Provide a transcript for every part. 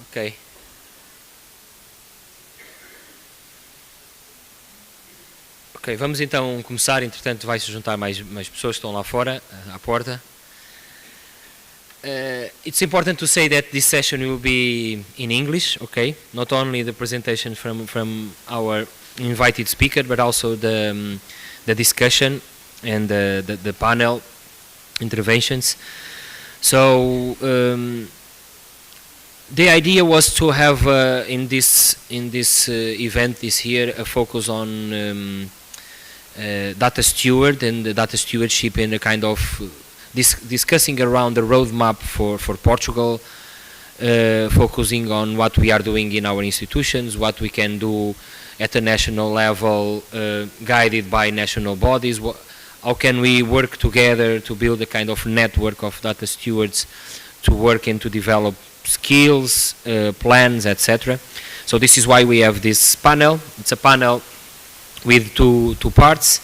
Ok. Ok, vamos então começar, entretanto vai-se juntar mais pessoas que estão lá fora, à porta. It's important to say that this session will be in English, okay? Not only the presentation from our invited speaker, but also the discussion and the panel interventions. So the idea was to have in this event this year a focus on data steward and the data stewardship in a kind of discussing around the roadmap for Portugal, focusing on what we are doing in our institutions, what we can do at a national level, guided by national bodies, how can we work together to build a kind of network of data stewards to work and to develop skills, plans, etc. So this is why we have this panel. It's a panel with two parts,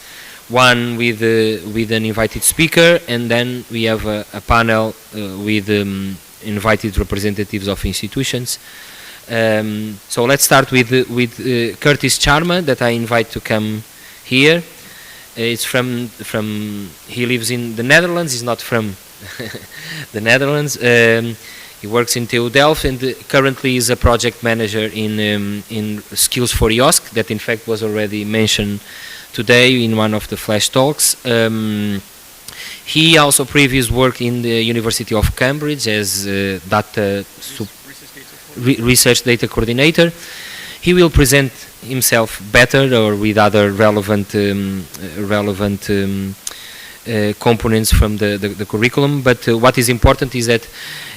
one with an invited speaker, and then we have a panel with invited representatives of institutions. So let's start with Curtis Charma, that I invite to come here. It's he lives in the Netherlands. He's not from the Netherlands. He works in TU Delft and currently is a project manager in Skills for IOSC, that in fact was already mentioned today in one of the flash talks. He also previously worked in the University of Cambridge as research data coordinator. He will present himself better or with other relevant components from the curriculum, but what is important is that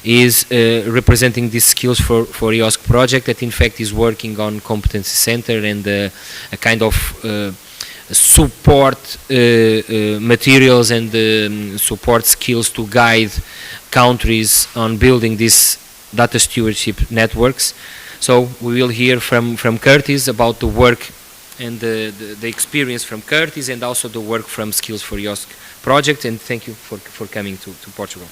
he is representing these Skills for IOSC project that in fact is working on competency center and a kind of support materials and support skills to guide countries on building these data stewardship networks. So we will hear from Curtis about the work and the experience from Curtis and also the work from Skills for IOSC project, and thank you for coming to Portugal.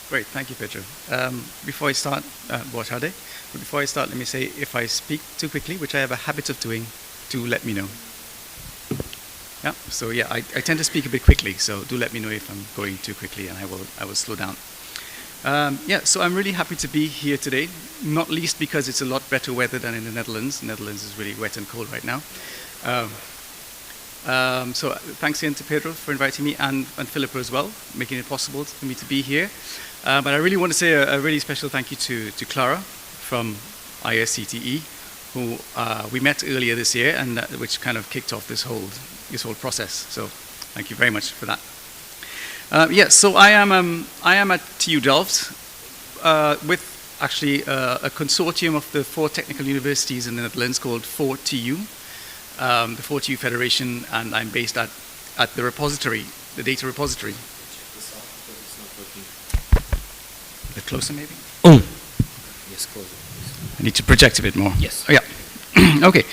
Great, thank you, Pedro. Before I start, before I start, let me say, if I speak too quickly, which I have a habit of doing, do let me know. Yeah, so yeah, I tend to speak a bit quickly, so do let me know if I'm going too quickly, and I will slow down. Yeah, so I'm really happy to be here today, not least because it's a lot better weather than in the Netherlands. The Netherlands is really wet and cold right now. So thanks again to Pedro for inviting me, and Philippa as well, making it possible for me to be here. But I really want to say a really special thank you to Clara from ISCTE, who we met earlier this year, and which kind of kicked off this whole process. So thank you very much for that. Yes, so I am at TU Delft with actually a consortium of the 4 technical universities in the Netherlands called 4TU, the 4TU Federation, and I'm based at the repository, the data repository. A bit closer, maybe? Yes, closer. I need to project a bit more. Yes. Oh, yeah. Okay.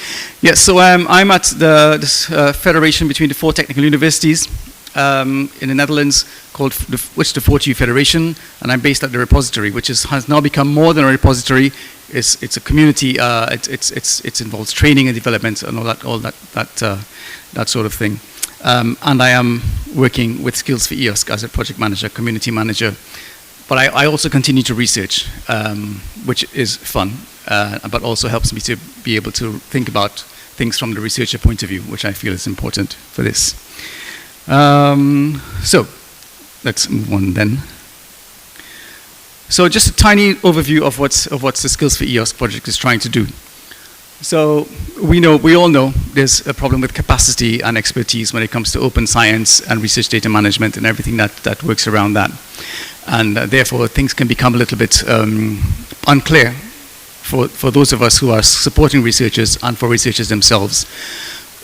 Yes, so I'm at this federation between the 4 technical universities in the Netherlands, called the 4TU Federation, and I'm based at the repository, which has now become more than a repository. It's a community. It involves training and development and all that sort of thing. And I am working with Skills for IOSC as a project manager, community manager. But I also continue to research, which is fun, but also helps me to be able to think about things from the researcher point of view, which I feel is important for this. So let's move on then. So just a tiny overview of what the Skills for IOSC project is trying to do. So we all know there's a problem with capacity and expertise when it comes to open science and research data management and everything that works around that. And therefore things can become a little bit unclear for those of us who are supporting researchers and for researchers themselves.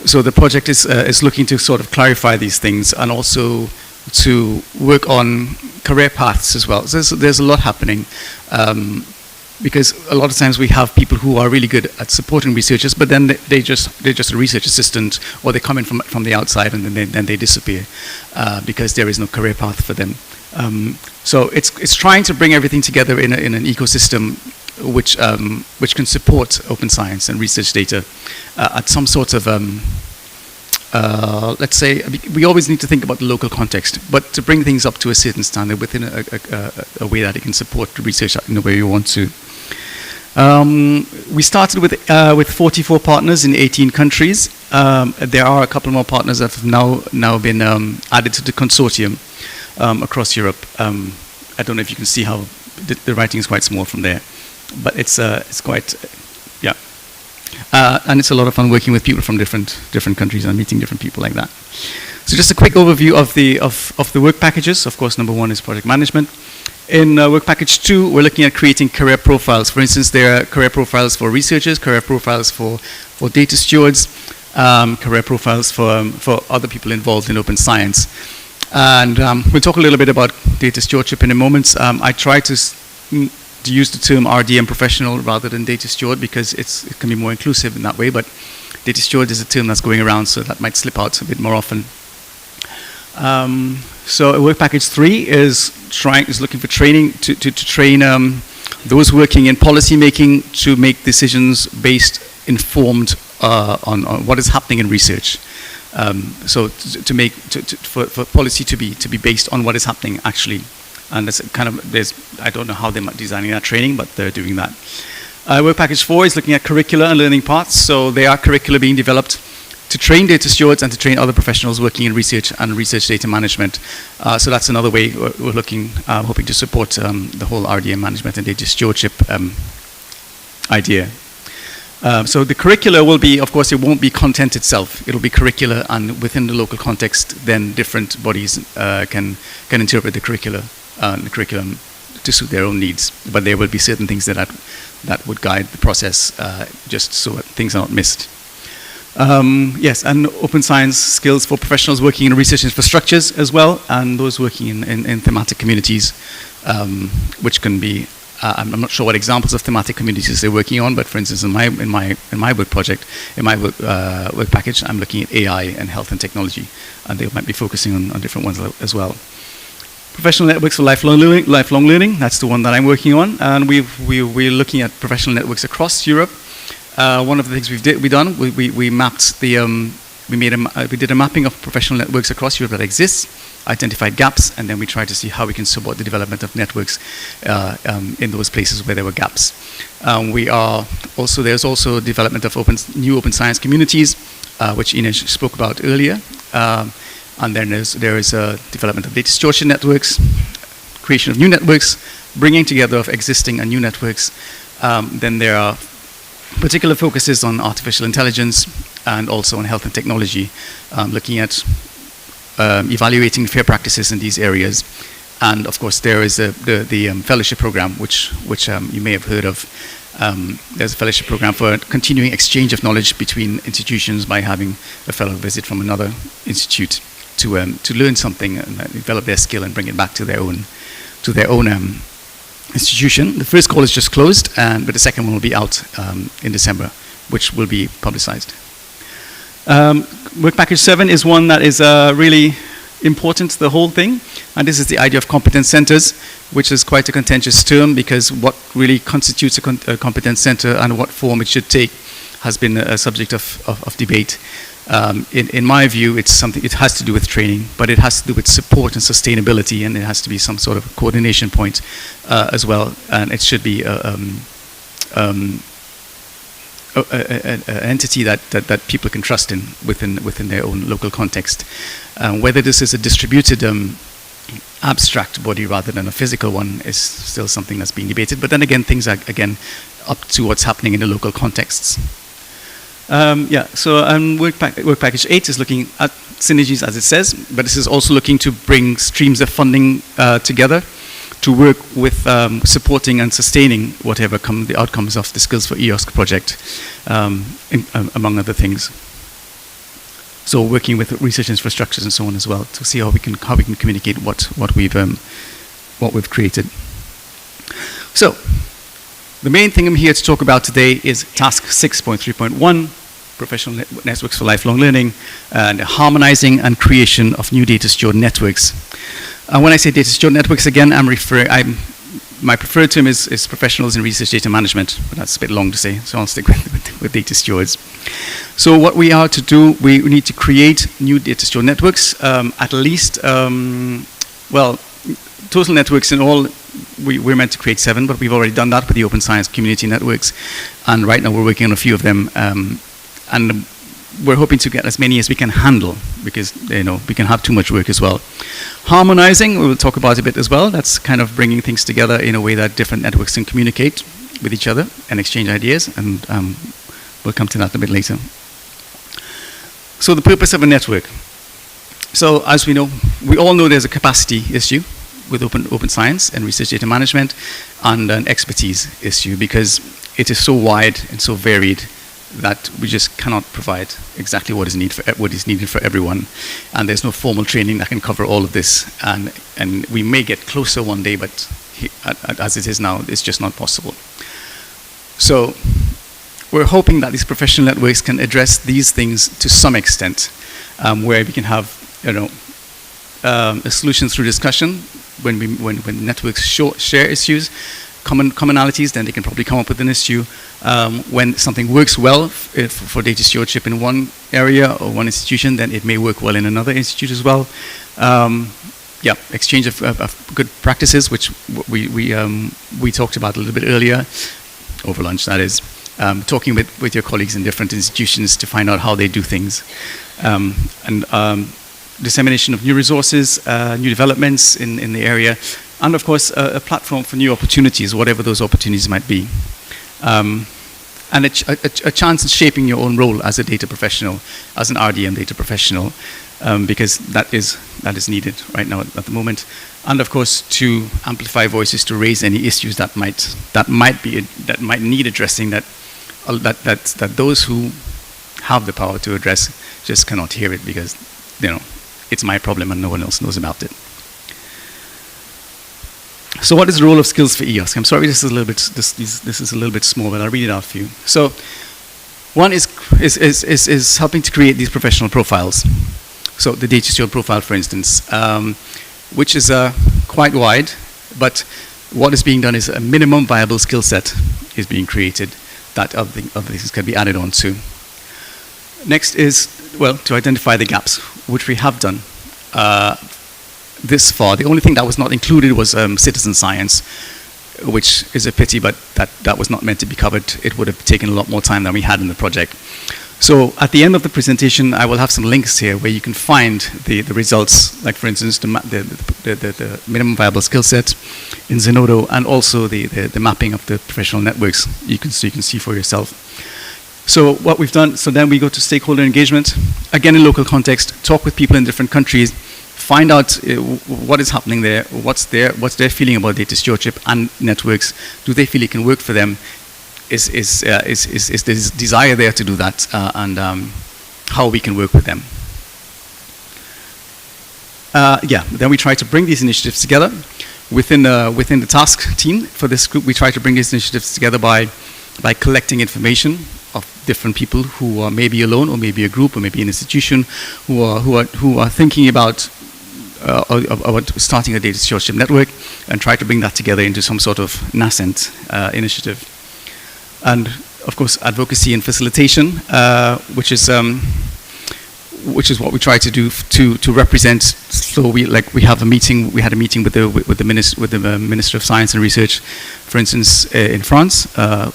So the project is looking to sort of clarify these things and also to work on career paths as well. So there's a lot happening. because a lot of times we have people who are really good at supporting researchers, but then they're just a research assistant, or they come in from the outside and then they disappear because there is no career path for them. So it's trying to bring everything together in an ecosystem which can support open science and research data at some sort of let's say, we always need to think about the local context, but to bring things up to a certain standard within a way that it can support the research in the way you want to. We started with 44 partners in 18 countries. There are a couple more partners that have now been added to the consortium across Europe. I don't know if you can see how the writing is quite small from there, but it's quite, yeah. And it's a lot of fun working with people from different countries and meeting different people like that. So just a quick overview of the work packages. Of course, number 1 is project management. In work package 2, we're looking at creating career profiles. For instance, there are career profiles for researchers, career profiles for data stewards, career profiles for other people involved in open science. And we'll talk a little bit about data stewardship in a moment. I try to use the term RDM professional rather than data steward because it can be more inclusive in that way, but data steward is a term that's going around, so that might slip out a bit more often. So work package 3 is looking for training to train those working in policy making to make decisions informed on what is happening in research. So for policy to be based on what is happening actually. And it's I don't know how they're designing that training, but they're doing that. Work package 4 is looking at curricula and learning paths. So there are curricula being developed to train data stewards and to train other professionals working in research and research data management. So that's another way we're hoping to support the whole RDM management and data stewardship idea. So the curricula will be, of course, it won't be content itself. It'll be curricula, and within the local context, then different bodies can interpret the curriculum to suit their own needs. But there will be certain things that would guide the process, just so that things are not missed. Yes, and open science skills for professionals working in research infrastructures as well, and those working in thematic communities, which can be. I'm not sure what examples of thematic communities they're working on, but for instance, in my work project, in my work package, I'm looking at AI and health and technology, and they might be focusing on different ones as well. Professional networks for lifelong learning. That's the one that I'm working on, and we're looking at professional networks across Europe. One of the things we did a mapping of professional networks across Europe that exists, identified gaps, and then we tried to see how we can support the development of networks in those places where there were gaps. There's also development of new open science communities, which Ines spoke about earlier. And then there is a development of data stewardship networks, creation of new networks, bringing together of existing and new networks. Then there are particular focuses on artificial intelligence and also on health and technology, looking at evaluating fair practices in these areas. And of course, there is the fellowship program, which you may have heard of. There's a fellowship program for continuing exchange of knowledge between institutions by having a fellow visit from another institute to learn something and develop their skill and bring it back to their own institution. The first call is just closed, but the second one will be out in December, which will be publicized. Work package 7 is one that is really important to the whole thing, and this is the idea of competence centers, which is quite a contentious term because what really constitutes a competence center and what form it should take has been a subject of debate. In my view, it has to do with training, but it has to do with support and sustainability, and it has to be some sort of coordination point as well, and it should be an entity that people can trust in within their own local context. Whether this is a distributed abstract body rather than a physical one is still something that's being debated, but then again, things are up to what's happening in the local contexts. Work package 8 is looking at synergies, as it says, but this is also looking to bring streams of funding together to work with supporting and sustaining whatever the outcomes of the Skills for EOSC project, among other things. So working with research infrastructures and so on as well to see how we can communicate what we've created. So the main thing I'm here to talk about today is task 6.3.1, professional networks for lifelong learning, and harmonizing and creation of new data stored networks. And when I say data stored networks, again, my preferred term is professionals in research data management, but that's a bit long to say, so I'll stick with data stewards. So what we are to do, we need to create new data stored networks, at least, well, total networks in all, we're meant to create 7, but we've already done that with the open science community networks, and right now we're working on a few of them, and we're hoping to get as many as we can handle, because we can have too much work as well. Harmonizing, we will talk about a bit as well. That's kind of bringing things together in a way that different networks can communicate with each other and exchange ideas, and we'll come to that a bit later. So the purpose of a network. So as we all know there's a capacity issue with open science and research data management, and an expertise issue, because it is so wide and so varied that we just cannot provide exactly what is needed for everyone, and there's no formal training that can cover all of this, and we may get closer one day, but as it is now, it's just not possible. So we're hoping that these professional networks can address these things to some extent, where we can have a solution through discussion. When networks share issues, commonalities, then they can probably come up with an issue. When something works well for data stewardship in one area or one institution, then it may work well in another institute as well. Exchange of good practices, which we talked about a little bit earlier, over lunch that is. Talking with your colleagues in different institutions to find out how they do things. Dissemination of new resources, new developments in the area, and of course a platform for new opportunities, whatever those opportunities might be. And a chance in shaping your own role as a data professional, as an RDM data professional, because that is needed right now at the moment. And of course to amplify voices, to raise any issues that might need addressing, that those who have the power to address just cannot hear it, because it's my problem and no one else knows about it. So what is the role of skills for EOSC? I'm sorry, this is a little bit small, but I'll read it out for you. So one is helping to create these professional profiles. So the data steward profile, for instance, which is quite wide, but what is being done is a minimum viable skill set is being created that other things can be added on to. Next is, well, to identify the gaps, which we have done this far. The only thing that was not included was citizen science, which is a pity, but that was not meant to be covered. It would have taken a lot more time than we had in the project. So at the end of the presentation, I will have some links here where you can find the results, like for instance, the minimum viable skill set in Zenodo, and also the mapping of the professional networks. So you can see for yourself. So what we've done, so then we go to stakeholder engagement, again in local context, talk with people in different countries, find out what is happening there, what's their feeling about data stewardship and networks. Do they feel it can work for them? Is the desire there to do that, and how we can work with them. Then we try to bring these initiatives together within the task team for this group. We try to bring these initiatives together by collecting information of different people who are maybe alone, or maybe a group, or maybe an institution, who are thinking about starting a data stewardship network, and try to bring that together into some sort of nascent initiative. And of course, advocacy and facilitation, which is what we try to do to represent. So we have a meeting. We had a meeting with the Minister of Science and Research, for instance, in France,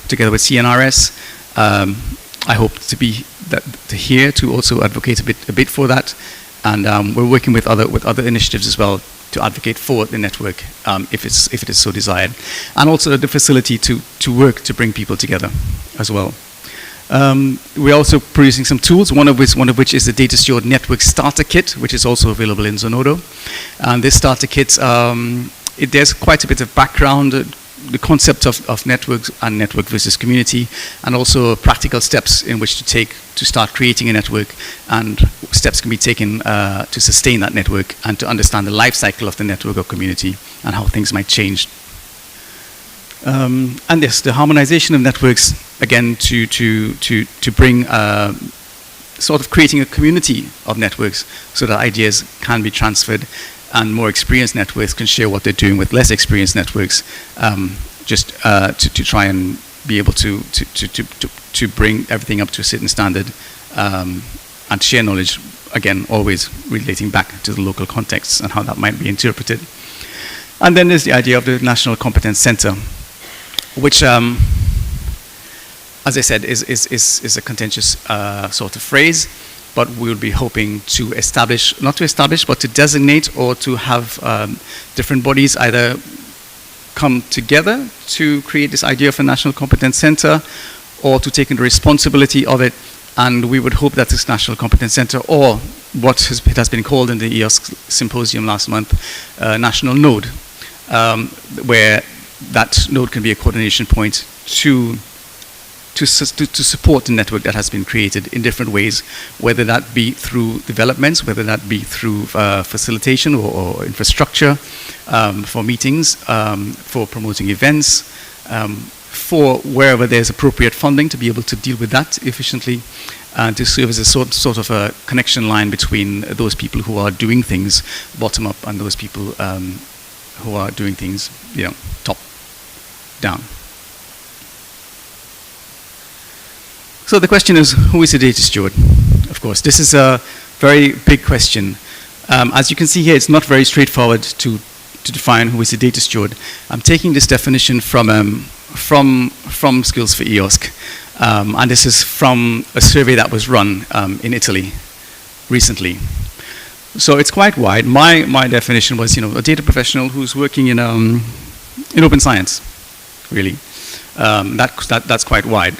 together with CNRS. I hope to also advocate a bit for that, and we're working with other initiatives as well to advocate for the network, if it is so desired, and also the facility to work to bring people together as well. We're also producing some tools, one of which is the Data Steward Network Starter Kit, which is also available in Zenodo. And this starter kit, there's quite a bit of background, the concept of networks and network versus community, and also practical steps in which to take to start creating a network, and steps can be taken to sustain that network and to understand the life cycle of the network or community and how things might change. And yes, the harmonization of networks, again, to bring sort of creating a community of networks so that ideas can be transferred and more experienced networks can share what they're doing with less experienced networks, to try and be able to bring everything up to a certain standard, and share knowledge, again, always relating back to the local context and how that might be interpreted. And then there's the idea of the National Competence Center, which, as I said, is a contentious sort of phrase, but we'll be hoping to establish, not to establish, but to designate or to have different bodies either come together to create this idea of a National Competence Center, or to take the responsibility of it. And we would hope that this National Competence Center, or what it has been called in the EOSC symposium last month, National Node, where that node can be a coordination point to support the network that has been created in different ways, whether that be through developments, whether that be through facilitation or infrastructure, for meetings, for promoting events, for wherever there's appropriate funding to be able to deal with that efficiently, and to serve as a sort of a connection line between those people who are doing things bottom up and those people who are doing things, top down. So the question is, who is a data steward? Of course, this is a very big question. As you can see here, it's not very straightforward to define who is a data steward. I'm taking this definition from Skills for EOSC, and this is from a survey that was run in Italy recently. So it's quite wide. My definition was, a data professional who's working in open science, really. That's quite wide.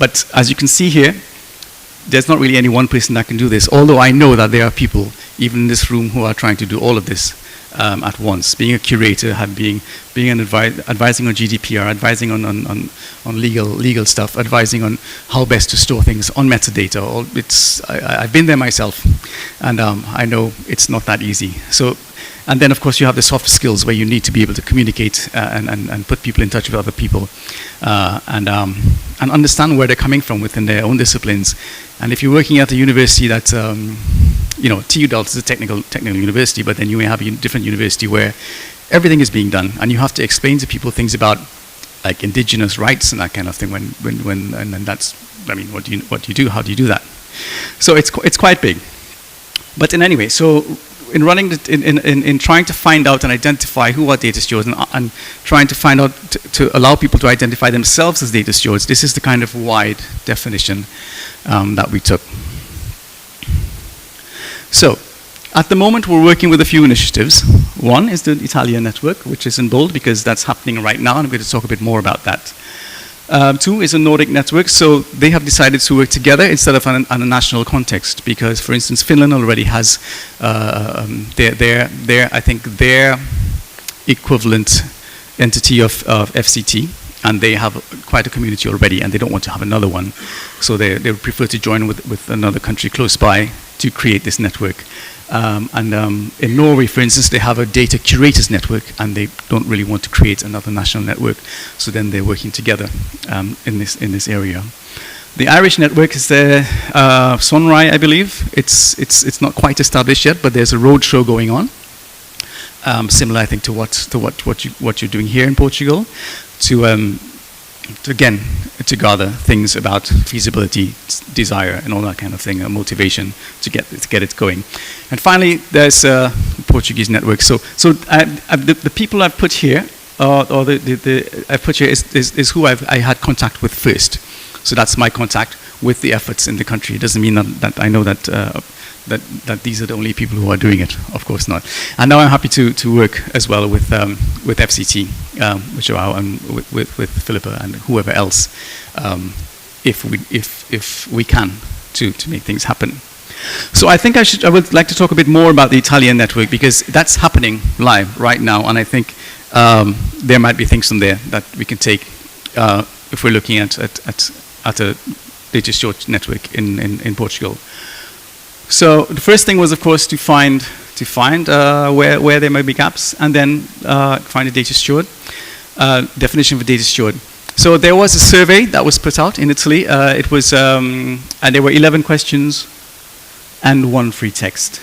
But as you can see here, there's not really any one person that can do this, although I know that there are people, even in this room, who are trying to do all of this at once. Being a curator, advising on GDPR, advising on legal stuff, advising on how best to store things, on metadata. I've been there myself, and I know it's not that easy. So, and then of course you have the soft skills where you need to be able to communicate and put people in touch with other people, and understand where they're coming from within their own disciplines. And if you're working at a university that TU Delft is a technical university, but then you may have a different university where everything is being done, and you have to explain to people things about like indigenous rights and that kind of thing. And that's, what do you do? How do you do that? So it's quite big. But in any way, so in running in trying to find out and identify who are data stewards, and trying to find out to allow people to identify themselves as data stewards, this is the kind of wide definition that we took. So, at the moment we're working with a few initiatives. One is the Italian network, which is in bold because that's happening right now, and I'm going to talk a bit more about that. Two is a Nordic network, so they have decided to work together instead of on a national context, because, for instance, Finland already has their equivalent entity of FCT, and they have quite a community already, and they don't want to have another one, so they would prefer to join with another country close by to create this network. In Norway, for instance, they have a data curators network, and they don't really want to create another national network, so then they're working together in this area. The Irish network is the Sonrai, I believe. It's not quite established yet, but there's a roadshow going on, similar, I think, to what you're doing here in Portugal, to gather things about feasibility, desire, and all that kind of thing, motivation to get it going. And finally, there's a Portuguese network. So the people I've put here, I've put here is who I had contact with first. So that's my contact with the efforts in the country. It doesn't mean that I know that these are the only people who are doing it. Of course not. And now I'm happy to work as well with FCT, which are with Philippa and whoever else, if we can to make things happen. So I think I would like to talk a bit more about the Italian network, because that's happening live right now, and I think there might be things from there that we can take if we're looking at a data steward network in Portugal. So the first thing was, of course, to find where there may be gaps, and then find a data steward. Definition of a data steward. So there was a survey that was put out in Italy. It was, and there were 11 questions and 1 free text.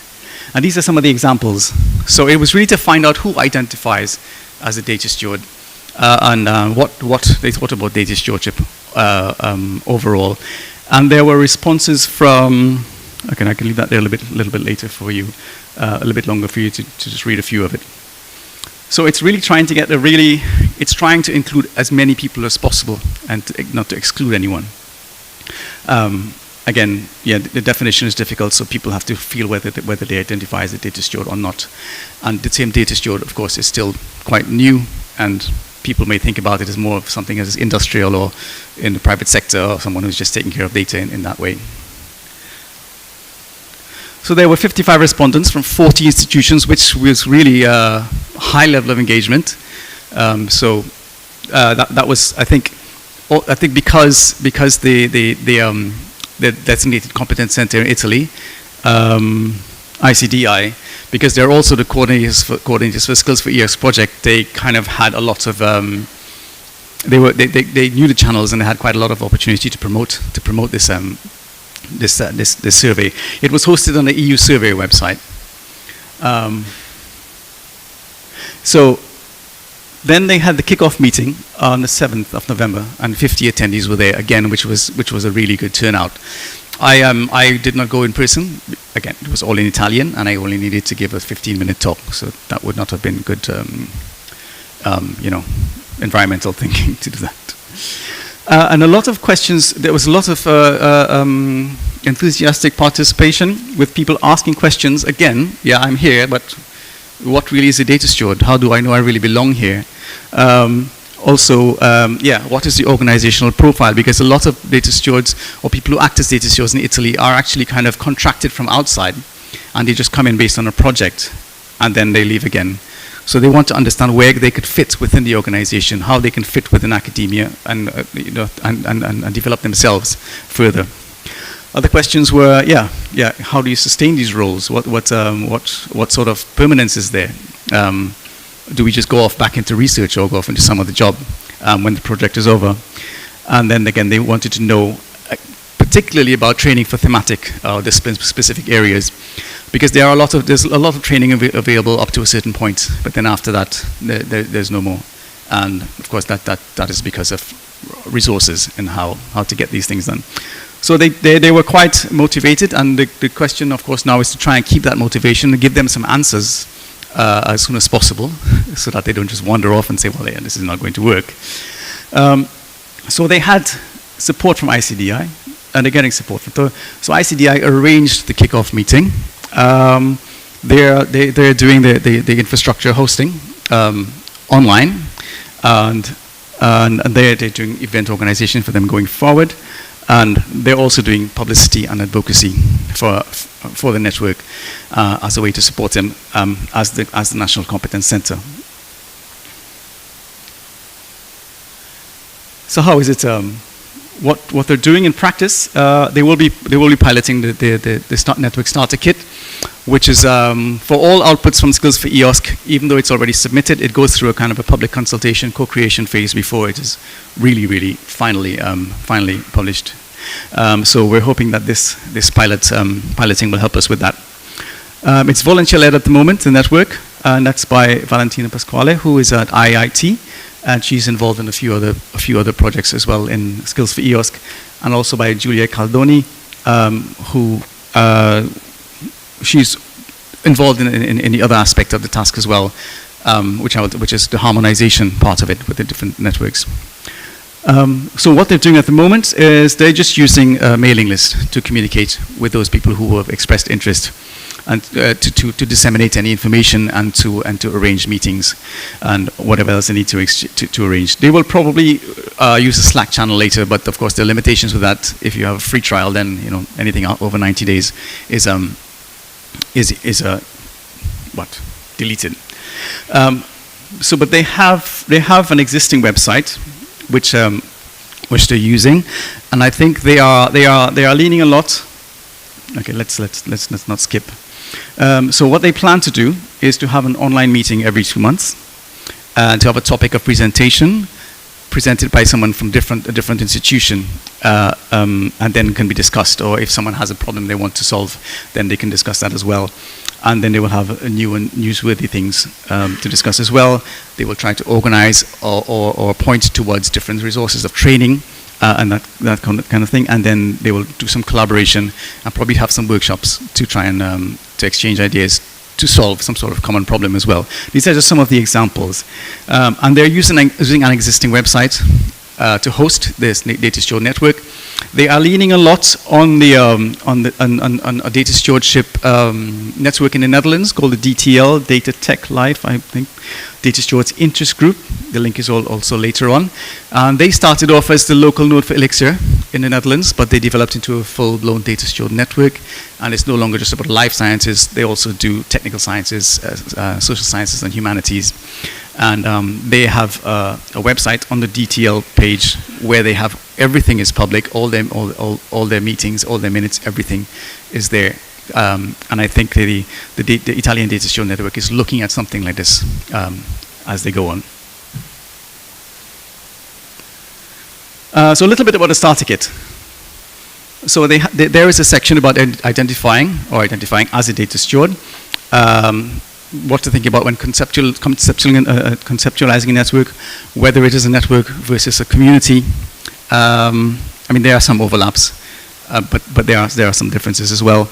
And these are some of the examples. So it was really to find out who identifies as a data steward and what they thought about data stewardship overall. And there were responses from, okay, I can leave that there a little bit later for you, a little bit longer for you to just read a few of it. So it's really trying to it's trying to include as many people as possible and not to exclude anyone. Again, yeah, the definition is difficult, so people have to feel whether they identify as a data steward or not. And the same data steward, of course, is still quite new, and people may think about it as more of something as industrial or in the private sector, or someone who's just taking care of data in that way. So there were 55 respondents from 40 institutions, which was really a high level of engagement. That was, I think because the designated competence center in Italy, ICDI, because they're also the coordinators for Skills for EOSC project, they kind of had a lot of, they knew the channels and they had quite a lot of opportunity to promote this survey. It was hosted on the EU survey website. So then they had the kickoff meeting on the 7th of November, and 50 attendees were there again, which was a really good turnout. I did not go in person. Again, it was all in Italian, and I only needed to give a 15-minute talk, so that would not have been good, environmental thinking to do that. And a lot of questions. There was a lot of enthusiastic participation with people asking questions. Again, yeah, I'm here, but what really is a data steward? How do I know I really belong here? What is the organizational profile? Because a lot of data stewards or people who act as data stewards in Italy are actually kind of contracted from outside, and they just come in based on a project, and then they leave again. So they want to understand where they could fit within the organization, how they can fit within academia, and and develop themselves further. Other questions were, how do you sustain these roles? What sort of permanence is there? Do we just go off back into research or go off into some other job when the project is over? And then again, they wanted to know particularly about training for thematic specific areas, because there's a lot of training available up to a certain point, but then after that, there's no more. And of course, that is because of resources and how to get these things done. So they were quite motivated, and the question, of course, now is to try and keep that motivation and give them some answers as soon as possible, so that they don't just wander off and say, well, yeah, this is not going to work. So they had support from ICDI, and they're getting support from so ICDI arranged the kickoff meeting. They're doing the infrastructure hosting online, and they're doing event organization for them going forward. And they're also doing publicity and advocacy for the network as a way to support them as the National Competence Center. So how is it? What they're doing in practice? They will be piloting the Network Starter Kit, which is for all outputs from Skills for EOSC. Even though it's already submitted, it goes through a kind of a public consultation, co-creation phase before it is really finally published. So we're hoping that this piloting will help us with that. It's volunteer-led at the moment, the network, and that's by Valentina Pasquale, who is at IIT, and she's involved in a few other projects as well in Skills for EOSC, and also by Giulia Caldoni, who she's involved in the other aspect of the task as well, which is the harmonization part of it with the different networks. So what they're doing at the moment is they're just using a mailing list to communicate with those people who have expressed interest, and to disseminate any information and to arrange meetings and whatever else they need to arrange. They will probably use a Slack channel later, but of course there are limitations with that. If you have a free trial, then anything over 90 days is deleted. But they have an existing website which they're using, and I think they are leaning a lot. Okay, let's not skip. So what they plan to do is to have an online meeting every 2 months, to have a topic of presentation presented by someone from a different institution, and then can be discussed. Or if someone has a problem they want to solve, then they can discuss that as well. And then they will have new and newsworthy things to discuss as well. They will try to organize or point towards different resources of training and that kind of thing. And then they will do some collaboration and probably have some workshops to try and to exchange ideas to solve some sort of common problem as well. These are just some of the examples. And they're using an existing website to host this data steward network. They are leaning a lot on a data stewardship network in the Netherlands called the DTL, Data Tech Life, I think, Data Stewards Interest Group. The link is also later on. And they started off as the local node for Elixir in the Netherlands, but they developed into a full-blown data steward network. And it's no longer just about life sciences. They also do technical sciences, social sciences, and humanities. And they have a website on the DTL page where they have everything is public, all their meetings, all their minutes, everything is there. And I think the Italian Data Steward Network is looking at something like this as they go on. So a little bit about the starter kit. So there is a section about identifying as a data steward. What to think about when conceptualizing a network, whether it is a network versus a community. I mean, there are some overlaps, but there are some differences as well.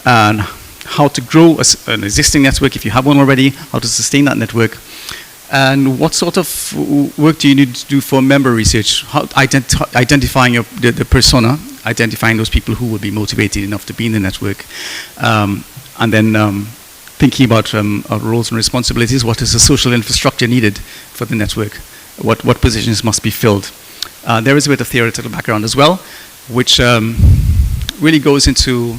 And how to grow an existing network if you have one already, how to sustain that network, and what sort of work do you need to do for member research, how identifying the persona, identifying those people who will be motivated enough to be in the network, and then thinking about roles and responsibilities. What is the social infrastructure needed for the network? What positions must be filled? There is a bit of theoretical background as well, which really goes into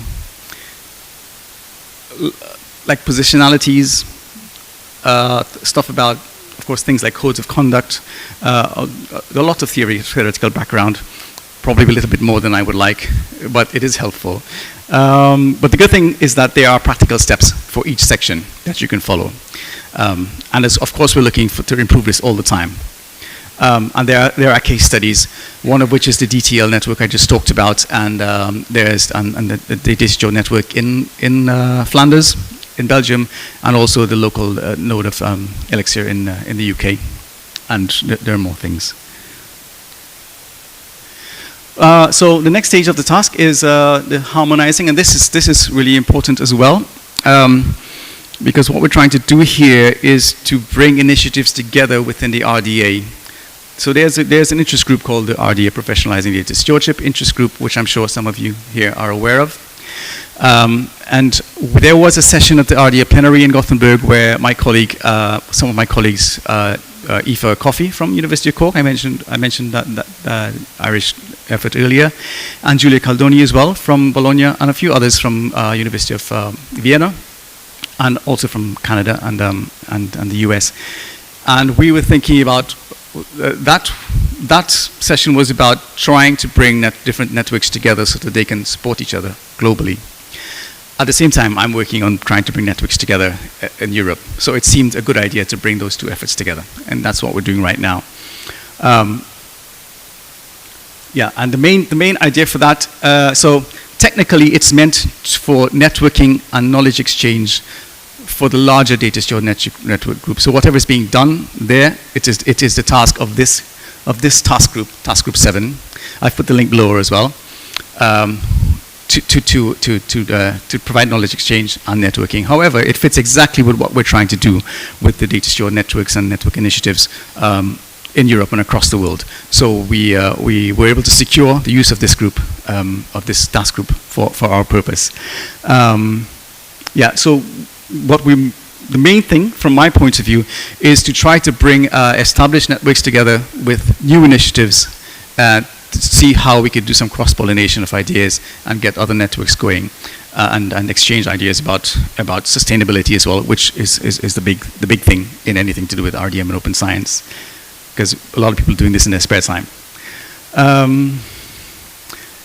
like positionalities, stuff about, of course, things like codes of conduct, a lot of theoretical background, probably a little bit more than I would like, but it is helpful. But the good thing is that there are practical steps for each section that you can follow. And of course, we're looking to improve this all the time. And there are case studies, one of which is the DTL network I just talked about, and there's the data steward network in Flanders, in Belgium, and also the local node of Elixir in the UK. And there are more things. So the next stage of the task is the harmonizing, and this is really important as well, because what we're trying to do here is to bring initiatives together within the RDA. So there's an interest group called the RDA, Professionalizing Data Stewardship Interest Group, which I'm sure some of you here are aware of. And there was a session at the RDA plenary in Gothenburg where my colleague, some of my colleagues, Aoife Coffey from University of Cork, I mentioned that Irish effort earlier, and Giulia Caldoni as well from Bologna, and a few others from University of Vienna, and also from Canada and the US. And we were thinking about that session was about trying to bring different networks together so that they can support each other globally. At the same time, I'm working on trying to bring networks together in Europe. So it seemed a good idea to bring those two efforts together. And that's what we're doing right now. Yeah, and the main idea for that, so technically it's meant for networking and knowledge exchange for the larger data steward network group. So whatever is being done there, it is the task of this task group 7. I've put the link below as well. To provide knowledge exchange and networking. However, it fits exactly with what we're trying to do with the data steward networks and network initiatives in Europe and across the world. So we were able to secure the use of this group, of this task group for our purpose. Yeah, so the main thing from my point of view is to try to bring established networks together with new initiatives to see how we could do some cross-pollination of ideas and get other networks going and exchange ideas about sustainability as well, which is the big thing in anything to do with RDM and open science, because a lot of people are doing this in their spare time.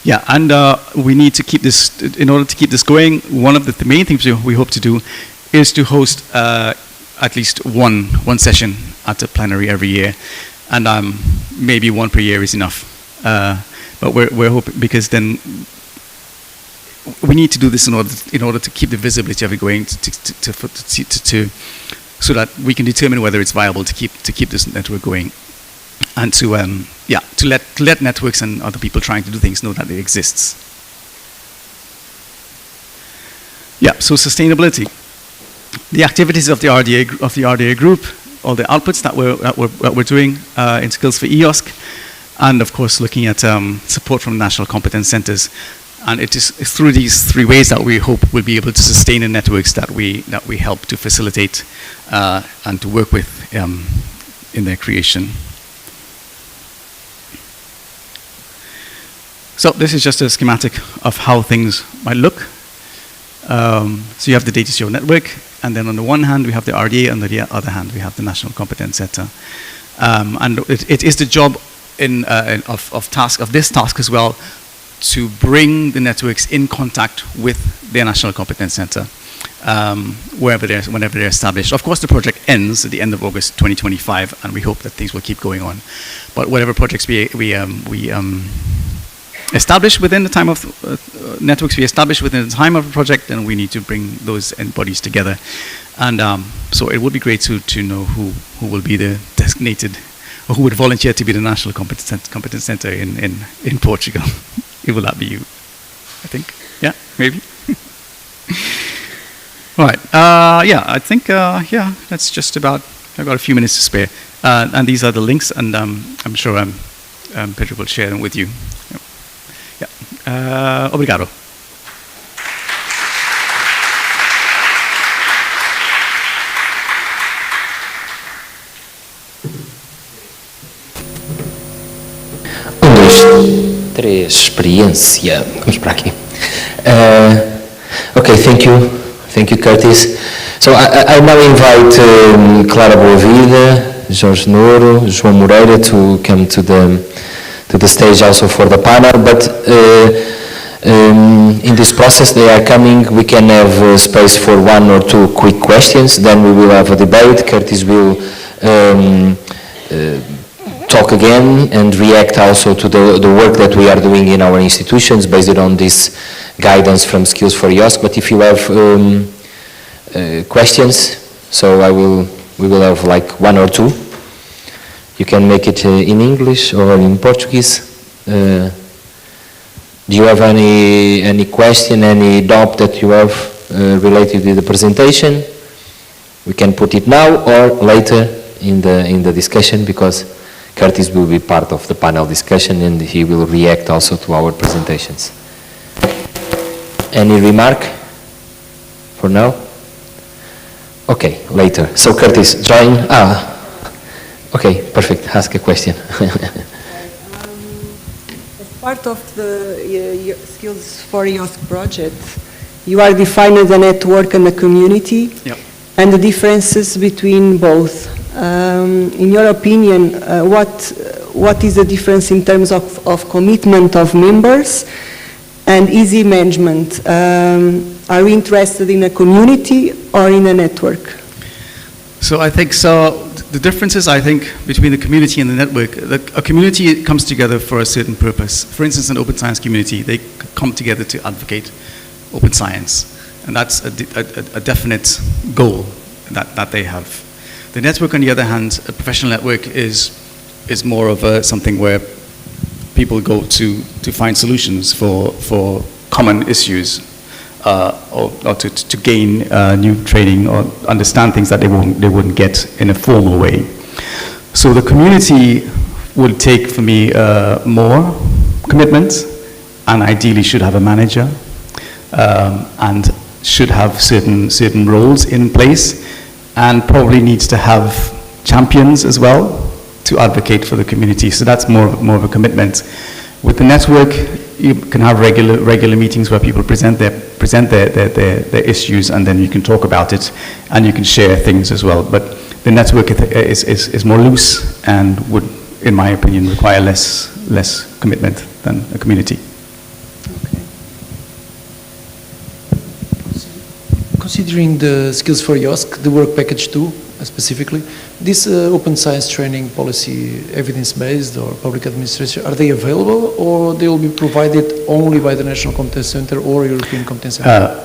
Yeah, and we need to keep this, in order to keep this going, one of the main things we hope to do is to host at least one session at a plenary every year, and maybe one per year is enough. But we're hoping, because then we need to do this in order to keep the visibility of it going, so that we can determine whether it's viable to keep this network going, and to let networks and other people trying to do things know that it exists. Yeah, so sustainability. The activities of the RDA group, all the outputs that we're doing in Skills for EOSC, and of course looking at support from national competence centers. And it is through these three ways that we hope we'll be able to sustain the networks that we help to facilitate and to work with in their creation. So this is just a schematic of how things might look. So you have the data show network, and then on the one hand we have the RDA, and on the other hand we have the National Competence Center. And it is the job of this task as well, to bring the networks in contact with their National Competence Center whenever they're established. Of course, the project ends at the end of August 2025, and we hope that things will keep going on. But whatever projects we establish within the time of networks we establish within the time of the project, then we need to bring those bodies together. And so it would be great to know who will be the designated, or who would volunteer to be the National Competence Center in Portugal. Will that be you? I think. Yeah, maybe. All right. Yeah, I think. Yeah, that's just about. I've got a few minutes to spare, and these are the links, and I'm sure Pedro will share them with you. Yeah. Obrigado. Experiência. Vamos para aqui. Okay, thank you, Curtis. So I now invite Clara Boavida, Jorge Nouro, João Moreira to come to the stage also for the panel. But in this process they are coming. We can have space for one or two quick questions. Then we will have a debate. Curtis will talk again and react also to the work that we are doing in our institutions based on this guidance from Skills for EOSC. But if you have questions, so we will have like one or two. You can make it in English or in Portuguese. Do you have any question, any doubt that you have related to the presentation? We can put it now or later in the discussion, because Curtis will be part of the panel discussion and he will react also to our presentations. Any remark for now? Okay, later. So Curtis, join. Okay, perfect. Ask a question. As part of the Skills for EOSC project, you are defining the network and the community. Yep. And the differences between both. In your opinion, what is the difference in terms of commitment of members and easy management? Are we interested in a community or in a network? So I think the differences, I think, between the community and the network, a community comes together for a certain purpose. For instance, an open science community, they come together to advocate open science. And that's a definite goal that they have. The network, on the other hand, a professional network is more of something where people go to find solutions for common issues, or to gain new training or understand things that they wouldn't get in a formal way. So the community will take, for me, more commitment, and ideally should have a manager, and should have certain roles in place, and probably needs to have champions as well to advocate for the community. So that's more of a commitment. With the network, you can have regular meetings where people present their issues, and then you can talk about it, and you can share things as well. But the network is more loose and would, in my opinion, require less commitment than a community. Considering the Skills for EOSC, the work package 2 specifically, This open science training policy, evidence-based or public administration, are they available or they will be provided only by the National Competence Center or European Competence Center?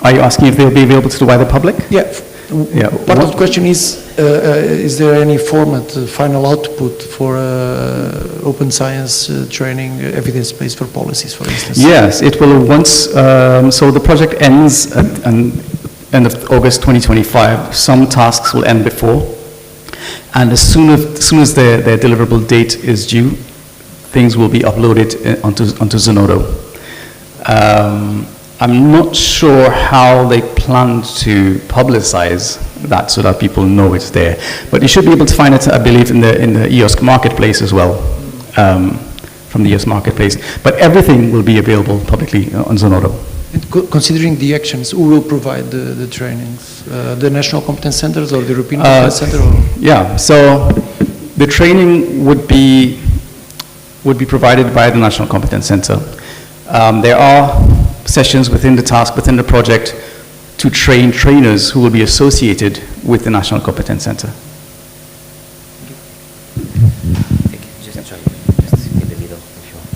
Are you asking if they'll be available to the wider public? Yeah. Yeah. Part of the question is there any format, final output for open science training, evidence-based for policies, for instance? Yes, it will once, so the project ends at end of August 2025. Some tasks will end before, and as soon as their deliverable date is due, things will be uploaded onto Zenodo. I'm not sure how they plan to publicize that so that people know it's there, but you should be able to find it, I believe, in the EOSC marketplace as well, from the EOSC marketplace. But everything will be available publicly on Zenodo. Considering the actions, who will provide the trainings? The National Competence Centers or the European Competence Center? Or? Yeah, so the training would be provided by the National Competence Center. There are sessions within the task, within the project, to train trainers who will be associated with the National Competence Center. Just in the middle, if you want.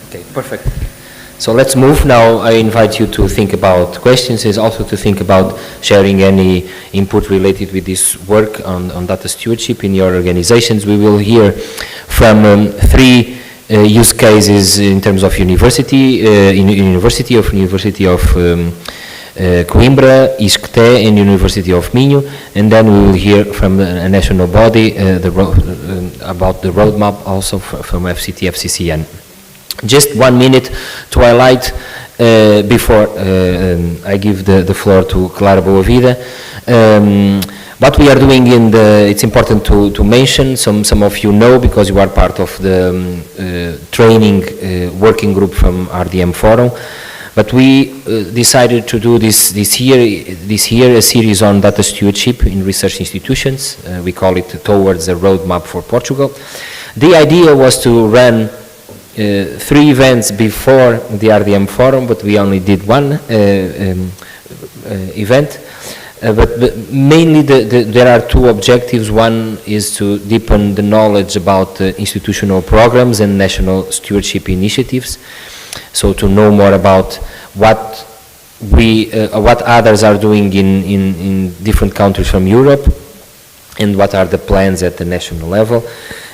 Okay, perfect. So let's move now. I invite you to think about questions, and also to think about sharing any input related with this work on data stewardship in your organizations. We will hear from three use cases in terms of university, University of Coimbra, ISCTE, and University of Minho, and then we will hear from a national body about the roadmap also from FCT, FCCN. Just 1 minute to highlight before I give the floor to Clara Boavida. What we are doing it's important to mention, some of you know because you are part of the training working group from RDM Forum, but we decided to do this year a series on data stewardship in research institutions. We call it Towards a Roadmap for Portugal. The idea was to run 3 events before the RDM Forum, but we only did one event. But mainly there are 2 objectives. One is to deepen the knowledge about institutional programs and national stewardship initiatives. So to know more about what others are doing in different countries from Europe, and what are the plans at the national level,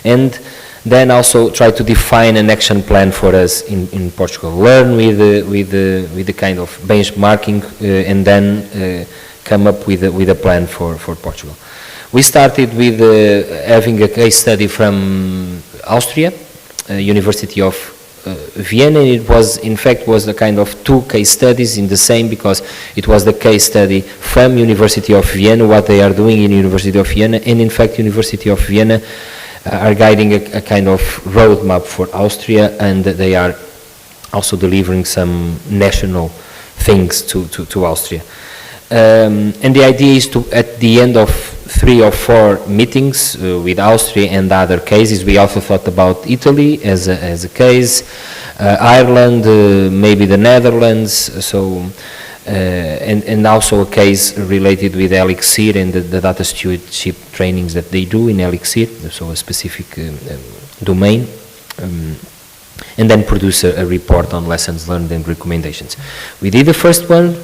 and then also try to define an action plan for us in Portugal. Learn with the kind of benchmarking, and then come up with a plan for Portugal. We started with having a case study from Austria, University of Vienna, and it was, in fact, a kind of 2 case studies in the same, because it was the case study from University of Vienna, what they are doing in University of Vienna, and in fact University of Vienna are guiding a kind of roadmap for Austria, and they are also delivering some national things to Austria. And the idea is to, at the end of 3 or 4 meetings with Austria and other cases, we also thought about Italy as a case, Ireland, maybe the Netherlands, so and also a case related with Elixir and the data stewardship trainings that they do in Elixir, so a specific domain, and then produce a report on lessons learned and recommendations. We did the first one,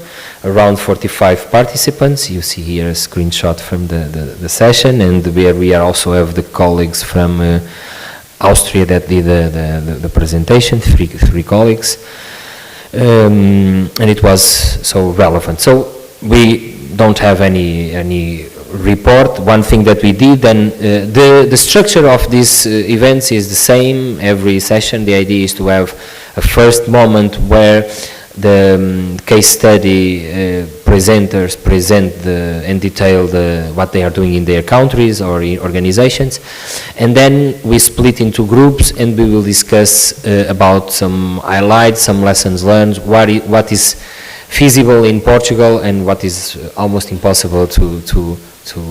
around 45 participants. You see here a screenshot from the session, and we also have the colleagues from Austria that did the presentation, three colleagues. And it was so relevant. So we don't have any report. One thing that we did, then the structure of these events is the same every session. The idea is to have a first moment where the case study presenters present and detail what they are doing in their countries or in organizations, and then we split into groups and we will discuss about some highlights, some lessons learned, what is feasible in Portugal and what is almost impossible to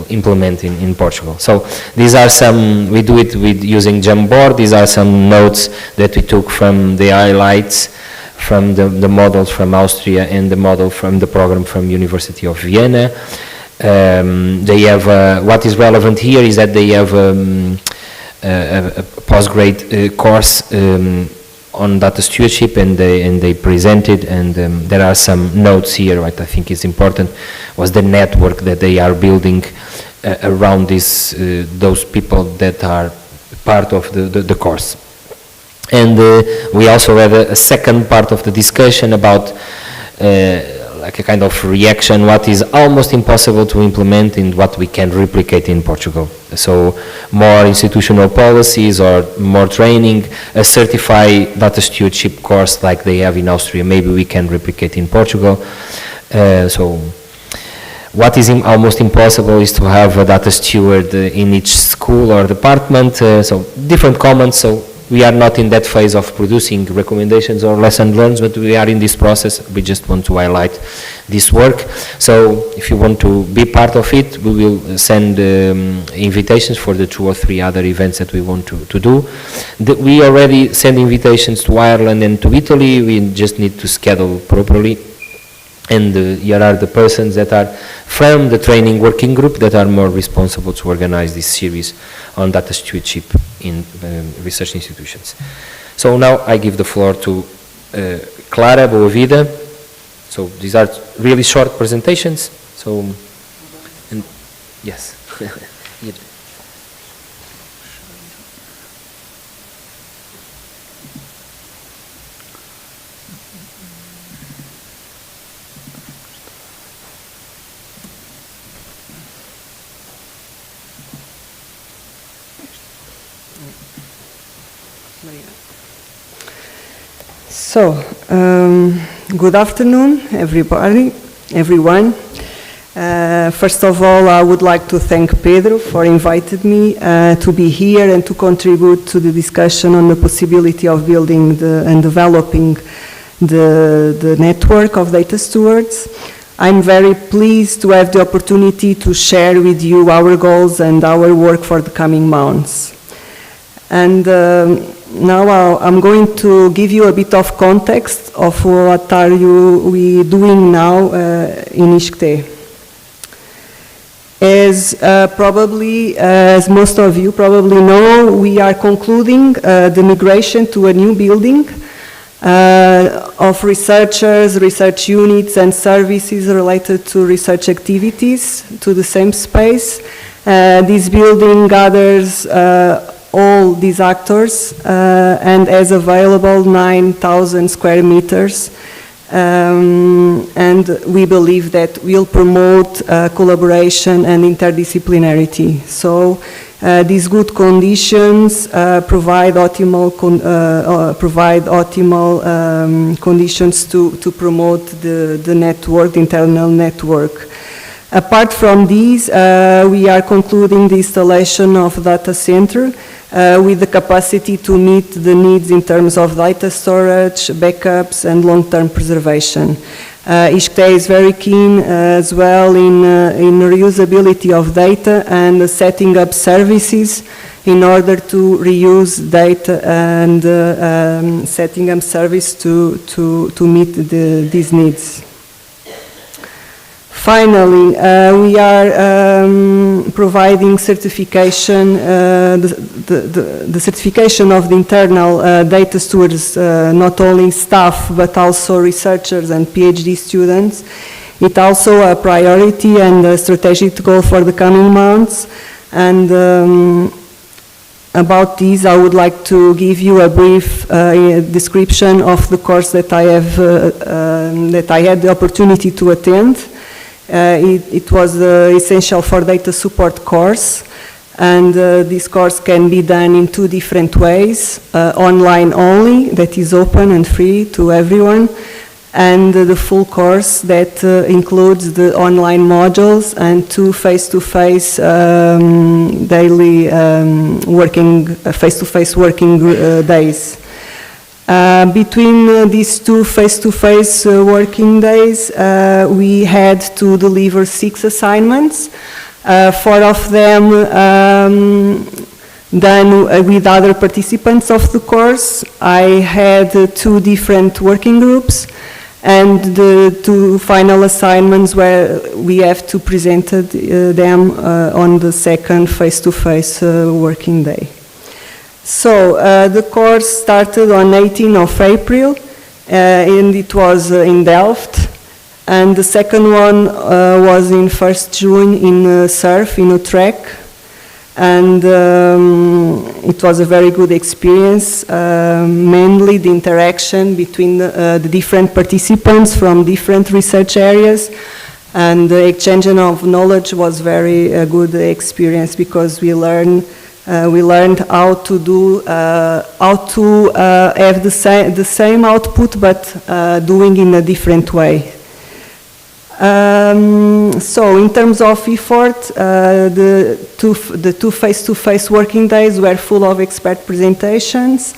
implement in Portugal. So these are some, we do it with using Jamboard. These are some notes that we took from the highlights from the models from Austria and the model from the program from University of Vienna. They have, what is relevant here is that they have a postgrad course on data stewardship, and they presented, and there are some notes here. Right, I think is important was the network that they are building around this those people that are part of the course. And we also had a second part of the discussion about like a kind of reaction, what is almost impossible to implement and what we can replicate in Portugal. So more institutional policies or more training, a certified data stewardship course like they have in Austria, maybe we can replicate in Portugal. So what is almost impossible is to have a data steward in each school or department, so different comments. So we are not in that phase of producing recommendations or lesson learned, but we are in this process. We just want to highlight this work. So if you want to be part of it, we will send invitations for the 2 or 3 other events that we want to do. We already send invitations to Ireland and to Italy. We just need to schedule properly. And here are the persons that are from the training working group that are more responsible to organize this series on data stewardship in research institutions. So now I give the floor to Clara Boavida. So these are really short presentations. So, and yes. So, good afternoon, everyone. First of all, I would like to thank Pedro for inviting me to be here and to contribute to the discussion on the possibility of building and developing the network of data stewards. I'm very pleased to have the opportunity to share with you our goals and our work for the coming months. And now I'm going to give you a bit of context of what are we doing now in ISCTE. As most of you probably know, we are concluding the migration to a new building of researchers, research units and services related to research activities to the same space. This building gathers all these actors and has available 9,000 square meters, and we believe that will promote collaboration and interdisciplinarity. So these good conditions provide optimal conditions to promote the network, the internal network. Apart from these, we are concluding the installation of data center with the capacity to meet the needs in terms of data storage, backups, and long-term preservation. ISCTE is very keen as well in reusability of data and setting up services in order to reuse data and setting up service to meet these needs. Finally, we are providing certification, the certification of the internal data stewards, not only staff, but also researchers and PhD students. It's also a priority and a strategic goal for the coming months. And about this, I would like to give you a brief description of the course that I had the opportunity to attend. It was the Essential for Data Support course, and this course can be done in 2 different ways, online only, that is open and free to everyone, and the full course that includes the online modules and 2 face-to-face daily face-to-face working days. Between these 2 face-to-face working days, we had to deliver 6 assignments, 4 of them done with other participants of the course. I had 2 different working groups, and the 2 final assignments where we have to present them on the second face-to-face working day. So the course started on 18th of April, and it was in Delft, and the second one was in 1st June in Surf in Utrecht. And it was a very good experience, mainly the interaction between the different participants from different research areas, and the exchange of knowledge was very good experience, because we learned how to do have the same output, but doing in a different way. So in terms of effort, the two face-to-face working days were full of expert presentations,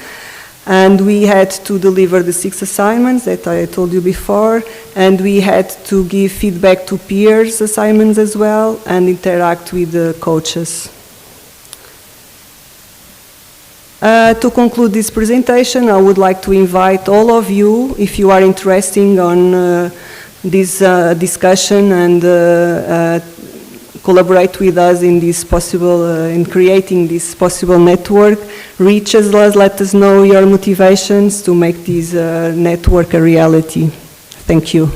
and we had to deliver the 6 assignments that I told you before, and we had to give feedback to peers' assignments as well, and interact with the coaches. To conclude this presentation, I would like to invite all of you, if you are interested on this discussion, and collaborate with us in this possible, in creating this possible network. Reach us, let us know your motivations to make this network a reality. Thank you.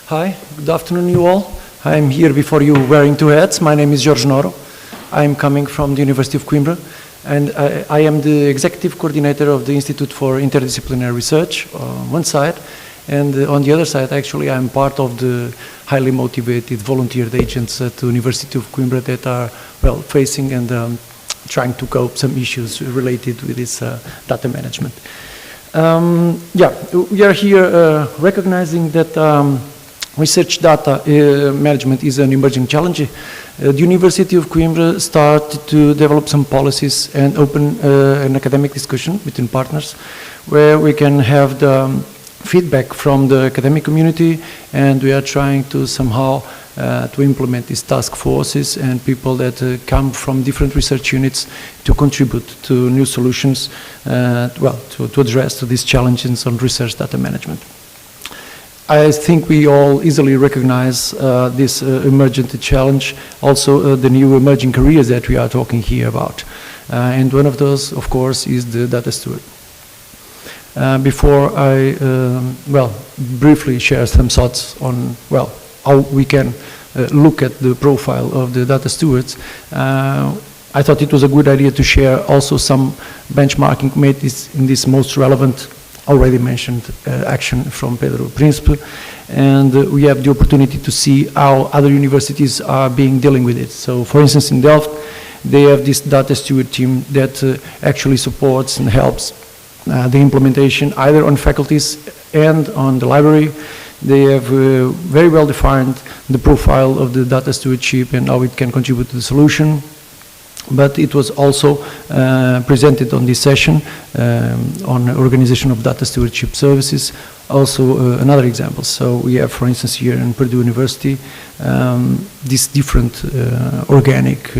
Hi, good afternoon you all. I'm here before you wearing 2 hats. My name is Jorge Noro. I'm coming from the University of Coimbra, and I am the executive coordinator of the Institute for Interdisciplinary Research on one side, and on the other side actually I'm part of the highly motivated volunteered agents at the University of Coimbra that are facing and trying to cope some issues related with this data management. We are here recognizing that research data management is an emerging challenge. The University of Coimbra started to develop some policies and open an academic discussion between partners where we can have the feedback from the academic community, and we are trying to somehow to implement these task forces and people that come from different research units to contribute to new solutions, to address to these challenges on research data management. I think we all easily recognize this emergent challenge, also the new emerging careers that we are talking here about. And one of those, of course, is the data steward. Before I, briefly share some thoughts on, how we can look at the profile of the data stewards, I thought it was a good idea to share also some benchmarking made in this most relevant already mentioned action from Pedro Príncipe, and we have the opportunity to see how other universities are dealing with it. So for instance in Delft they have this data steward team that actually supports and helps the implementation either on faculties and on the library. They have very well defined the profile of the data stewardship and how it can contribute to the solution. But it was also presented on this session on organization of data stewardship services. Also another example. So we have, for instance, here in Purdue University, this different organic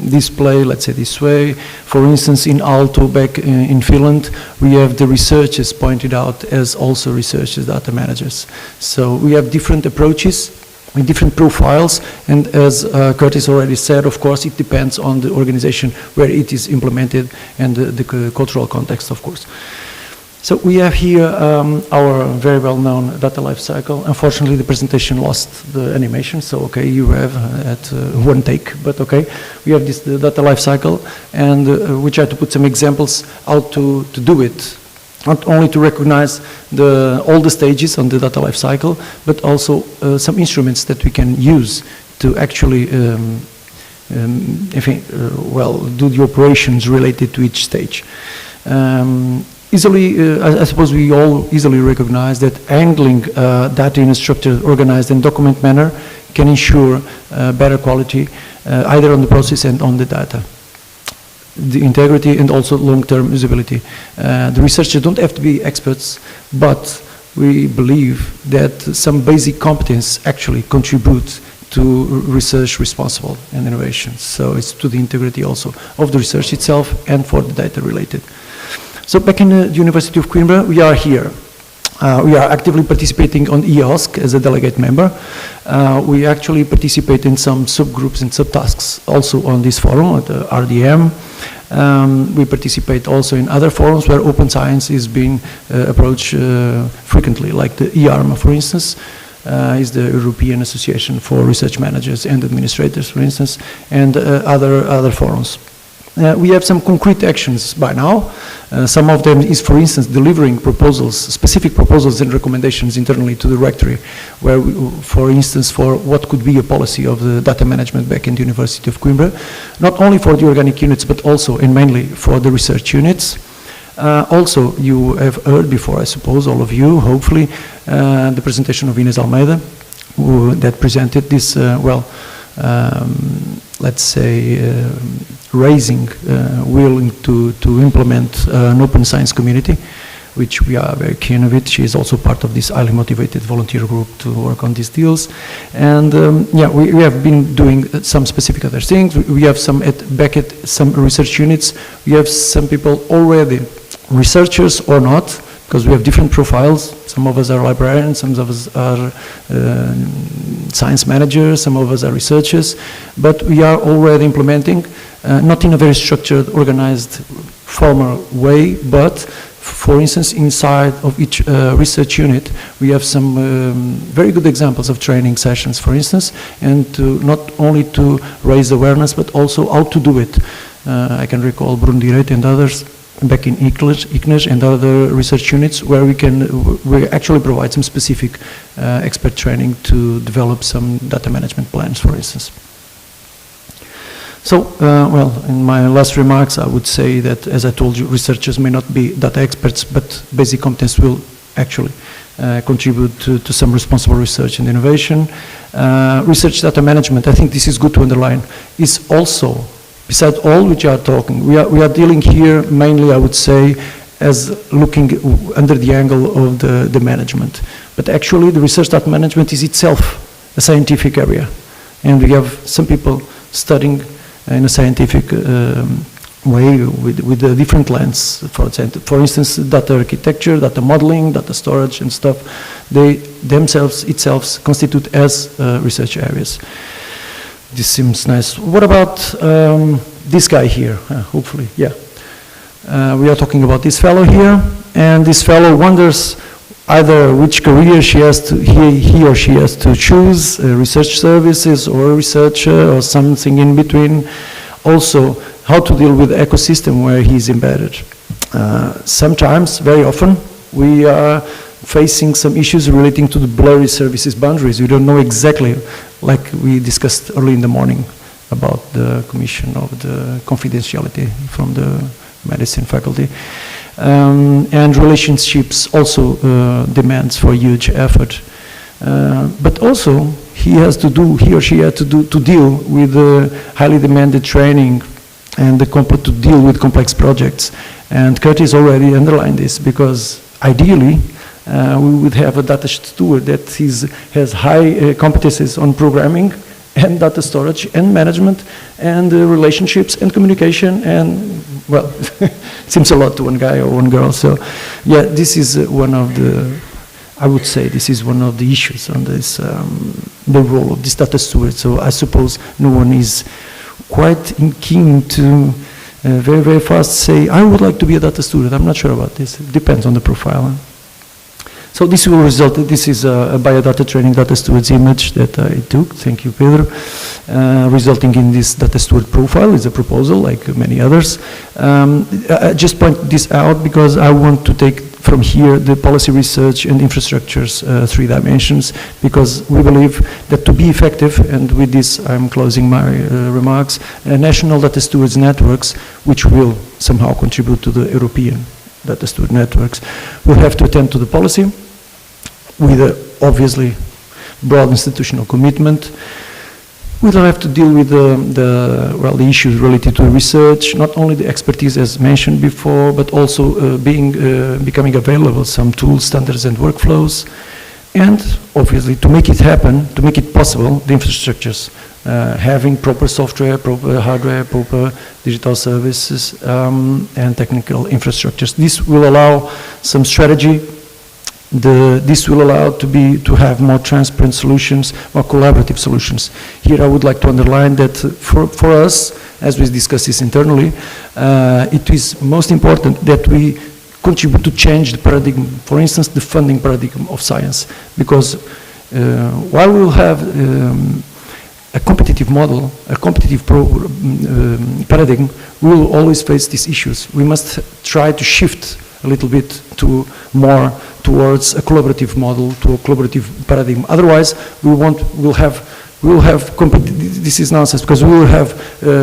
display, let's say this way. For instance, in Aalto back in Finland, we have the researchers pointed out as also researchers, data managers. So we have different approaches with different profiles, and as Curtis already said, of course, it depends on the organization where it is implemented and the cultural context, of course. So we have here our very well-known data lifecycle. Unfortunately, the presentation lost the animation, so okay, you have at one take, but okay. We have this data lifecycle, and we try to put some examples how to do it. Not only to recognize all the stages on the data life cycle, but also some instruments that we can use to actually do the operations related to each stage. I suppose we all easily recognize that handling data in a structured, organized and document manner can ensure better quality either on the process and on the data. the integrity and also long-term usability. The researchers don't have to be experts, but we believe that some basic competence actually contribute to research responsible and innovation. So it's to the integrity also of the research itself and for the data related. So back in the University of Coimbra, we are here. We are actively participating on EOSC as a delegate member. We actually participate in some subgroups and subtasks also on this forum at the RDM. We participate also in other forums where open science is being approached frequently, like the EARMA, for instance, is the European Association for Research Managers and Administrators, for instance, and other forums. We have some concrete actions by now. Some of them is, for instance, delivering proposals, specific proposals and recommendations internally to the Rectory, where, for instance, for what could be a policy of the data management back in the University of Coimbra, not only for the organic units, but also and mainly for the research units. Also, you have heard before, I suppose, all of you, hopefully, the presentation of Inês Almeida, that presented this, let's say, raising, willing to implement an open science community, which we are very keen of it. She is also part of this highly motivated volunteer group to work on these deals. And yeah, we have been doing some specific other things. We have some back at some research units. We have some people already, researchers or not, because we have different profiles. Some of us are librarians, some of us are science managers, some of us are researchers, but we are already implementing, not in a very structured, organized, formal way, but for instance, inside of each research unit, we have some very good examples of training sessions, for instance, and to not only to raise awareness, but also how to do it. I can recall Brundiret and others back in ICNES and other research units where we actually provide some specific expert training to develop some data management plans, for instance. So, well, in my last remarks, I would say that, as I told you, researchers may not be data experts, but basic competence will actually contribute to some responsible research and innovation. Research data management, I think this is good to underline, is also, besides all which are talking, we are dealing here mainly, I would say, as looking under the angle of the management. But actually, the research data management is itself a scientific area. And we have some people studying in a scientific way with a different lens. For instance, data architecture, data modeling, data storage and stuff, they themselves itself constitute as research areas. This seems nice. What about this guy here? Hopefully, yeah. We are talking about this fellow here, and this fellow wonders either which career he or she has to choose, research services or researcher or something in between. Also, how to deal with the ecosystem where he's embedded. Sometimes, very often, we are facing some issues relating to the blurry services boundaries. We don't know exactly, like we discussed early in the morning about the commission of the confidentiality from the medicine faculty. And relationships also demands for huge effort. But also he or she has to deal with highly demanded training and to deal with complex projects. And Curtis already underlined this, because ideally we would have a data steward that has high competencies on programming and data storage and management and relationships and communication, and well, seems a lot to one guy or one girl. So yeah, this is one of the, I would say this is one of the issues on this, the role of this data steward. So I suppose no one is quite keen to very, very fast say, I would like to be a data steward. I'm not sure about this. It depends on the profile. So this will result, this is a biodata training data steward's image that I took, thank you Pedro, resulting in this data steward profile. Is a proposal like many others. I just point this out because I want to take from here the policy research and infrastructure's 3 dimensions, because we believe that to be effective, and with this I'm closing my remarks, national data stewards networks, which will somehow contribute to the European data steward networks, will have to attend to the policy with obviously broad institutional commitment, We will have to deal with the issues related to research, not only the expertise as mentioned before, but also becoming available some tools, standards and workflows. And obviously to make it happen, to make it possible, the infrastructures, having proper software, proper hardware, proper digital services and technical infrastructures. This will allow some strategy. This will allow to have more transparent solutions, more collaborative solutions. Here I would like to underline that for us, as we discuss this internally, it is most important that we contribute to change the paradigm, for instance, the funding paradigm of science. Because while we will have a competitive model, a competitive paradigm, we will always face these issues. We must try to shift a little bit to more towards a collaborative model, to a collaborative paradigm. Otherwise, this is nonsense, because we will have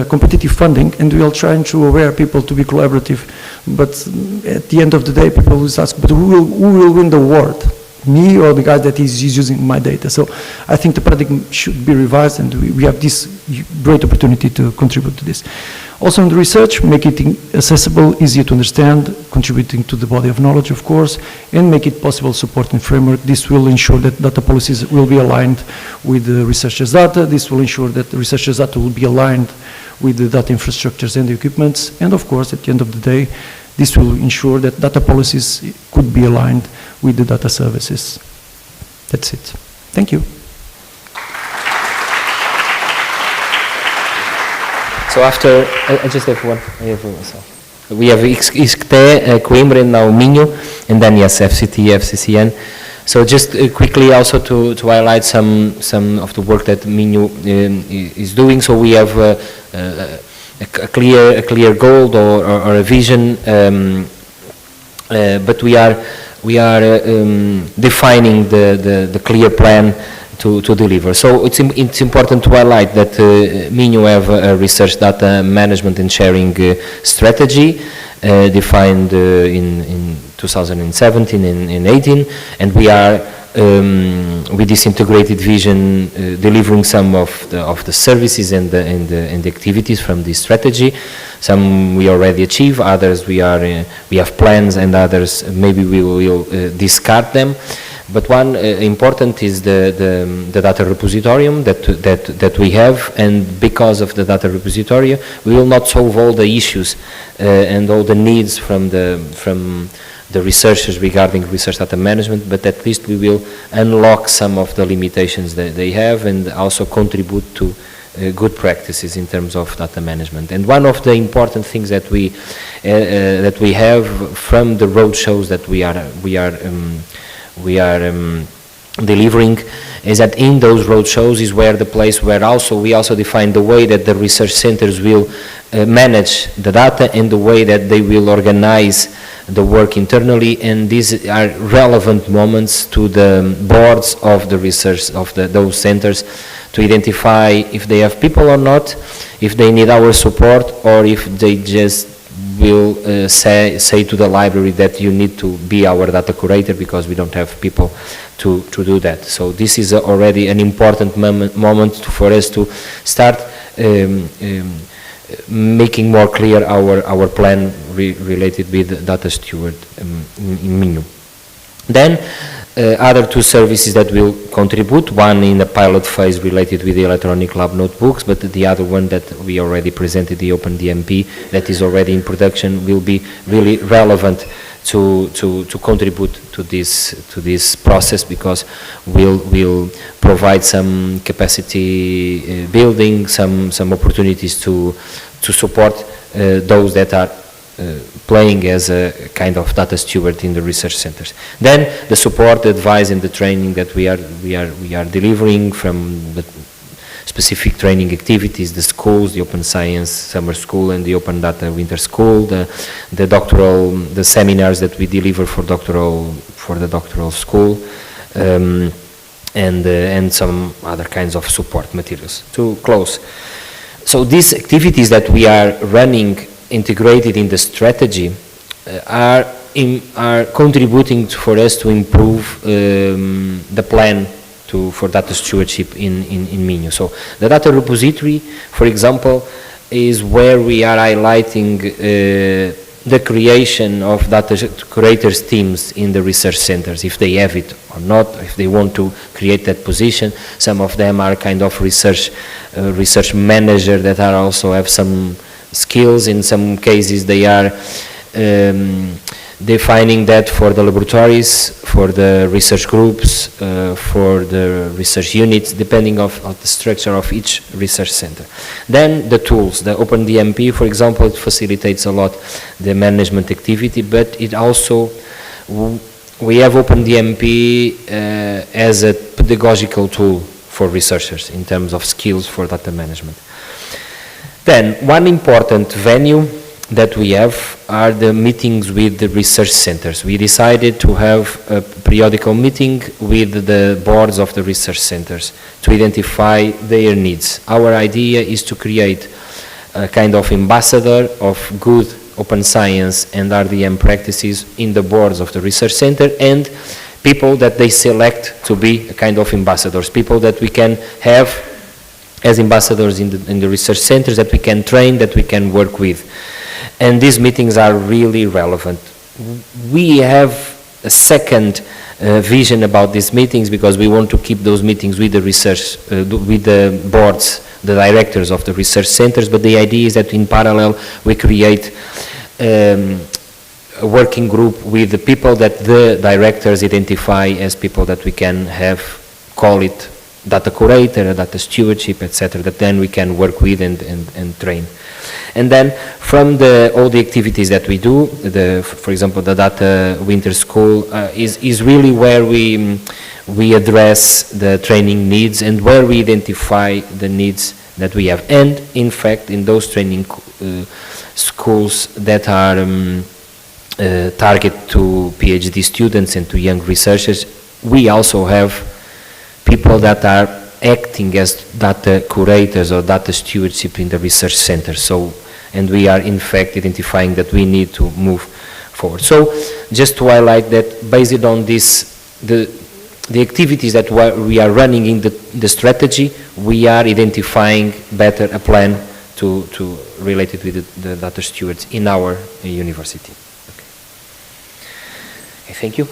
competitive funding and we are trying to aware people to be collaborative. But at the end of the day, people will ask, but who will win the award? Me or the guy that is using my data? So I think the paradigm should be revised, and we have this great opportunity to contribute to this. Also in the research, make it accessible, easier to understand, contributing to the body of knowledge, of course, and make it possible supporting framework. This will ensure that data policies will be aligned with the researchers' data. This will ensure that the researchers' data will be aligned with the data infrastructures and the equipments. And of course, at the end of the day, this will ensure that data policies could be aligned with the data services. That's it. Thank you. So after, I just have one. We have ISCTE, Coimbra, and now Minho, and then yes, FCT, FCCN. So just quickly also to highlight some of the work that Minho is doing. So we have a clear goal or a vision, but we are defining the clear plan to deliver. So it's important to highlight that Minho have a research data management and sharing strategy defined in 2017 and 18, and we are with this integrated vision delivering some of the services and the activities from this strategy. Some we already achieve, others we have plans, and others maybe we will discard them. But one important is the data repositorium that we have, and because of the data repository, we will not solve all the issues and all the needs from the researchers regarding research data management, but at least we will unlock some of the limitations that they have and also contribute to good practices in terms of data management. And one of the important things that we have from the roadshows that we are delivering is that in those roadshows is where the place where we also define the way that the research centers will manage the data and the way that they will organize the work internally, and these are relevant moments to the boards of the research of those centers to identify if they have people or not, if they need our support, or if they just will say to the library that you need to be our data curator because we don't have people to do that. So this is already an important moment for us to start making more clear our plan related with data steward in Minho. Then other two services that will contribute, one in the pilot phase related with the electronic lab notebooks, but the other one that we already presented, the Open DMP, that is already in production, will be really relevant to contribute to this process, because we'll provide some capacity building, some opportunities to support those that are playing as a kind of data steward in the research centers. Then the support, the advice, and the training that we are delivering from the specific training activities, the schools, the Open Science Summer School and the Open Data Winter School, the seminars that we deliver for the doctoral school, and some other kinds of support materials. To close, so these activities that we are running integrated in the strategy are contributing for us to improve the plan for data stewardship in Minho. So the data repository, for example, is where we are highlighting the creation of data curators teams in the research centers, if they have it or not, if they want to create that position. Some of them are kind of research manager that are also have some skills. In some cases they are defining that for the laboratories, for the research groups, for the research units, depending of the structure of each research center. Then the tools, the OpenDMP, for example, it facilitates a lot the management activity, but it also, we have OpenDMP as a pedagogical tool for researchers in terms of skills for data management. Then one important venue that we have are the meetings with the research centers. We decided to have a periodical meeting with the boards of the research centers to identify their needs. Our idea is to create a kind of ambassador of good open science and RDM practices in the boards of the research center, and people that they select to be a kind of ambassadors, people that we can have as ambassadors in the research centers, that we can train, that we can work with. And these meetings are really relevant. We have a second vision about these meetings, because we want to keep those meetings with the research, with the boards, the directors of the research centers, but the idea is that in parallel we create a working group with the people that the directors identify as people that we can have, call it data curator, data stewardship, etc., that then we can work with and train. And then from all the activities that we do, for example, the Data Winter School is really where we address the training needs and where we identify the needs that we have. And in fact, in those training schools that are target to PhD students and to young researchers, we also have people that are acting as data curators or data stewardship in the research center. So, and we are in fact identifying that we need to move forward. So, just to highlight that, based on this, the activities that we are running in the strategy, we are identifying better a plan to relate it with the data stewards in our university. Okay, thank you.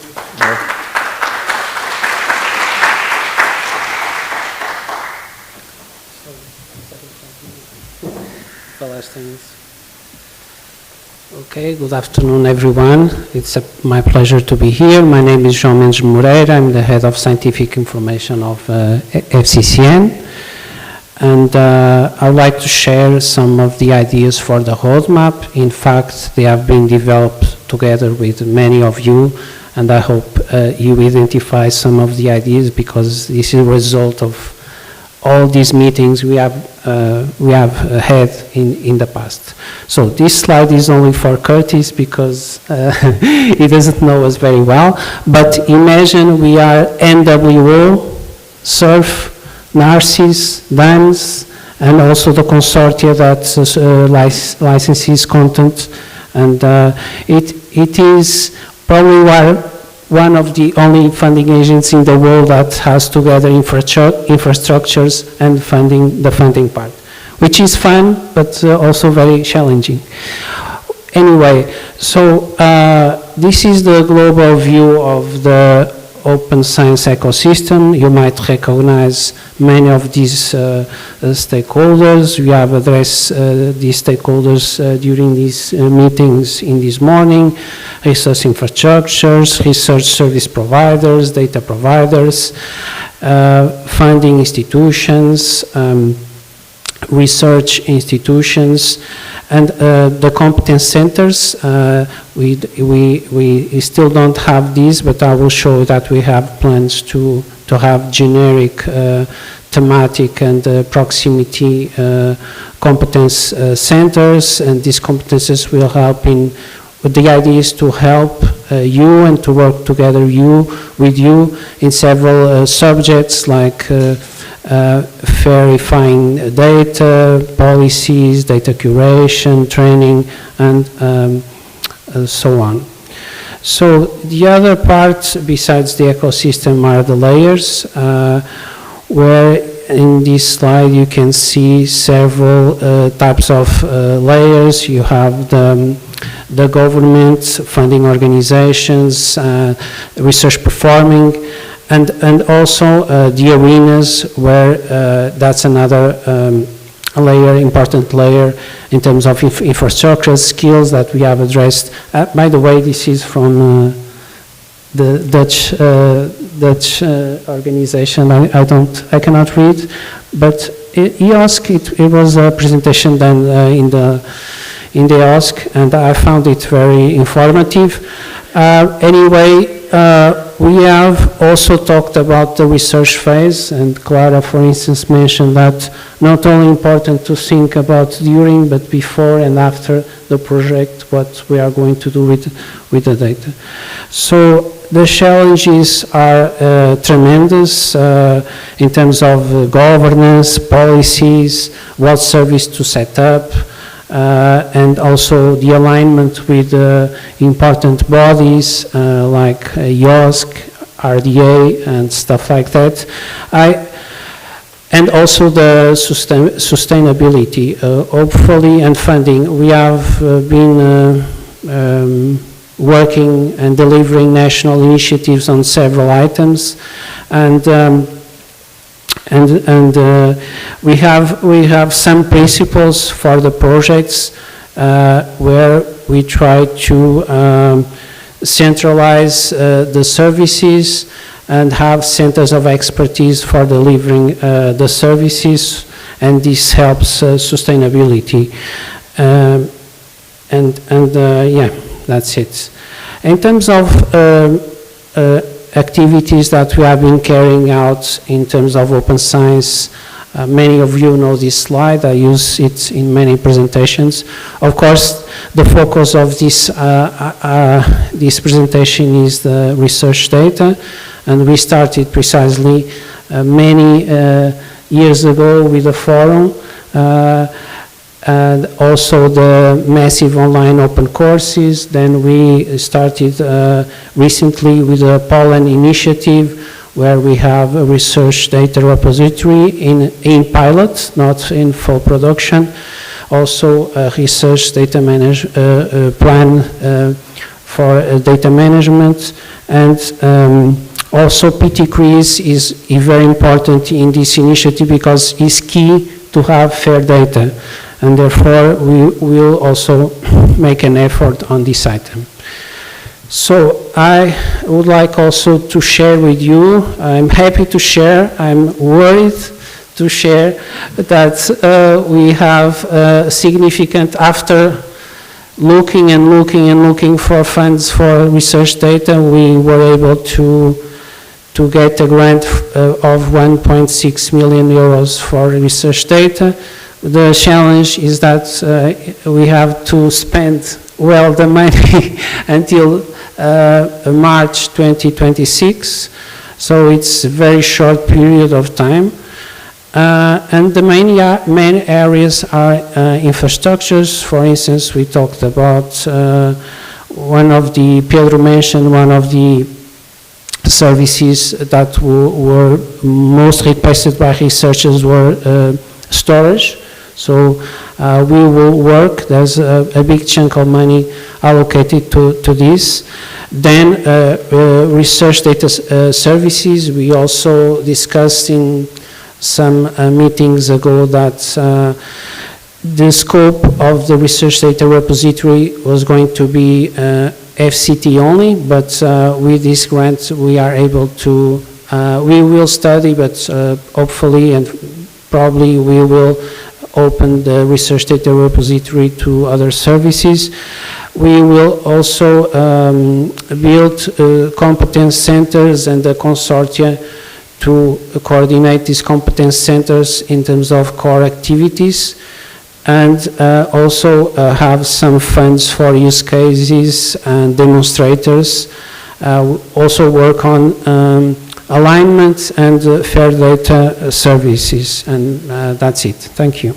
Okay, good afternoon everyone. It's my pleasure to be here. My name is João Mendes Moreira. I'm the head of scientific information of FCCN. And I would like to share some of the ideas for the roadmap. In fact, they have been developed together with many of you, and I hope you identify some of the ideas, because this is a result of all these meetings we have had in the past. So this slide is only for Curtis, because he doesn't know us very well. But imagine we are NWO, SURF, Narcis, DANS, and also the consortia that licenses content. And it is probably one of the only funding agents in the world that has together infrastructures and the funding part, which is fun, but also very challenging. Anyway, so this is the global view of the open science ecosystem. You might recognize many of these stakeholders. We have addressed these stakeholders during these meetings in this morning: research infrastructures, research service providers, data providers, funding institutions, research institutions, and the competence centers. We still don't have these, but I will show that we have plans to have generic thematic and proximity competence centers, and these competences will help the idea is to help you and to work together with you in several subjects, like verifying data, policies, data curation, training, and so on. So the other part besides the ecosystem are the layers, where in this slide you can see several types of layers. You have the government, funding organizations, research performing, and also the arenas where that's another layer, important layer in terms of infrastructure skills that we have addressed. By the way, this is from the Dutch organization. I cannot read, but EOSC, it was a presentation done in the EOSC, and I found it very informative. Anyway, we have also talked about the research phase, and Clara, for instance, mentioned that not only important to think about during, but before and after the project, what we are going to do with the data. So the challenges are tremendous in terms of governance, policies, what service to set up, and also the alignment with important bodies like EOSC, RDA, and stuff like that. And also the sustainability, hopefully, and funding. We have been working and delivering national initiatives on several items, and we have some principles for the projects where we try to centralize the services and have centers of expertise for delivering the services, and this helps sustainability. Yeah, that's it. In terms of activities that we have been carrying out in terms of open science, many of you know this slide. I use it in many presentations. Of course, the focus of this presentation is the research data, and we started precisely many years ago with the Fórum, and also the massive online open courses. Then we started recently with the Poland initiative, where we have a research data repository in pilot, not in full production. Also a research data plan for data management, and also PT quiz is very important in this initiative because it's key to have fair data, and therefore we will also make an effort on this item. So I would like also to share with you, I'm happy to share, I'm worried to share that we have significant, after looking and looking for funds for research data, we were able to get a grant of 1.6 million euros for research data. The challenge is that we have to spend well the money until March 2026, so it's a very short period of time. And the main areas are infrastructures. For instance, we talked about Pedro mentioned one of the services that were most requested by researchers were storage. So we will work, there's a big chunk of money allocated to this. Then research data services, we also discussed in some meetings ago that the scope of the research data repository was going to be FCT only, but with this grant we are able to, we will study, but hopefully and probably we will open the research data repository to other services. We will also build competence centers and the consortia to coordinate these competence centers in terms of core activities, and also have some funds for use cases and demonstrators. Also work on alignment and fair data services, and that's it. Thank you.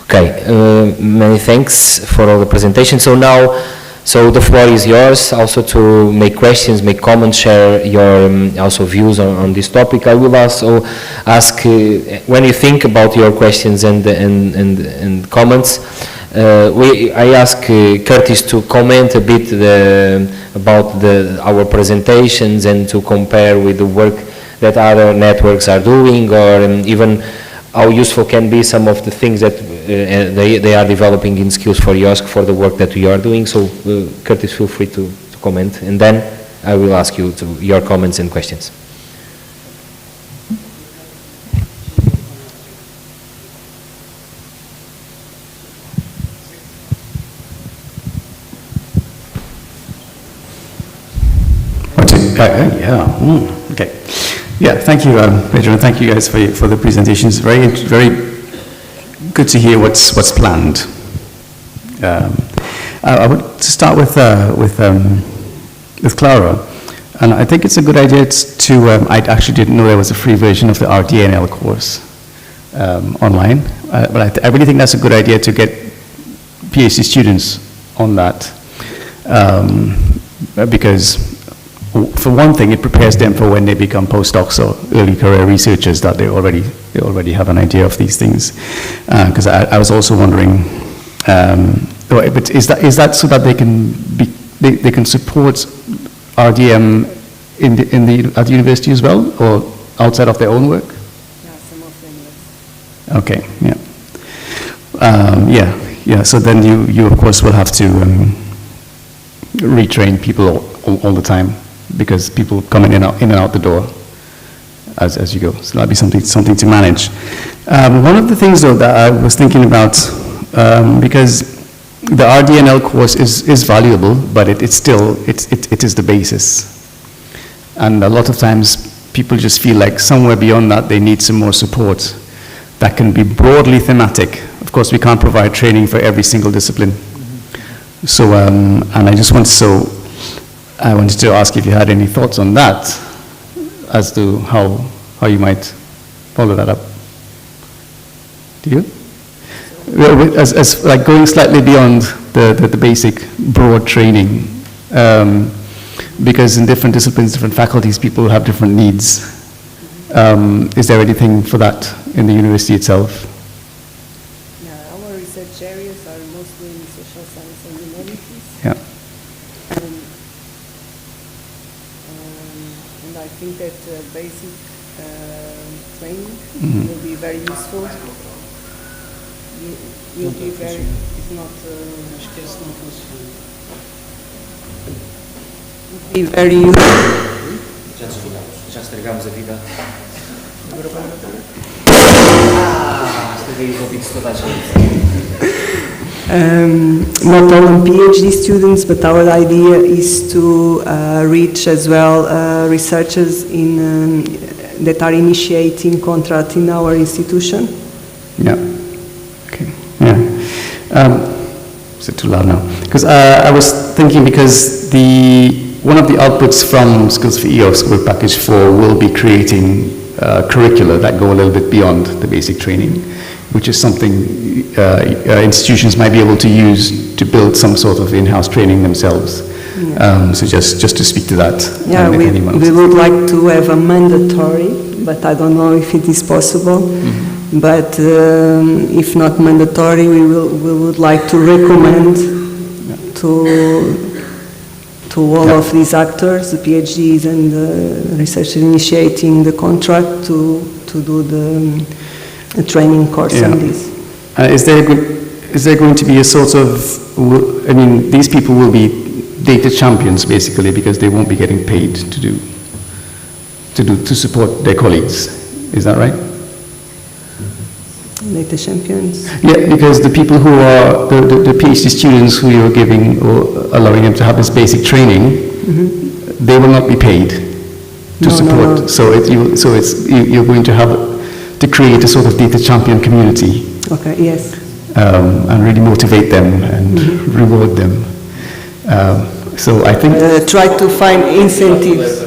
Okay, many thanks for all the presentation. So now, the floor is yours also to make questions, make comments, share your also views on this topic. I will also ask, when you think about your questions and comments, I ask Curtis to comment a bit about our presentations and to compare with the work that other networks are doing, or even how useful can be some of the things that they are developing in skills for IOSC for the work that we are doing. So Curtis, feel free to comment, and then I will ask you your comments and questions. Okay. Yeah, thank you, Pedro, and thank you guys for the presentations. Very good to hear what's planned. I would start with Clara, and I think it's a good idea to. I actually didn't know there was a free version of the RDNL course online, but I really think that's a good idea to get PhD students on that, because, for one thing, it prepares them for when they become postdocs or early career researchers, that they already have an idea of these things. Because I was also wondering, but is that so that they can support RDM at the university as well, or outside of their own work? Yeah, some of them, yes. Okay. Yeah. So then you of course will have to retrain people all the time, because people come in and out the door as you go. So that'd be something to manage. One of the things though that I was thinking about, because the RDNL course is valuable, but it is the basis. And a lot of times people just feel like somewhere beyond that they need some more support that can be broadly thematic. Of course, we can't provide training for every single discipline. So, and I wanted to ask if you had any thoughts on that, as to how you might follow that up. Do you? As like going slightly beyond the basic broad training, because in different disciplines, different faculties, people have different needs. Is there anything for that in the university itself? Yeah, our research areas are mostly in social science and humanities. Yeah. And I think that basic training will be very useful. Will be very, if not, would be very useful. Já estragamos a vida. Estraguei os ouvidos toda a gente. Not only PhD students, but our idea is to reach as well researchers that are initiating contract in our institution. Yeah. Okay. Yeah. Is it too loud now? Because I was thinking, because one of the outputs from Skills for EOSC Work Package 4 will be creating curricula that go a little bit beyond the basic training, which is something institutions might be able to use to build some sort of in-house training themselves. Yeah. So just to speak to that. Yeah, we would like to have a mandatory, but I don't know if it is possible. Mm-hmm. But if not mandatory, we would like to recommend to all of these actors, the PhDs and the researchers initiating the contract, to do the training course on this. Is there going to be a sort of, I mean, these people will be data champions basically, because they won't be getting paid to support their colleagues. Is that right? Data champions? Yeah, because the people who are the PhD students who you're giving or allowing them to have this basic training, they will not be paid to support. No. So you're going to have to create a sort of data champion community. Okay. Yes. And really motivate them and reward them. So I think try to find incentives.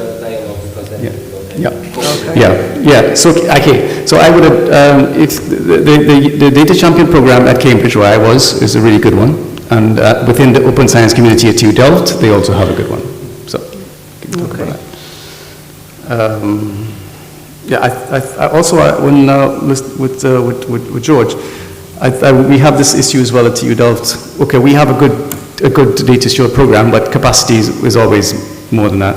So okay, so I would have, it's the data champion program at Cambridge where I was is a really good one, and within the open science community at TU Delft, they also have a good one. So, okay. I also when with George, we have this issue as well at TU Delft. Okay, we have a good data steward program, but capacity is always more than that.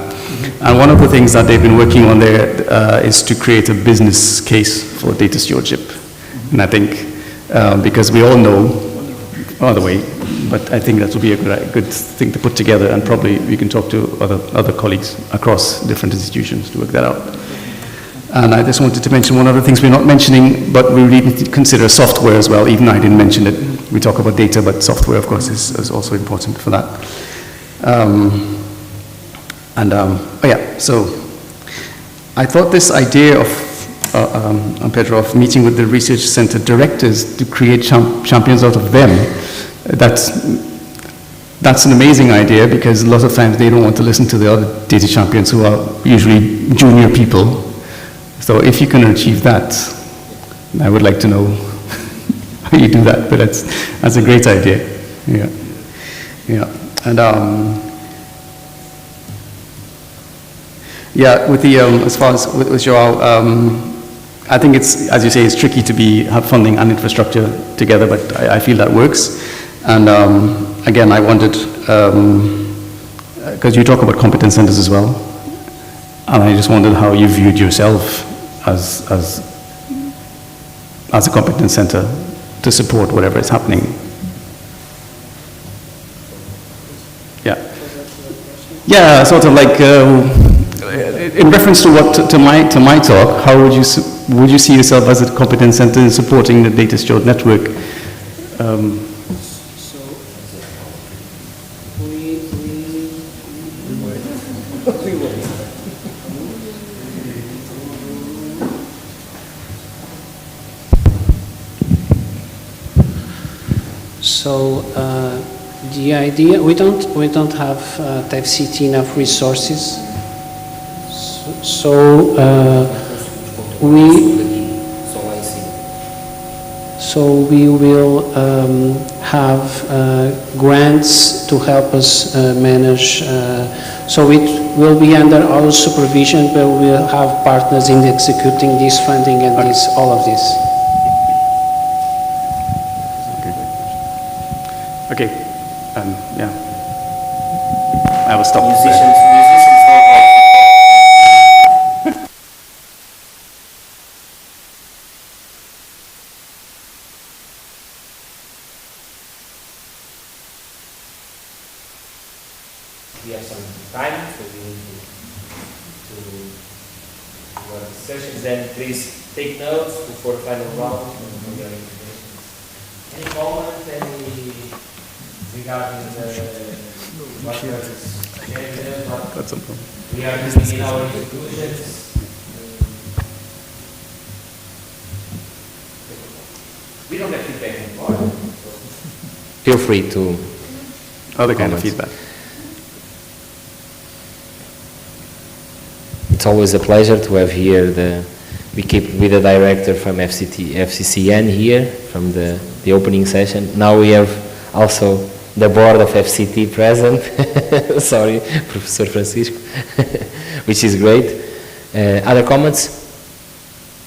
And one of the things that they've been working on there is to create a business case for data stewardship. And I think, because we all know, by the way, but I think that would be a good thing to put together, and probably we can talk to other colleagues across different institutions to work that out. And I just wanted to mention one other thing we're not mentioning, but we really need to consider software as well. Even I didn't mention it. We talk about data, but software, of course, is also important for that. So I thought this idea of, Pedro, of meeting with the research center directors to create champions out of them, that's an amazing idea, because a lot of times they don't want to listen to the other data champions who are usually junior people. So if you can achieve that, I would like to know how you do that, but that's a great idea. And with the, as far as with Joao, I think it's, as you say, it's tricky to have funding and infrastructure together, but I feel that works. And again, I wondered, because you talk about competence centers as well, and I just wondered how you viewed yourself as a competence center to support whatever is happening. Yeah, sort of like, in reference to my talk, how would you see yourself as a competence center in supporting the data steward network? So the idea, we don't have at FCT enough resources. So we will have grants to help us manage. So it will be under our supervision, but we will have partners in executing this funding and all of this. Okay. I will stop. We have some time, so we need to run sessions. Then please take notes before final round. Any comments? Any regarding what we are doing in our institutions? We don't have feedback anymore. So feel free to other kind of feedback. It's always a pleasure to have here we keep with the director from FCCN here from the opening session. Now we have also the board of FCT present. Sorry, Professor Francisco, which is great. Other comments?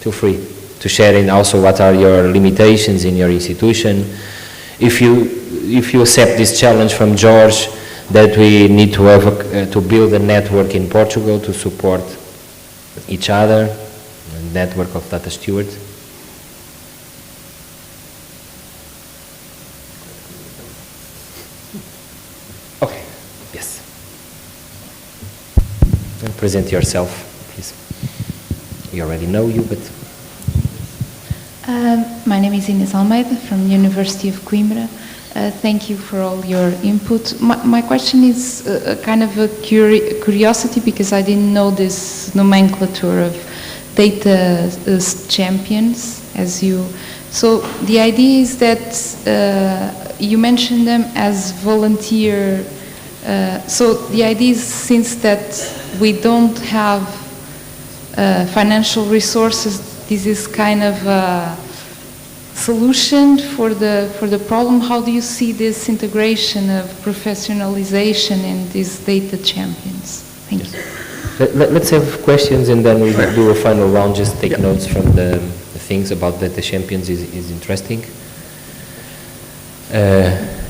Feel free to share in also what are your limitations in your institution. If you accept this challenge from George, that we need to have to build a network in Portugal to support each other, a network of data stewards. Okay, yes. And present yourself, please. We already know you, but... My name is Inês Almeida from University of Coimbra. Thank you for all your input. My question is kind of a curiosity, because I didn't know this nomenclature of data champions as you. So the idea is that you mentioned them as volunteer. So the idea is, since that we don't have financial resources, this is kind of a solution for the problem. How do you see this integration of professionalization in these data champions? Thank you. Let's have questions and then we will do a final round. Just take notes from the things about data champions is interesting.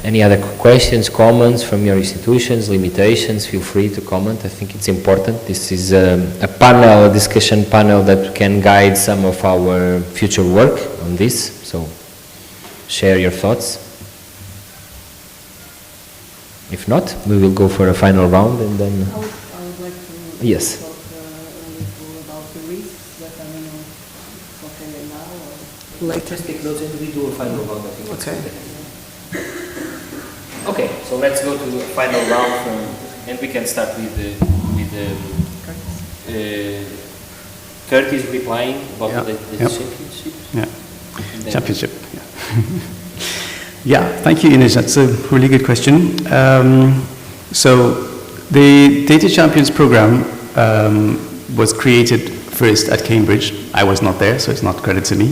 Any other questions, comments from your institutions, limitations? Feel free to comment. I think it's important. This is a panel, a discussion panel that can guide some of our future work on this. So share your thoughts. If not, we will go for a final round and then... I would like to yes. talk a little about the risks, but I don't know if it's okay now or later. Just take notes and we do a final round. I think Okay. Okay, so let's go to the final round and we can start with Curtis replying about the championship. Yeah. Championship. Yeah. Yeah, thank you, Ines. That's a really good question. So the Data Champions program was created first at Cambridge. I was not there, so it's not credit to me.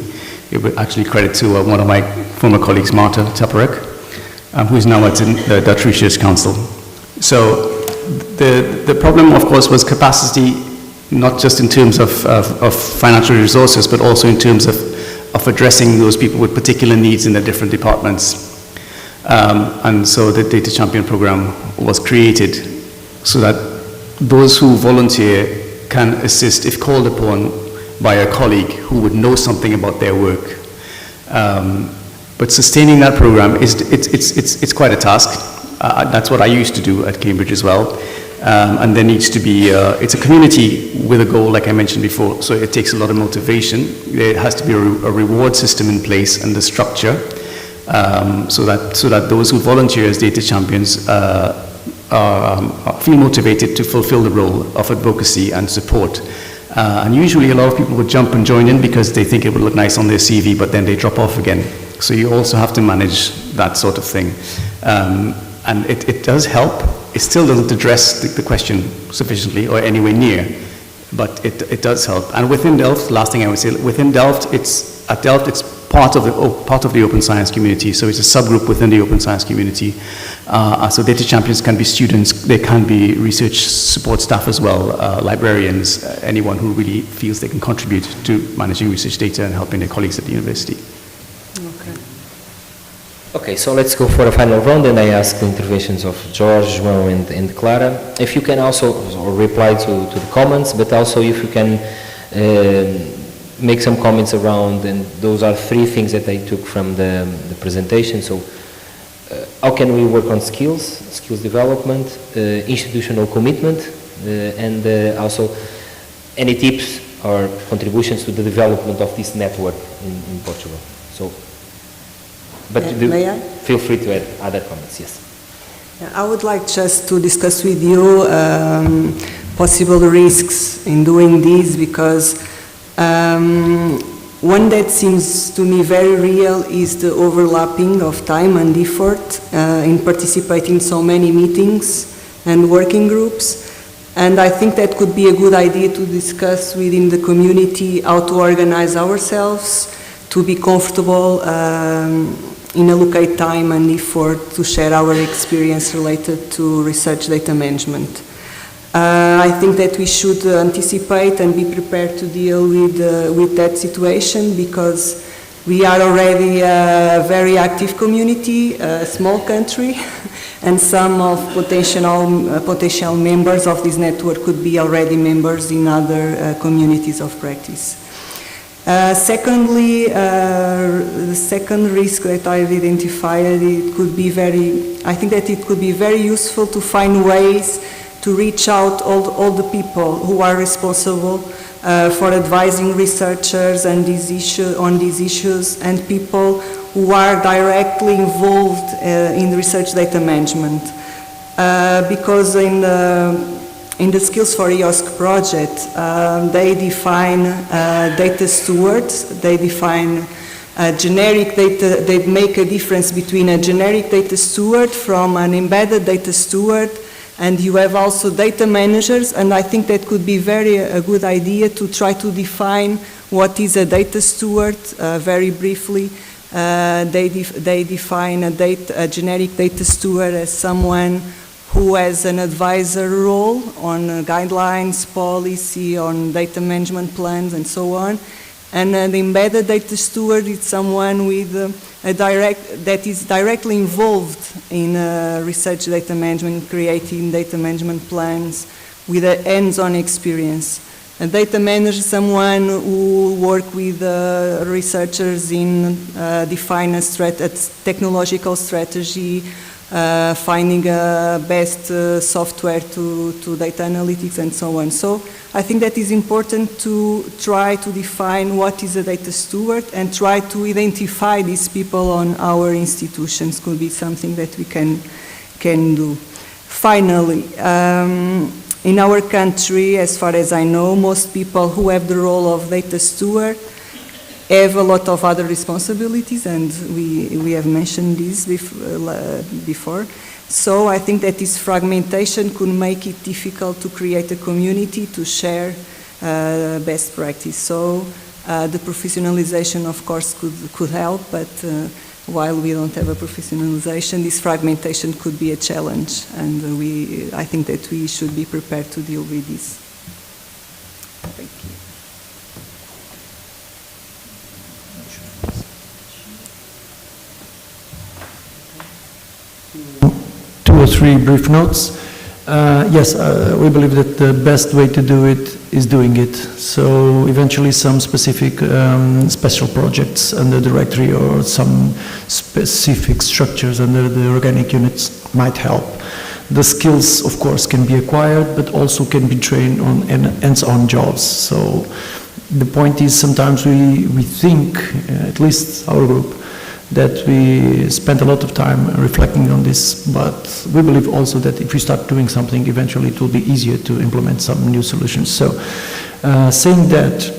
It would actually credit to one of my former colleagues, Marta Taparek, who is now at the Dutch Research Council. So the problem, of course, was capacity, not just in terms of financial resources, but also in terms of addressing those people with particular needs in the different departments. And so the Data Champion program was created so that those who volunteer can assist if called upon by a colleague who would know something about their work. But sustaining that program it's quite a task. That's what I used to do at Cambridge as well. And there needs to be, it's a community with a goal, like I mentioned before, so it takes a lot of motivation. There has to be a reward system in place and the structure, so that those who volunteer as data champions feel motivated to fulfill the role of advocacy and support. And usually a lot of people would jump and join in because they think it would look nice on their CV, but then they drop off again. So you also have to manage that sort of thing. And it does help. It still doesn't address the question sufficiently or anywhere near, but it does help. And within Delft, last thing I would say, within Delft, it's part of the open science community, so it's a subgroup within the open science community. So data champions can be students, they can be research support staff as well, librarians, anyone who really feels they can contribute to managing research data and helping their colleagues at the university. Okay, so let's go for a final round, and I ask the interventions of George, João, and Clara. If you can also reply to the comments, but also if you can make some comments around, and those are three things that I took from the presentation. So how can we work on skills development, institutional commitment, and also any tips or contributions to the development of this network in Portugal. So. But may I? Feel free to add other comments, yes. I would like just to discuss with you possible risks in doing this, because one that seems to me very real is the overlapping of time and effort in participating in so many meetings and working groups. And I think that could be a good idea to discuss within the community how to organize ourselves, to be comfortable in allocate time and effort to share our experience related to research data management. I think that we should anticipate and be prepared to deal with that situation, because we are already a very active community, a small country, and some of potential members of this network could be already members in other communities of practice. Secondly, the second risk that I've identified, I think that it could be very useful to find ways to reach out all the people who are responsible for advising researchers and on these issues, and people who are directly involved in research data management. Because in the Skills for EOSC project, they define data stewards, they define generic data, they make a difference between a generic data steward from an embedded data steward, And you have also data managers, and I think that could be a good idea to try to define what is a data steward very briefly. They define a generic data steward as someone who has an advisor role on guidelines, policy, on data management plans, and so on. And an embedded data steward is someone with that is directly involved in research data management, creating data management plans with a hands-on experience. A data manager is someone who works with researchers in define a technological strategy, finding best software to data analytics and so on. So I think that is important to try to define what is a data steward and try to identify these people on our institutions. Could be something that we can do. Finally, in our country, as far as I know, most people who have the role of data steward have a lot of other responsibilities, and we have mentioned this before. So I think that this fragmentation could make it difficult to create a community to share best practice. So the professionalization, of course, could help, but while we don't have a professionalization, this fragmentation could be a challenge, and I think that we should be prepared to deal with this. Thank you. 2 or 3 brief notes. Yes, we believe that the best way to do it is doing it. So eventually some specific special projects under the directory or some specific structures under the organic units might help. The skills, of course, can be acquired, but also can be trained on hands-on jobs. So the point is sometimes we think, at least our group, that we spent a lot of time reflecting on this, but we believe also that if we start doing something, eventually it will be easier to implement some new solutions. So saying that,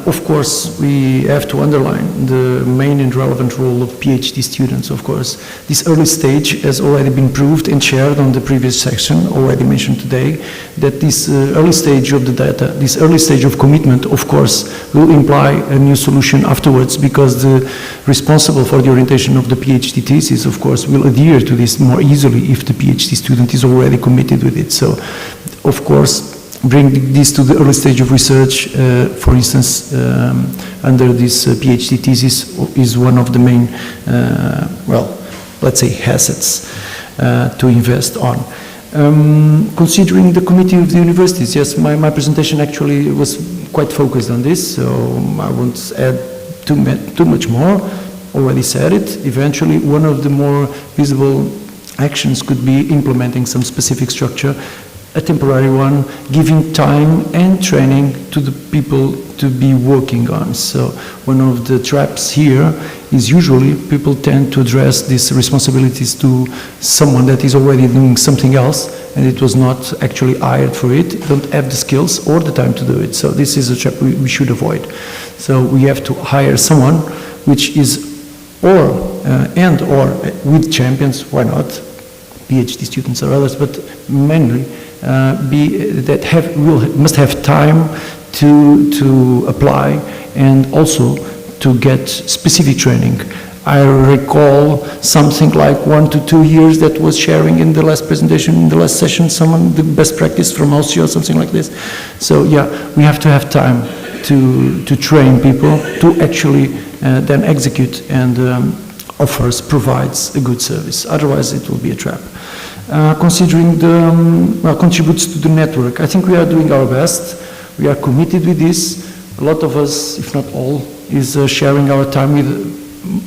of course, we have to underline the main and relevant role of PhD students, of course. This early stage has already been proved and shared on the previous section, already mentioned today, that this early stage of the data, this early stage of commitment, of course, will imply a new solution afterwards, because the responsible for the orientation of the PhD thesis, of course, will adhere to this more easily if the PhD student is already committed with it. So, of course, bring this to the early stage of research, for instance, under this PhD thesis is one of the main, well, let's say assets to invest on. Considering the committee of the universities, yes, my presentation actually was quite focused on this, so I won't add too much more, already said it. Eventually, one of the more visible actions could be implementing some specific structure, a temporary one, giving time and training to the people to be working on. So one of the traps here is usually people tend to address these responsibilities to someone that is already doing something else and it was not actually hired for it, don't have the skills or the time to do it. So this is a trap we should avoid. So we have to hire someone which is or with champions, why not, PhD students or others, but mainly must have time to apply and also to get specific training. I recall something like 1 to 2 years that was sharing in the last presentation, in the last session, someone, the best practice from Austria or something like this. So yeah, we have to have time to train people to actually then execute and provides a good service. Otherwise it will be a trap. Considering the contributes to the network, I think we are doing our best. We are committed with this. A lot of us, if not all, is sharing our time with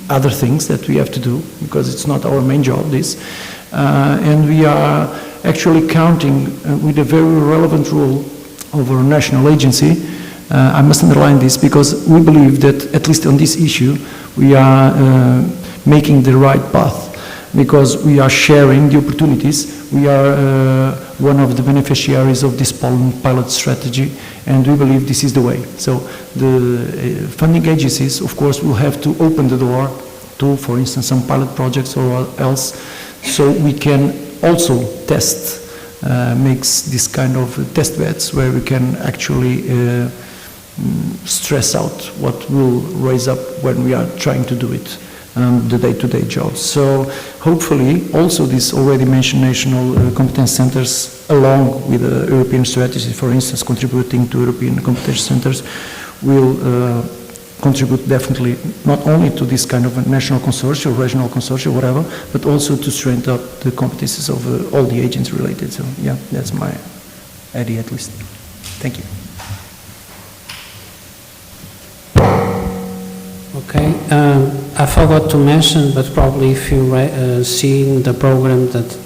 other things that we have to do, because it's not our main job, this. And we are actually counting with a very relevant role of our national agency. I must underline this because we believe that, at least on this issue, we are making the right path, because we are sharing the opportunities. We are one of the beneficiaries of this pilot strategy, and we believe this is the way. So the funding agencies, of course, will have to open the door to, for instance, some pilot projects or else, so we can also test, makes this kind of test beds where we can actually stress out what will rise up when we are trying to do it, the day-to-day jobs. So hopefully also these already mentioned national competence centers, along with the European strategy, for instance, contributing to European competence centers, will contribute definitely not only to this kind of a national consortium, regional consortium, whatever, but also to strengthen up the competences of all the agents related. So yeah, that's my idea at least. Thank you. Okay, I forgot to mention, but probably if you see in the program that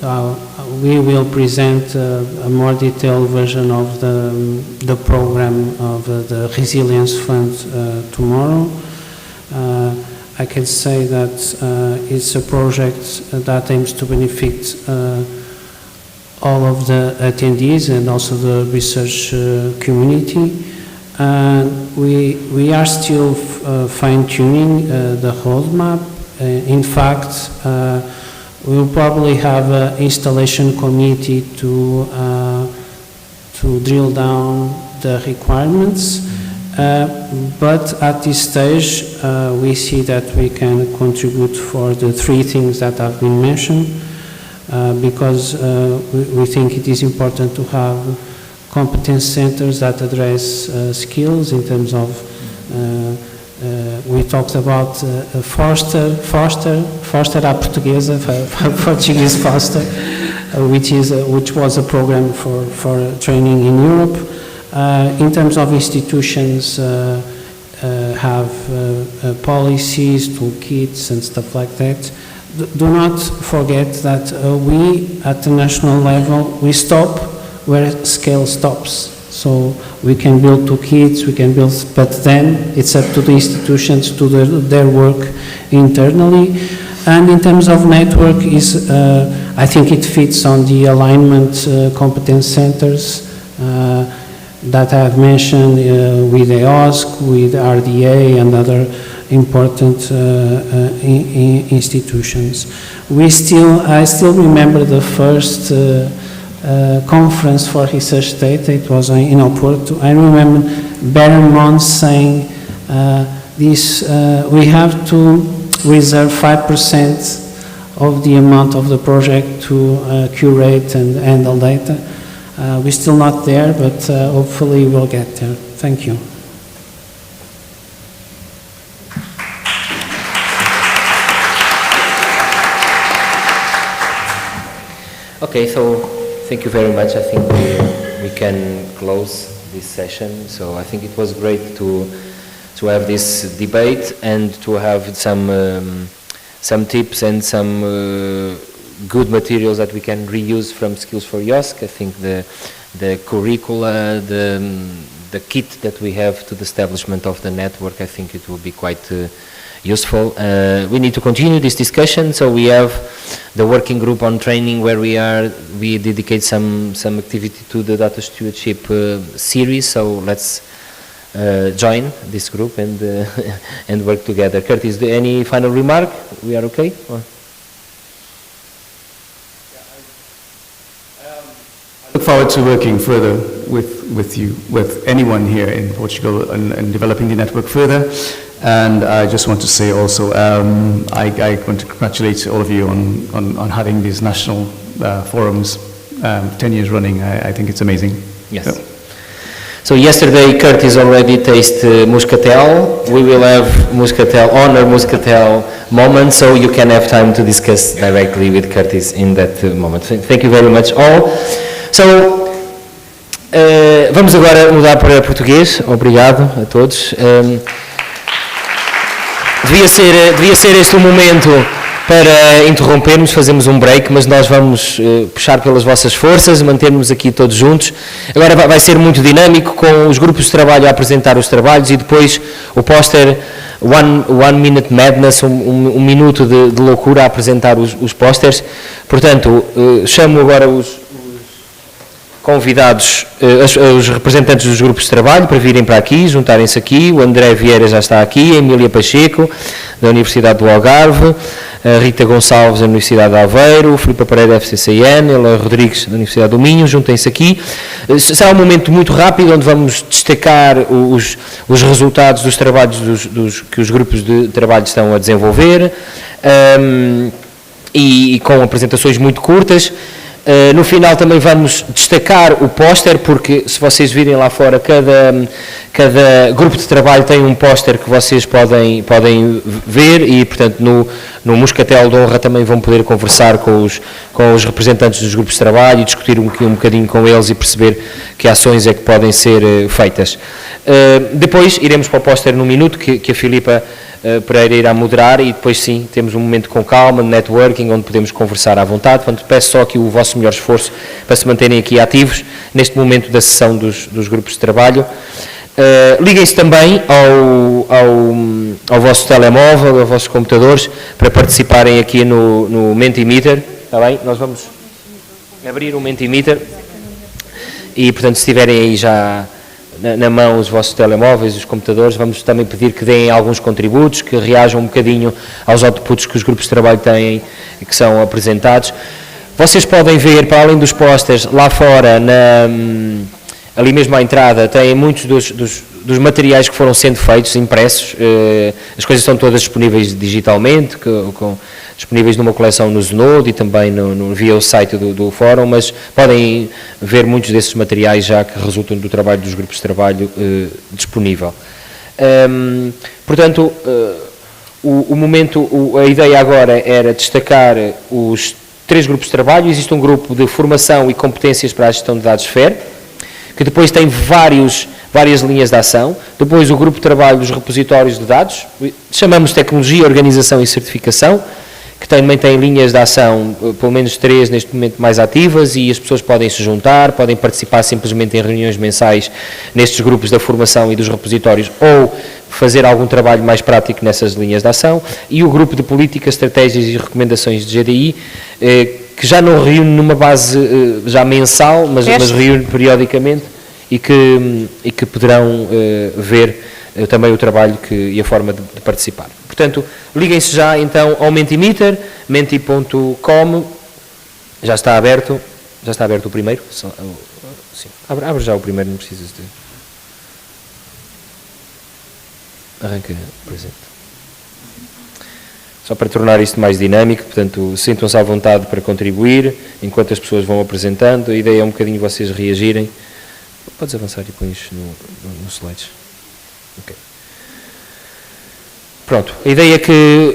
we will present a more detailed version of the program of the Resilience Fund tomorrow. I can say that it's a project that aims to benefit all of the attendees and also the research community. We are still fine-tuning the roadmap. In fact, we'll probably have an installation committee to drill down the requirements. But at this stage, we see that we can contribute for the three things that have been mentioned, because we think it is important to have competence centers that address skills in terms of, we talked about Forster à portuguesa, Portuguese Forster, which was a program for training in Europe. In terms of institutions, have policies, toolkits and stuff like that. Do not forget that we, at the national level, we stop where scale stops. So we can build toolkits, we can build, but then it's up to the institutions to do their work internally. And in terms of network, I think it fits on the alignment competence centers that I have mentioned with EOSC, with RDA and other important institutions. I still remember the first conference for research data. It was in Oporto. I remember Baron Mons saying we have to reserve 5% of the amount of the project to curate and handle data. We're still not there, but hopefully we'll get there. Thank you. Okay, so thank you very much. I think we can close this session. So I think it was great to have this debate and to have some tips and some good materials that we can reuse from Skills for EOSC. I think the curricula, the kit that we have to the establishment of the network, I think it will be quite useful. We need to continue this discussion, so we have the working group on training where we dedicate some activity to the data stewardship series, so let's join this group and and work together. Curtis, any final remark? We are okay? Or? I look forward to working further with you, with anyone here in Portugal, and developing the network further. And I just want to say also, I want to congratulate all of you on having these national forums 10 years running. I think it's amazing. Yes. So yesterday Curtis already tasted Muscatel. We will have Muscatel moment, so you can have time to discuss directly with Curtis in that moment. Thank you very much all. So, vamos agora mudar para português. Obrigado a todos. Devia ser este o momento para interrompermos, fazermos um break, mas nós vamos puxar pelas vossas forças, mantermos aqui todos juntos. Agora vai ser muito dinâmico, com os grupos de trabalho a apresentar os trabalhos e depois o póster One Minute Madness, um minuto de loucura a apresentar os pósteres. Portanto, chamo agora os convidados, os representantes dos grupos de trabalho para virem para aqui, juntarem-se aqui. O André Vieira já está aqui, a Emília Pacheco, da Universidade do Algarve, a Rita Gonçalves, da Universidade de Aveiro, o Filipe Pereira, da FCCN, Ela Rodrigues, da Universidade do Minho, juntem-se aqui. Será um momento muito rápido, onde vamos destacar os resultados dos trabalhos que os grupos de trabalho estão a desenvolver, e com apresentações muito curtas. No final também vamos destacar o póster, porque se vocês virem lá fora, cada grupo de trabalho tem um póster que vocês podem ver e, portanto, no Moscatel de Honra também vão poder conversar com os representantes dos grupos de trabalho e discutir um bocadinho com eles e perceber que ações é que podem ser feitas. Depois iremos para o póster num minuto, que a Filipa Pereira irá moderar, e depois sim, temos um momento com calma, de networking, onde podemos conversar à vontade. Portanto, peço só aqui o vosso melhor esforço para se manterem aqui ativos neste momento da sessão dos grupos de trabalho. Liguem-se também ao vosso telemóvel, aos vossos computadores, para participarem aqui no Mentimeter, está bem? Nós vamos abrir o Mentimeter e, portanto, se tiverem aí já na mão os vossos telemóveis, os computadores, vamos também pedir que deem alguns contributos, que reajam um bocadinho aos outputs que os grupos de trabalho têm e que são apresentados. Vocês podem ver, para além dos posters, lá fora, ali mesmo à entrada, têm muitos dos materiais que foram sendo feitos, impressos. As coisas estão todas disponíveis digitalmente, disponíveis numa coleção no Znode e também via o site do Fórum, mas podem ver muitos desses materiais já que resultam do trabalho dos grupos de trabalho disponível. Portanto, a ideia agora era destacar os 3 grupos de trabalho. Existe um grupo de formação e competências para a gestão de dados FAIR, que depois tem várias linhas de ação. Depois o grupo de trabalho dos repositórios de dados, chamamos tecnologia, organização e certificação, que também tem linhas de ação, pelo menos 3 neste momento mais ativas, e as pessoas podem se juntar, podem participar simplesmente em reuniões mensais nestes grupos da formação e dos repositórios, ou fazer algum trabalho mais prático nessas linhas de ação. E o grupo de políticas, estratégias e recomendações de GDI, que já não reúne numa base já mensal, mas reúne periodicamente, e que poderão ver também o trabalho e a forma de participar. Portanto, liguem-se já então ao Mentimeter, menti.com, já está aberto o primeiro? Sim, abre já o primeiro, não precisas de... Arranca, por exemplo. Só para tornar isto mais dinâmico, portanto, sintam-se à vontade para contribuir, enquanto as pessoas vão apresentando. A ideia é um bocadinho vocês reagirem. Podes avançar e põe isto nos slides. Ok. Pronto, a ideia é que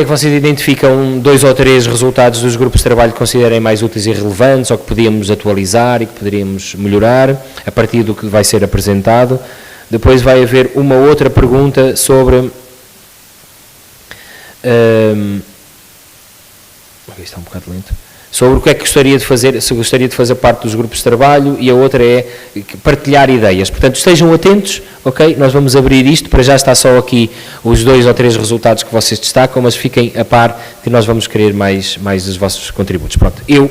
vocês identificam 2 ou 3 resultados dos grupos de trabalho que considerem mais úteis e relevantes, ou que podíamos atualizar e que poderíamos melhorar a partir do que vai ser apresentado. Depois vai haver uma outra pergunta sobre... está um bocado lento. Sobre o que é que gostaria de fazer, se gostaria de fazer parte dos grupos de trabalho, e a outra é partilhar ideias. Portanto, estejam atentos, ok? Nós vamos abrir isto, para já está só aqui os 2 ou 3 resultados que vocês destacam, mas fiquem a par que nós vamos querer mais dos vossos contributos. Pronto, eu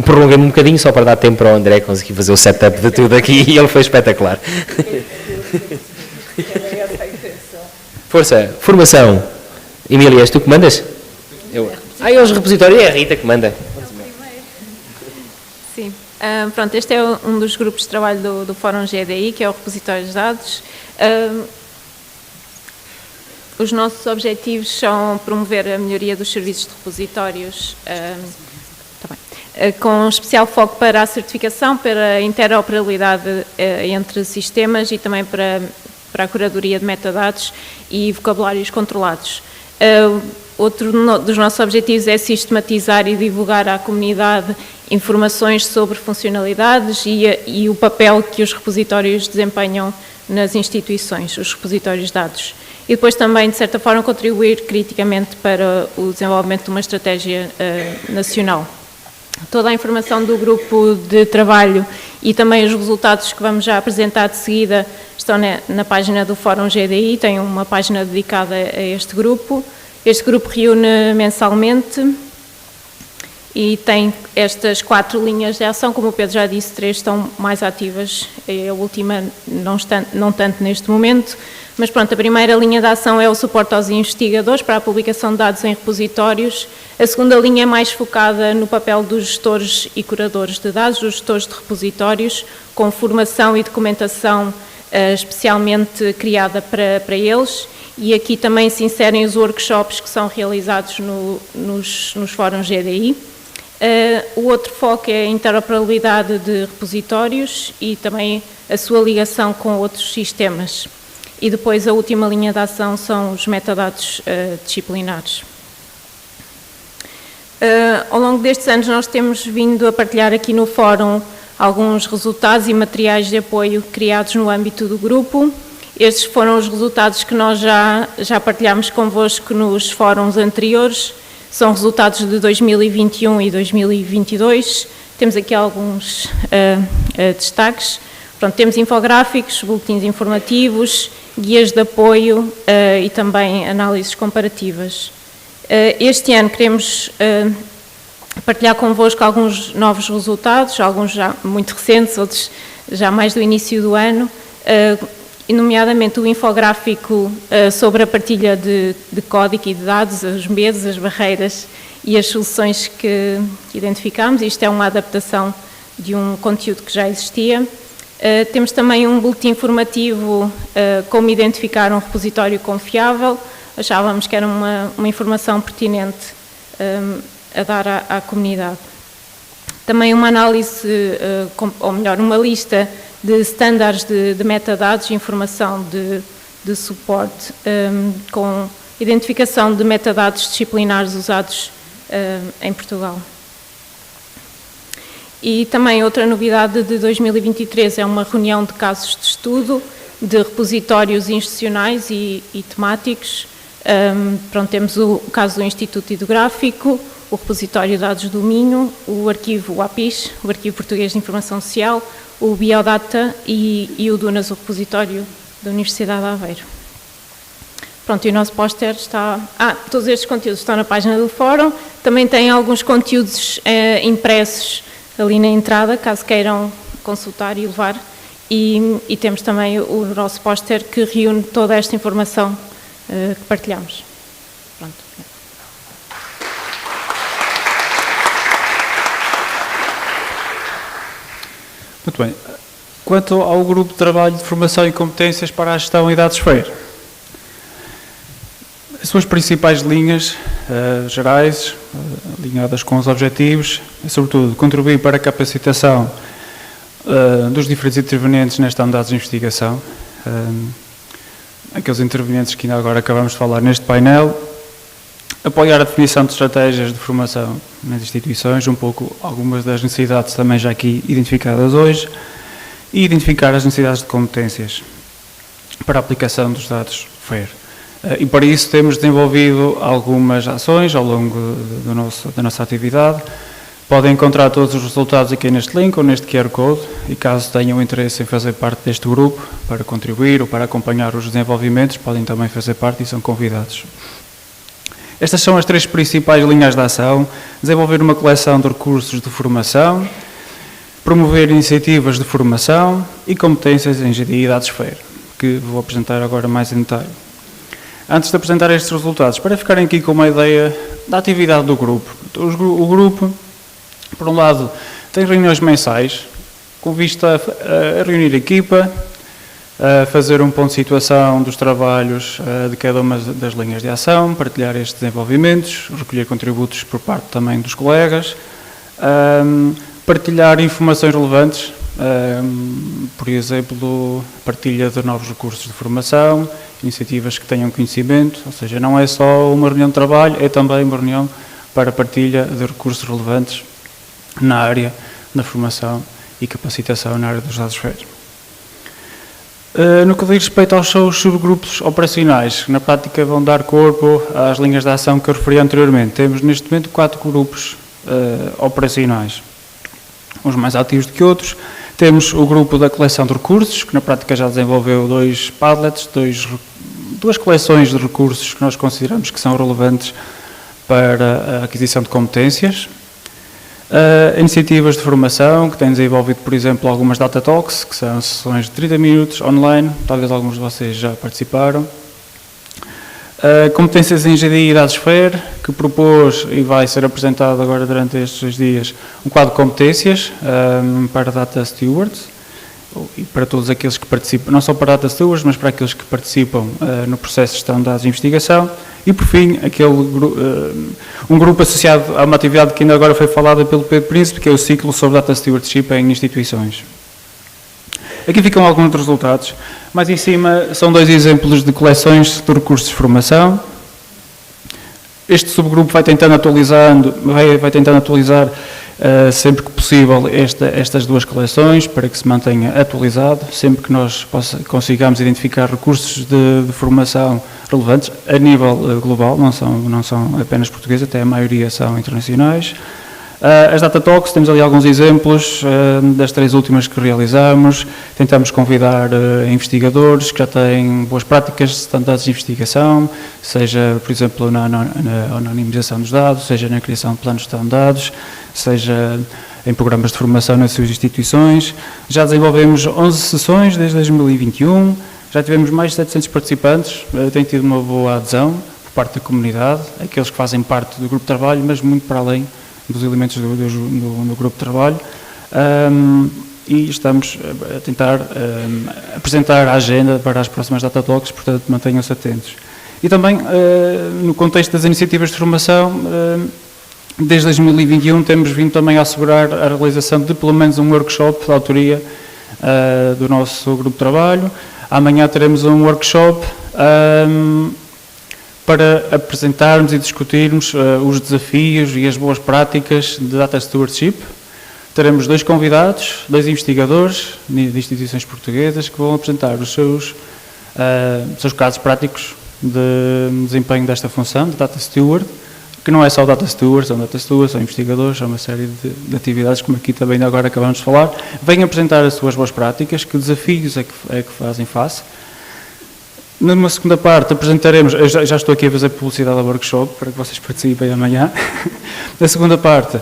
prolonguei-me um bocadinho só para dar tempo para o André conseguir fazer o setup de tudo aqui, e ele foi espetacular. Força, formação. Emília, és tu que mandas? É os repositórios, é a Rita que manda. Sim, pronto, este é um dos grupos de trabalho do Fórum GDI, que é o repositório de dados. Os nossos objetivos são promover a melhoria dos serviços de repositórios, com especial foco para a certificação, para a interoperabilidade entre sistemas e também para a curadoria de metadados e vocabulários controlados. Outro dos nossos objetivos é sistematizar e divulgar à comunidade informações sobre funcionalidades e o papel que os repositórios desempenham nas instituições, os repositórios de dados. E depois também, de certa forma, contribuir criticamente para o desenvolvimento de uma estratégia nacional. Toda a informação do grupo de trabalho e também os resultados que vamos já apresentar de seguida estão na página do Fórum GDI, tem uma página dedicada a este grupo. Este grupo reúne mensalmente e tem estas 4 linhas de ação, como o Pedro já disse, 3 estão mais ativas, a última não tanto neste momento, mas pronto, a primeira linha de ação é o suporte aos investigadores para a publicação de dados em repositórios, a segunda linha é mais focada no papel dos gestores e curadores de dados, dos gestores de repositórios, com formação e documentação especialmente criada para eles, e aqui também se inserem os workshops que são realizados nos fóruns GDI. O outro foco é a interoperabilidade de repositórios e também a sua ligação com outros sistemas. E depois a última linha de ação são os metadados disciplinares. Ao longo destes anos nós temos vindo a partilhar aqui no Fórum alguns resultados e materiais de apoio criados no âmbito do grupo. Estes foram os resultados que nós já partilhámos convosco nos fóruns anteriores. São resultados de 2021 e 2022. Temos aqui alguns destaques. Pronto, temos infográficos, boletins informativos, guias de apoio e também análises comparativas. Este ano queremos partilhar convosco alguns novos resultados, alguns já muito recentes, outros já mais do início do ano, nomeadamente o infográfico sobre a partilha de código e de dados, os medos, as barreiras e as soluções que identificámos. Isto é uma adaptação de um conteúdo que já existia. Temos também um boletim informativo como identificar um repositório confiável. Achávamos que era uma informação pertinente a dar à comunidade. Também uma análise, ou melhor, uma lista de estándares de metadados e informação de suporte, com identificação de metadados disciplinares usados em Portugal. E também outra novidade de 2023 é uma reunião de casos de estudo de repositórios institucionais e temáticos. Pronto, temos o caso do Instituto Hidrográfico, o repositório de dados do Minho, o arquivo APIS, o Arquivo Português de Informação Social, o Biodata e o DUNAS, o repositório da Universidade de Aveiro. Pronto, e o nosso póster está... todos estes conteúdos estão na página do Fórum, também tem alguns conteúdos impressos ali na entrada, caso queiram consultar e levar, e temos também o nosso póster que reúne toda esta informação que partilhamos. Pronto. Muito bem. Quanto ao grupo de trabalho de formação e competências para a gestão e dados FEIR, as suas principais linhas gerais, alinhadas com os objetivos, é sobretudo contribuir para a capacitação dos diferentes intervenientes nesta dados de investigação, aqueles intervenientes que ainda agora acabamos de falar neste painel, apoiar a definição de estratégias de formação nas instituições, um pouco algumas das necessidades também já aqui identificadas hoje, e identificar as necessidades de competências para a aplicação dos dados FEIR. E para isso temos desenvolvido algumas ações ao longo da nossa atividade. Podem encontrar todos os resultados aqui neste link ou neste QR Code, e caso tenham interesse em fazer parte deste grupo, para contribuir ou para acompanhar os desenvolvimentos, podem também fazer parte e são convidados. Estas são as 3 principais linhas de ação: desenvolver uma coleção de recursos de formação, promover iniciativas de formação e competências em GDI e dados FEIR, que vou apresentar agora mais em detalhe. Antes de apresentar estes resultados, para ficarem aqui com uma ideia da atividade do grupo. O grupo, por um lado, tem reuniões mensais, com vista a reunir a equipa, a fazer um ponto de situação dos trabalhos de cada uma das linhas de ação, partilhar estes desenvolvimentos, recolher contributos por parte também dos colegas, partilhar informações relevantes, por exemplo, partilha de novos recursos de formação, iniciativas que tenham conhecimento, ou seja, não é só uma reunião de trabalho, é também uma reunião para partilha de recursos relevantes na área da formação e capacitação na área dos dados FEIR. No que diz respeito aos seus subgrupos operacionais, que na prática vão dar corpo às linhas de ação que eu referi anteriormente, temos neste momento 4 grupos operacionais, uns mais ativos do que outros. Temos o grupo da coleção de recursos, que na prática já desenvolveu 2 padlets, 2 coleções de recursos que nós consideramos que são relevantes para a aquisição de competências. Iniciativas de formação, que têm desenvolvido, por exemplo, algumas data talks, que são sessões de 30 minutos online, talvez alguns de vocês já participaram. Competências em GDI e Dados que propôs e vai ser apresentado agora durante estes dias um quadro de competências para Data Stewards e para todos aqueles que participam, não só para Data Stewards, mas para aqueles que participam no processo de gestão de dados de investigação. E, por fim, um grupo associado a uma atividade que ainda agora foi falada pelo Pedro Príncipe, que é o ciclo sobre Data Stewardship em instituições. Aqui ficam alguns dos resultados. Mais em cima são 2 exemplos de coleções de recursos de formação. Este subgrupo vai tentando atualizar sempre que possível estas 2 coleções para que se mantenha atualizado, sempre que nós consigamos identificar recursos de formação relevantes a nível global, não são apenas portugueses, até a maioria são internacionais. As data talks, temos ali alguns exemplos das 3 últimas que realizamos. Tentamos convidar investigadores que já têm boas práticas de dados de investigação, seja, por exemplo, na anonimização dos dados, seja na criação de planos de gestão de dados, seja em programas de formação nas suas instituições. Já desenvolvemos 11 sessões desde 2021, já tivemos mais de 700 participantes, tem tido uma boa adesão por parte da comunidade, aqueles que fazem parte do grupo de trabalho, mas muito para além dos elementos do grupo de trabalho, e estamos a tentar apresentar a agenda para as próximas data talks, portanto mantenham-se atentos. E também, no contexto das iniciativas de formação, desde 2021 temos vindo também a assegurar a realização de pelo menos um workshop de autoria do nosso grupo de trabalho. Amanhã teremos um workshop para apresentarmos e discutirmos os desafios e as boas práticas de Data Stewardship. Teremos 2 convidados, 2 investigadores de instituições portuguesas que vão apresentar os seus casos práticos de desempenho desta função, de Data Steward, que não é só Data Stewards, são investigadores, são uma série de atividades, como aqui também agora acabamos de falar. Vêm apresentar as suas boas práticas, que desafios é que fazem face. Numa segunda parte apresentaremos, eu já estou aqui a fazer publicidade ao workshop para que vocês participem amanhã. Na segunda parte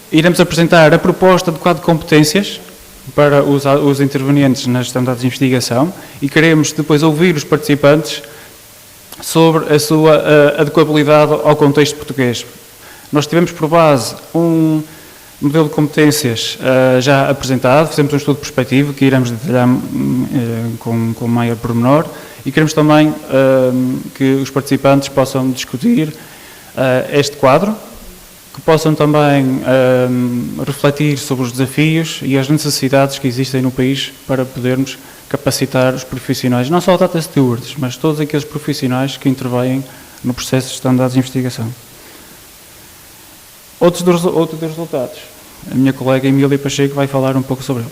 iremos apresentar a proposta de quadro de competências para os intervenientes na gestão de dados de investigação e queremos depois ouvir os participantes sobre a sua adequabilidade ao contexto português. Nós tivemos por base um modelo de competências já apresentado, fizemos um estudo prospectivo que iremos detalhar com maior pormenor e queremos também que os participantes possam discutir este quadro, que possam também refletir sobre os desafios e as necessidades que existem no país para podermos capacitar os profissionais, não só data stewards, mas todos aqueles profissionais que intervêm no processo de gestão de dados de investigação. Outro dos resultados, a minha colega Emília Pacheco vai falar um pouco sobre ele.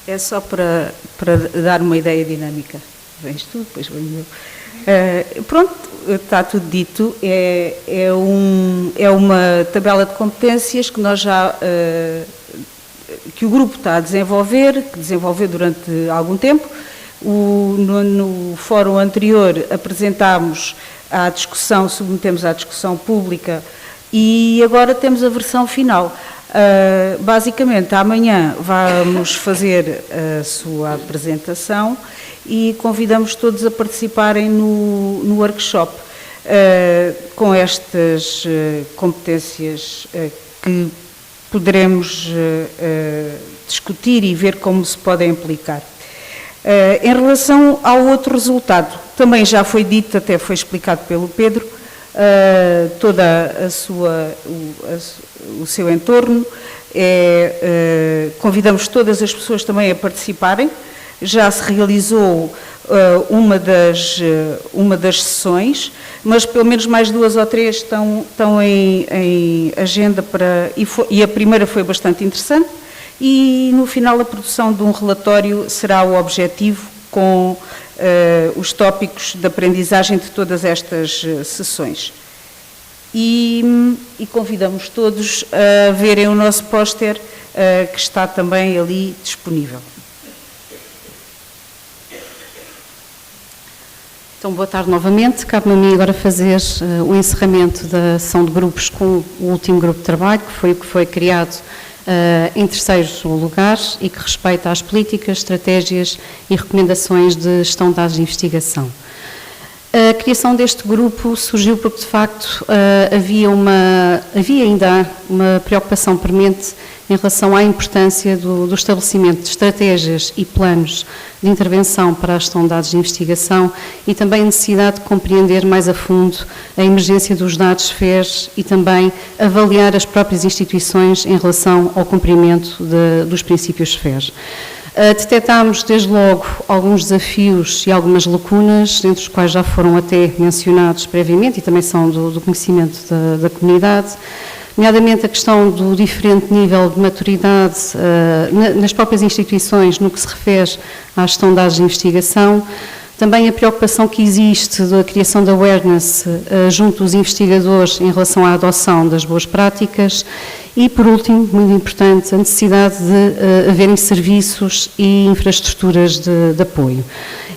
É só para dar uma ideia dinâmica. Vens tu, depois venho eu. Pronto, está tudo dito. É uma tabela de competências que nós já... que o grupo está a desenvolver, que desenvolveu durante algum tempo. No fórum anterior apresentámos à discussão, submetemos à discussão pública e agora temos a versão final. Basicamente, amanhã vamos fazer a sua apresentação e convidamos todos a participarem no workshop com estas competências que poderemos discutir e ver como se podem aplicar. Em relação ao outro resultado, também já foi dito, até foi explicado pelo Pedro, toda o seu entorno. Convidamos todas as pessoas também a participarem. Já se realizou uma das sessões, mas pelo menos mais 2 ou 3 estão em agenda e a primeira foi bastante interessante e no final a produção de um relatório será o objetivo com os tópicos de aprendizagem de todas estas sessões. E convidamos todos a verem o nosso póster que está também ali disponível. Então, Então, boa tarde novamente. Cabe-me a mim agora fazer o encerramento da sessão de grupos com o último grupo de trabalho, que foi criado em terceiro lugar e que respeita às políticas, estratégias e recomendações de gestão de dados de investigação. A criação deste grupo surgiu porque, de facto, havia ainda uma preocupação premente em relação à importância do estabelecimento de estratégias e planos de intervenção para a gestão de dados de investigação e também a necessidade de compreender mais a fundo a emergência dos dados FES e também avaliar as próprias instituições em relação ao cumprimento dos princípios FES. Detectámos, desde logo, alguns desafios e algumas lacunas, entre os quais já foram até mencionados previamente e também são do conhecimento da comunidade, nomeadamente a questão do diferente nível de maturidade nas próprias instituições no que se refere à gestão de dados de investigação, também a preocupação que existe da criação de awareness junto dos investigadores em relação à adoção das boas práticas e, por último, muito importante, a necessidade de haverem serviços e infraestruturas de apoio.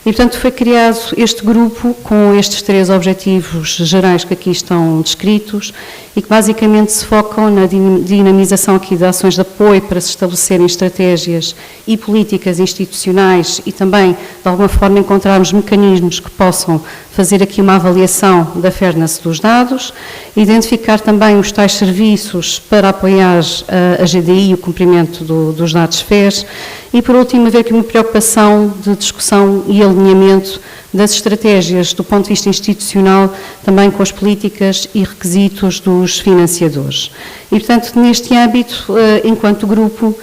E, portanto, foi criado este grupo com estes 3 objetivos gerais que aqui estão descritos e que basicamente se focam na dinamização aqui de ações de apoio para se estabelecerem estratégias e políticas institucionais e também, de alguma forma, encontrarmos mecanismos que possam fazer aqui uma avaliação da fairness dos dados, identificar também os tais serviços para apoiar a GDI e o cumprimento dos dados FES e, por último, haver aqui uma preocupação de discussão e alinhamento das estratégias do ponto de vista institucional, também com as políticas e requisitos dos financiadores. E, portanto, neste âmbito, enquanto grupo,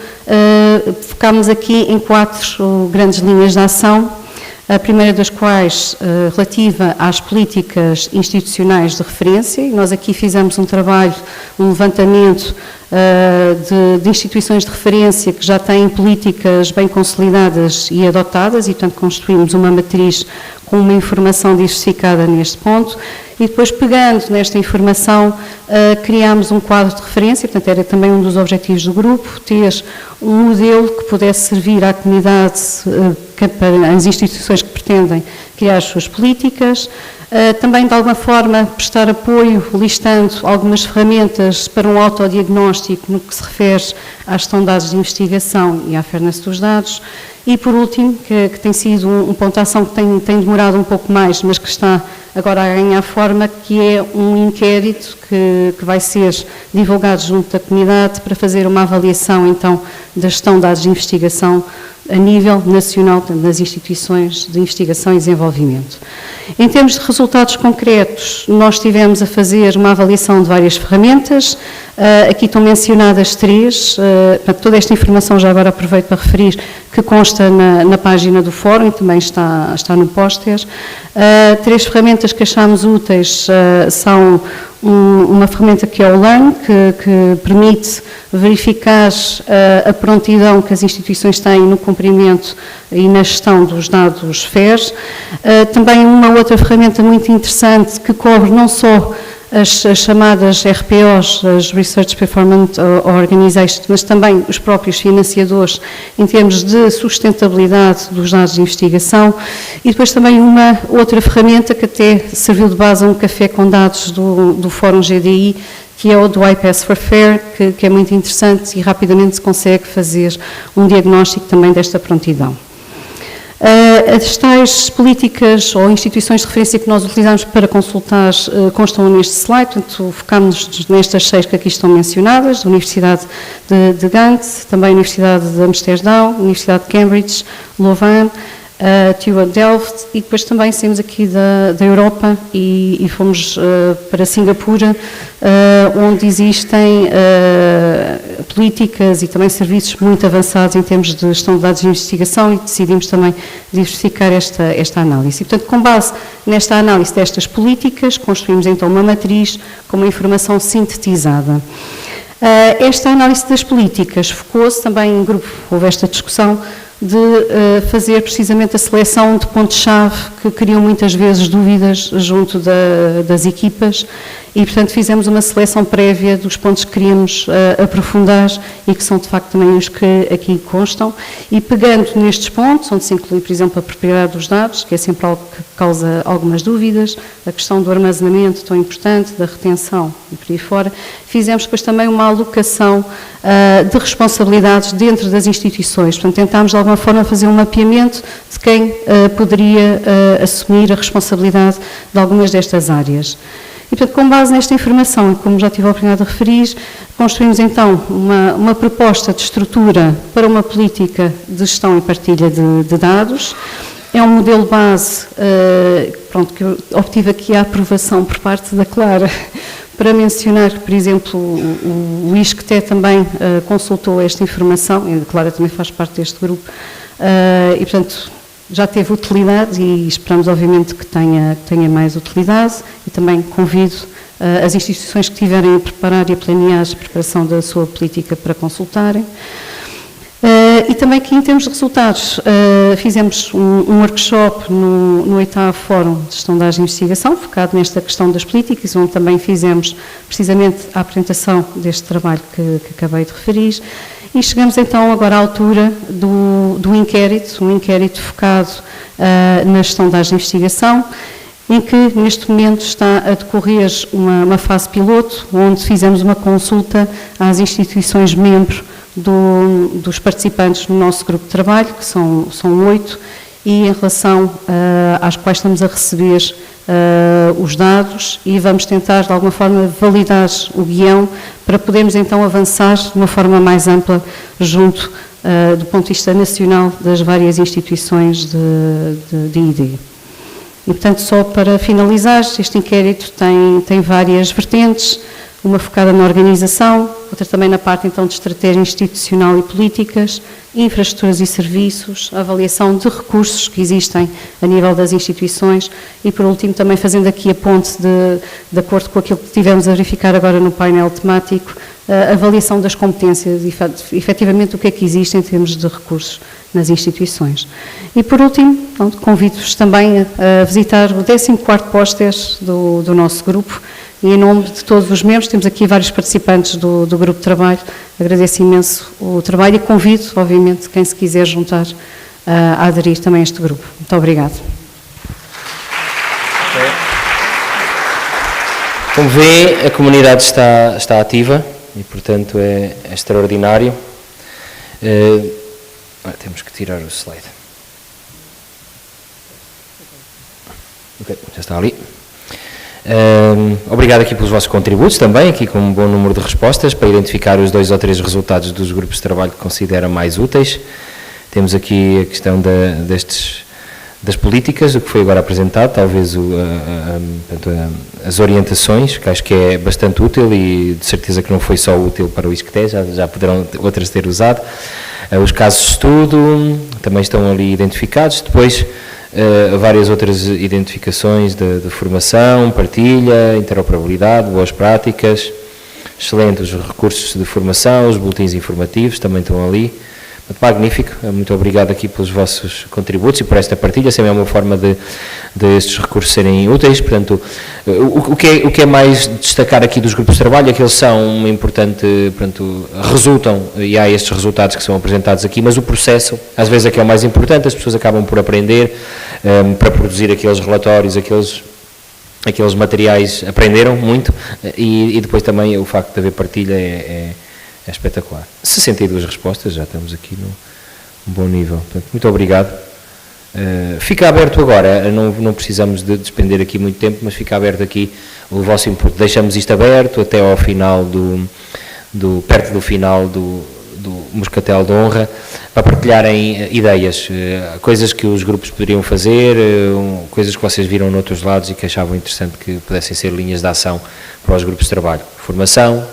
focámos aqui em 4 grandes linhas de ação, a primeira das quais relativa às políticas institucionais de referência, e nós aqui fizemos um trabalho, um levantamento de instituições de referência que já têm políticas bem consolidadas e adotadas e, portanto, construímos uma matriz com uma informação diversificada neste ponto e depois, pegando nesta informação, criámos um quadro de referência, portanto, era também um dos objetivos do grupo, ter um modelo que pudesse servir à comunidade, para as instituições que pretendem criar as suas políticas, também, de alguma forma, prestar apoio, listando algumas ferramentas para um autodiagnóstico no que se refere à gestão de dados de investigação e à fairness dos dados. E, por último, que tem sido um ponto de ação que tem demorado um pouco mais, mas que está agora a ganhar forma, que é um inquérito que vai ser divulgado junto da comunidade para fazer uma avaliação, então, da gestão de dados de investigação a nível nacional, portanto, nas instituições de investigação e desenvolvimento. Em termos de resultados concretos, nós estivemos a fazer uma avaliação de várias ferramentas, aqui estão mencionadas 3, toda esta informação já agora aproveito para referir, que consta na página do Fórum e também está no póster. 3 ferramentas que achámos úteis são uma ferramenta que é o LEARN, que permite verificar a prontidão que as instituições têm no cumprimento e na gestão dos dados FES. Também uma outra ferramenta muito interessante que cobre não só as chamadas RPOs, as Research Performance Organizations, mas também os próprios financiadores em termos de sustentabilidade dos dados de investigação e depois também uma outra ferramenta que até serviu de base a um café com dados do Fórum GDI, que é o do iPass for Fair, que é muito interessante e rapidamente se consegue fazer um diagnóstico também desta prontidão. As tais políticas ou instituições de referência que nós utilizamos para consultar constam neste slide, portanto, focámos-nos nestas 6 que aqui estão mencionadas, a Universidade de Gant, também a Universidade de Amsterdão, a Universidade de Cambridge, Louvain, a TU Delft e depois também saímos aqui da Europa e fomos para Singapura, onde existem políticas e também serviços muito avançados em termos de gestão de dados de investigação e decidimos também diversificar esta análise. E, portanto, com base nesta análise destas políticas, construímos então uma matriz com uma informação sintetizada. Esta análise das políticas focou-se também em grupo, houve esta discussão de fazer precisamente a seleção de pontos-chave que criam muitas vezes dúvidas junto das equipas e, portanto, fizemos uma seleção prévia dos pontos que queríamos aprofundar e que são, de facto, também os que aqui constam. E pegando nestes pontos, onde se inclui, por exemplo, a propriedade dos dados, que é sempre algo que causa algumas dúvidas, a questão do armazenamento tão importante, da retenção e por aí fora, fizemos depois também uma alocação de responsabilidades dentro das instituições. Portanto, tentámos de alguma forma fazer um mapeamento de quem poderia assumir a responsabilidade de algumas destas áreas. E, portanto, com base nesta informação, e como já tive a oportunidade de referir, construímos então uma proposta de estrutura para uma política de gestão e partilha de dados. É um modelo base, pronto, que eu obtive aqui a aprovação por parte da Clara, para mencionar que, por exemplo, o ISCTE também consultou esta informação, e a Clara também faz parte deste grupo, e, portanto, já teve utilidade e esperamos, obviamente, que tenha mais utilidade, e também convido as instituições que tiverem a preparar e a planear a preparação da sua política para consultarem. E também aqui, em termos de resultados, fizemos um workshop no 8º Fórum de Gestão de Dados de Investigação, focado nesta questão das políticas, onde também fizemos precisamente a apresentação deste trabalho que acabei de referir. E chegamos então agora à altura do inquérito, um inquérito focado na gestão de dados de investigação, em que neste momento está a decorrer uma fase piloto, onde fizemos uma consulta às instituições membro dos participantes no nosso grupo de trabalho, que são 8, e em relação às quais estamos a receber os dados, e vamos tentar de alguma forma validar o guião para podermos então avançar de uma forma mais ampla junto do ponto de vista nacional das várias instituições de ID. E, portanto, só para finalizar, este inquérito tem várias vertentes, uma focada na organização, outra também na parte então de estratégia institucional e políticas, infraestruturas e serviços, avaliação de recursos que existem a nível das instituições e, por último, também fazendo aqui a ponte de acordo com aquilo que tivemos a verificar agora no painel temático, a avaliação das competências e, efetivamente, o que é que existe em termos de recursos nas instituições. E, por último, convido-vos também a visitar o 14º póster do nosso grupo. E em nome de todos os membros, temos aqui vários participantes do grupo de trabalho, agradeço imenso o trabalho e convido, obviamente, quem se quiser juntar a aderir também a este grupo. Muito obrigado. Como vê, a comunidade está ativa e, portanto, é extraordinário. Temos que tirar o slide. Ok, já está ali. Obrigado aqui pelos vossos contributos também, aqui com um bom número de respostas para identificar os 2 ou 3 resultados dos grupos de trabalho que consideram mais úteis. Temos aqui a questão das políticas, o que foi agora apresentado, talvez as orientações, que acho que é bastante útil e de certeza que não foi só útil para o ISCTE, já poderão outras ter usado. Os casos de estudo também estão ali identificados. Depois, várias outras identificações de formação, partilha, interoperabilidade, boas práticas, excelente os recursos de formação, os boletins informativos também estão ali. Magnífico, muito obrigado aqui pelos vossos contributos e por esta partilha, sempre é uma forma de estes recursos serem úteis. Portanto, o que é mais destacar aqui dos grupos de trabalho é que eles são uma importante, portanto, resultam, e há estes resultados que são apresentados aqui, mas o processo, às vezes, é que é o mais importante, as pessoas acabam por aprender, para produzir aqueles relatórios, aqueles materiais, aprenderam muito, e depois também o facto de haver partilha é espetacular. 62 respostas, já estamos aqui num bom nível. Portanto, muito obrigado. Fica aberto agora, não precisamos de despender aqui muito tempo, mas fica aberto aqui o vosso input. Deixamos isto aberto até ao final perto do final do Moscatel de Honra, para partilharem ideias, coisas que os grupos poderiam fazer, coisas que vocês viram noutros lados e que achavam interessante que pudessem ser linhas de ação para os grupos de trabalho. Formação,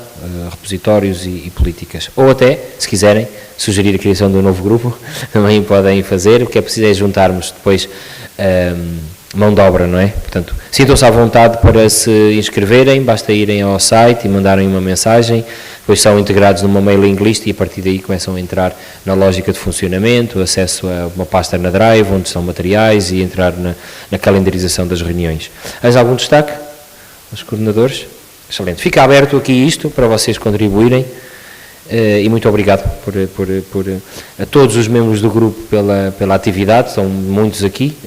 repositórios e políticas. Ou até, se quiserem, sugerir a criação de um novo grupo, também podem fazer. O que é preciso é juntarmos depois mão de obra, não é? Portanto, sintam-se à vontade para se inscreverem, basta irem ao site e mandarem uma mensagem, depois são integrados numa mailing list e a partir daí começam a entrar na lógica de funcionamento, acesso a uma pasta na Drive, onde estão materiais e entrar na calendarização das reuniões. Há algum destaque aos coordenadores? Excelente. Fica aberto aqui isto para vocês contribuírem e muito obrigado a todos os membros do grupo pela atividade, são muitos aqui,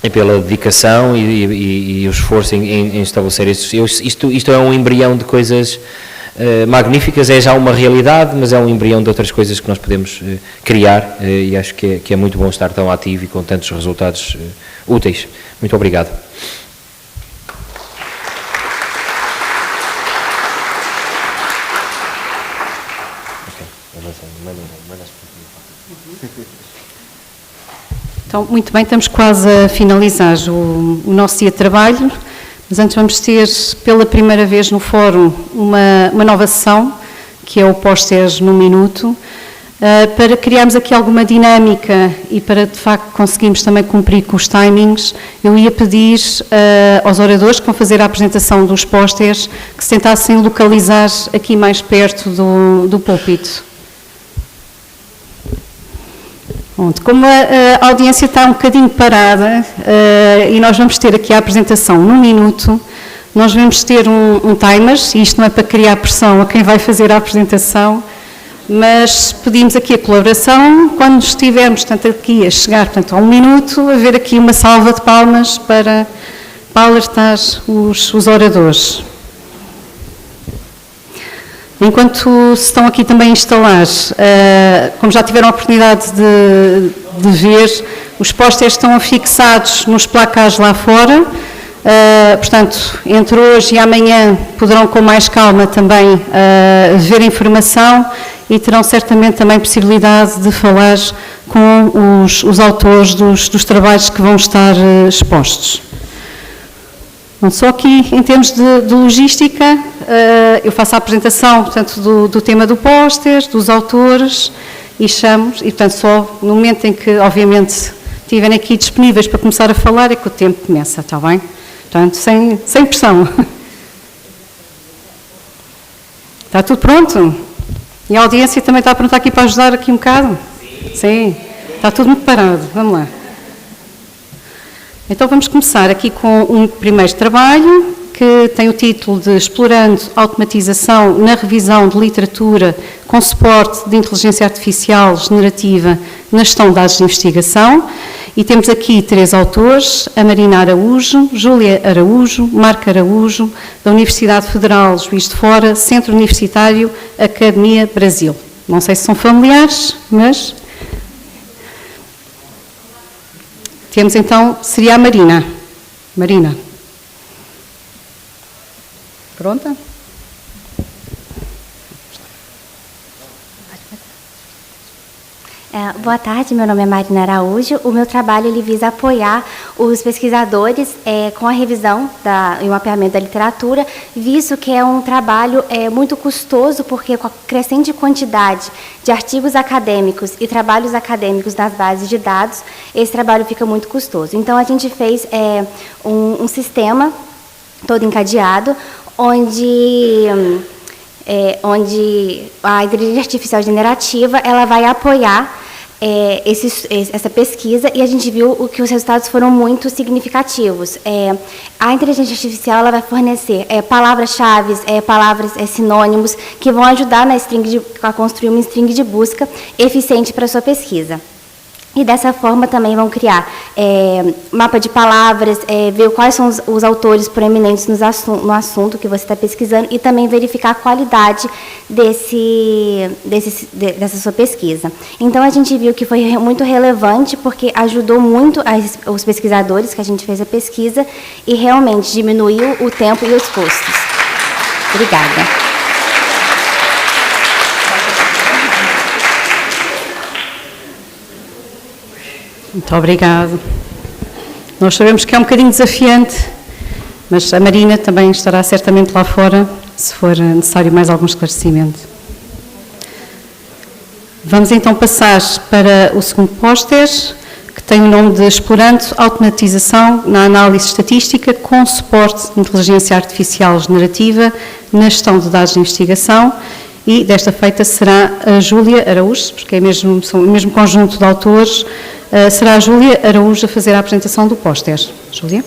e pela dedicação e o esforço em estabelecer isto é um embrião de coisas magníficas, é já uma realidade, mas é um embrião de outras coisas que nós podemos criar e acho que é muito bom estar tão ativo e com tantos resultados úteis. Muito obrigado. Então, muito bem, estamos quase a finalizar o nosso dia de trabalho, mas antes vamos ter, pela primeira vez no Fórum, uma nova sessão, que é o pósteres no minuto, para criarmos aqui alguma dinâmica e para, de facto, conseguirmos também cumprir com os timings. Eu ia pedir aos oradores que vão fazer a apresentação dos pósteres que se tentassem localizar aqui mais perto do púlpito. Como a audiência está um bocadinho parada e nós vamos ter aqui a apresentação num minuto, nós vamos ter um timer, e isto não é para criar pressão a quem vai fazer a apresentação, mas pedimos aqui a colaboração, quando estivermos, portanto, aqui a chegar, portanto, a um minuto, haver aqui uma salva de palmas para alertar os oradores. Enquanto se estão aqui também a instalar, como já tiveram a oportunidade de ver, os pósteres estão fixados nos placares lá fora, portanto, entre hoje e amanhã poderão com mais calma também ver a informação e terão certamente também possibilidade de falar com os autores dos trabalhos que vão estar expostos. Só aqui, em termos de logística, eu faço a apresentação, portanto, do tema do póster, dos autores, e chamo, e portanto, só no momento em que, obviamente, estiverem aqui disponíveis para começar a falar, é que o tempo começa, está bem? Portanto, sem pressão. Está tudo pronto? E a audiência também está pronta aqui para ajudar aqui um bocado? Sim. Está tudo muito parado, vamos lá. Então vamos começar aqui com um primeiro trabalho que tem o título de Explorando automatização na revisão de literatura com suporte de inteligência artificial generativa na gestão de dados de investigação, e temos aqui 3 autores, a Marina Araújo, Júlia Araújo, Marco Araújo, da Universidade Federal Juiz de Fora, Centro Universitário Academia Brasil. Não sei se são familiares, mas... Temos então, seria a Marina. Marina. Pronta? Boa tarde, meu nome é Marina Araújo. O meu trabalho ele visa apoiar os pesquisadores com a revisão e o mapeamento da literatura, visto que é um trabalho muito custoso, porque com a crescente quantidade de artigos acadêmicos e trabalhos acadêmicos das bases de dados, esse trabalho fica muito custoso. Então, a gente fez um sistema todo encadeado, onde a inteligência artificial generativa ela vai apoiar essa pesquisa, e a gente viu que os resultados foram muito significativos. A inteligência artificial ela vai fornecer palavras-chave, palavras sinônimos, que vão ajudar a construir uma string de busca eficiente para a sua pesquisa. E dessa forma também vão criar mapa de palavras, ver quais são os autores proeminentes no assunto que você está pesquisando, e também verificar a qualidade dessa sua pesquisa. Então, a gente viu que foi muito relevante, porque ajudou muito os pesquisadores que a gente fez a pesquisa e realmente diminuiu o tempo e os custos. Obrigada. Muito obrigado. Nós sabemos que é um bocadinho desafiante, mas a Marina também estará certamente lá fora, se for necessário mais algum esclarecimento. Vamos então passar para o segundo póster, que tem o nome de Explorando automatização na análise estatística com suporte de inteligência artificial generativa na gestão de dados de investigação, e desta feita será a Júlia Araújo, porque são o mesmo conjunto de autores. Será a Júlia Araújo a fazer a apresentação do póster. Júlia?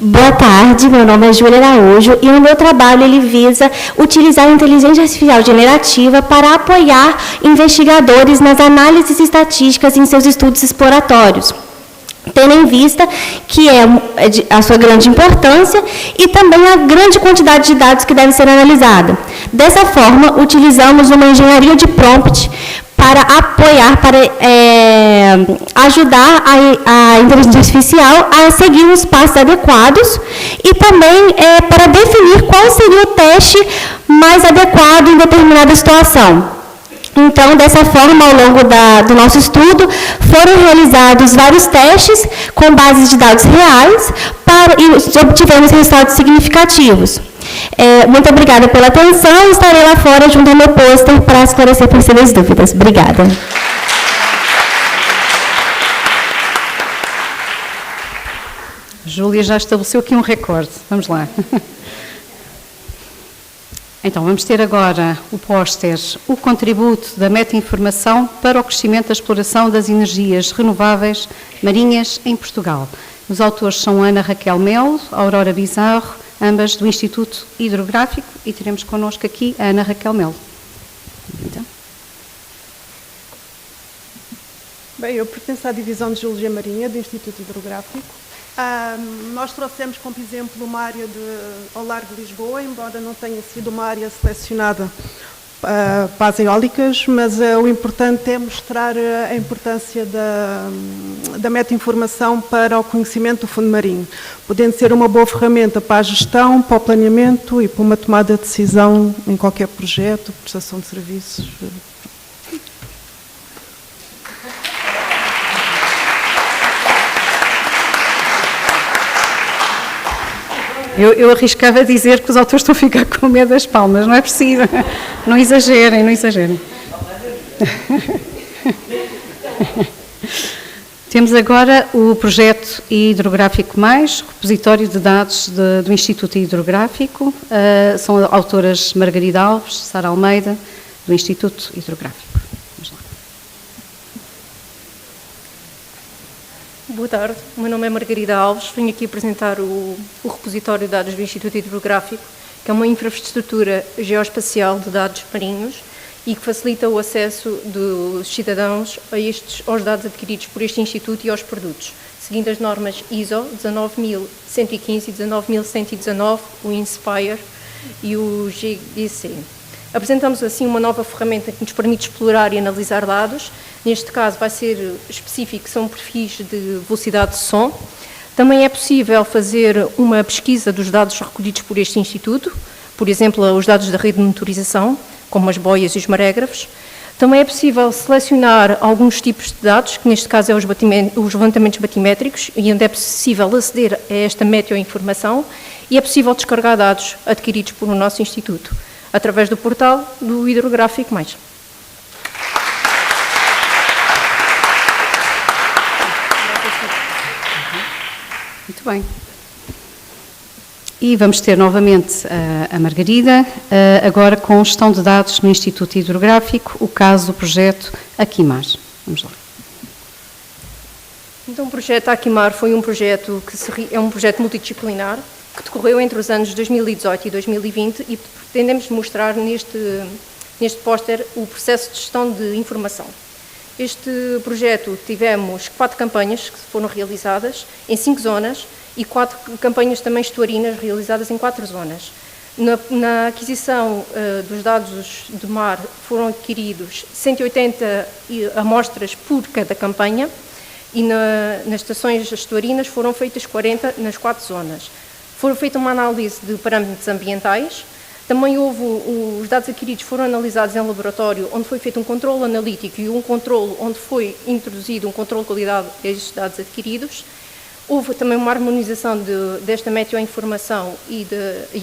Boa tarde, meu nome é Júlia Araújo e o meu trabalho ele visa utilizar a inteligência artificial generativa para apoiar investigadores nas análises estatísticas em seus estudos exploratórios, tendo em vista que é a sua grande importância e também a grande quantidade de dados que deve ser analisada. Dessa forma, utilizamos uma engenharia de prompt para apoiar, para ajudar a inteligência artificial a seguir os passos adequados e também para definir qual seria o teste mais adequado em determinada situação. Então, dessa forma, ao longo do nosso estudo, foram realizados vários testes com bases de dados reais e obtivemos resultados significativos. Muito obrigada pela atenção e estarei lá fora junto ao meu pôster para esclarecer possíveis dúvidas. Obrigada. Júlia já estabeleceu aqui um recorde. Vamos lá. Então, vamos ter agora o póster, o contributo da meta-informação para o crescimento da exploração das energias renováveis marinhas em Portugal. Os autores são Ana Raquel Melo, Aurora Bizarro, ambas do Instituto Hidrográfico, e teremos connosco aqui a Ana Raquel Melo. Então. Bem, eu pertenço à Divisão de Geologia Marinha do Instituto Hidrográfico. Nós trouxemos como exemplo uma área ao largo de Lisboa, embora não tenha sido uma área selecionada para as eólicas, mas o importante é mostrar a importância da meta-informação para o conhecimento do fundo marinho, podendo ser uma boa ferramenta para a gestão, para o planeamento e para uma tomada de decisão em qualquer projeto, prestação de serviços. Eu arriscava dizer que os autores estão a ficar com medo das palmas, não é preciso. Não exagerem, não exagerem. Temos agora o projeto Hidrográfico Mais, repositório de dados do Instituto Hidrográfico. São autoras Margarida Alves, Sara Almeida, do Instituto Hidrográfico. Vamos lá. Boa tarde, o meu nome é Margarida Alves, venho aqui apresentar o repositório de dados do Instituto Hidrográfico, que é uma infraestrutura geoespacial de dados marinhos e que facilita o acesso dos cidadãos aos dados adquiridos por este Instituto e aos produtos, seguindo as normas ISO 19115 e 19119, o INSPIRE e o GDC. Apresentamos assim uma nova ferramenta que nos permite explorar e analisar dados. Neste caso vai ser específico, são perfis de velocidade de som. Também é possível fazer uma pesquisa dos dados recolhidos por este Instituto, por exemplo, os dados da rede de monitorização, como as boias e os marégrafos. Também é possível selecionar alguns tipos de dados, que neste caso é os levantamentos batimétricos, e onde é possível aceder a esta meteoinformação, e é possível descarregar dados adquiridos por o nosso Instituto, através do portal do Hidrográfico Mais. Muito bem. E vamos ter novamente a Margarida, agora com gestão de dados no Instituto Hidrográfico, o caso do projeto Aquimar. Vamos lá. Então, o projeto Aquimar foi um projeto é um projeto multidisciplinar que decorreu entre os anos 2018 e 2020 e pretendemos mostrar neste póster o processo de gestão de informação. Este projeto tivemos 4 campanhas que foram realizadas em 5 zonas e 4 campanhas também estuarinas realizadas em 4 zonas. Na aquisição dos dados de mar foram adquiridos 180 amostras por cada campanha e nas estações estuarinas foram feitas 40 nas 4 zonas. Foi feita uma análise de parâmetros ambientais. Também os dados adquiridos foram analisados em laboratório, onde foi feito um controle analítico e um controle onde foi introduzido um controle de qualidade destes dados adquiridos. Houve também uma harmonização desta meteoinformação e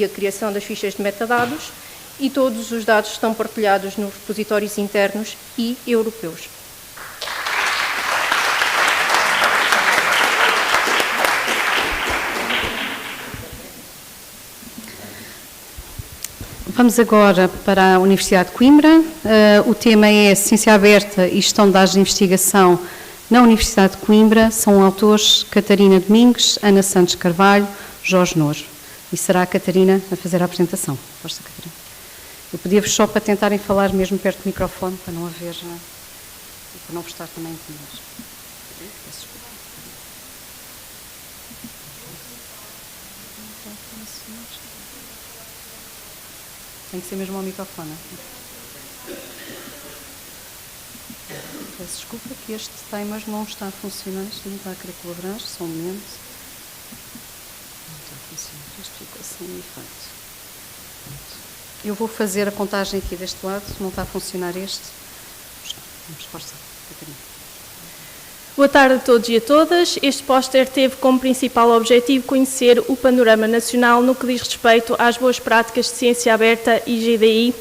a criação das fichas de metadados, e todos os dados estão partilhados nos repositórios internos e europeus. Vamos agora para a Universidade de Coimbra. O tema é Ciência Aberta e Gestão de Dados de Investigação na Universidade de Coimbra. São autores Catarina Domingues, Ana Santos Carvalho, Jorge Nouro. E será a Catarina a fazer a apresentação. Força, Catarina. Eu pedia-vos só para tentarem falar mesmo perto do microfone, para não haver, para não vos estar também intimidados. Tem que ser mesmo ao microfone. Peço desculpa que este timer não está a funcionar, isto não está a querer colaborar, só um momento. Não está a funcionar, isto ficou sem efeito. Eu vou fazer a contagem aqui deste lado, não está a funcionar este. Vamos forçar, Catarina. Boa tarde a todos e a todas. Este póster teve como principal objetivo conhecer o panorama nacional no que diz respeito às boas práticas de ciência aberta e GDI.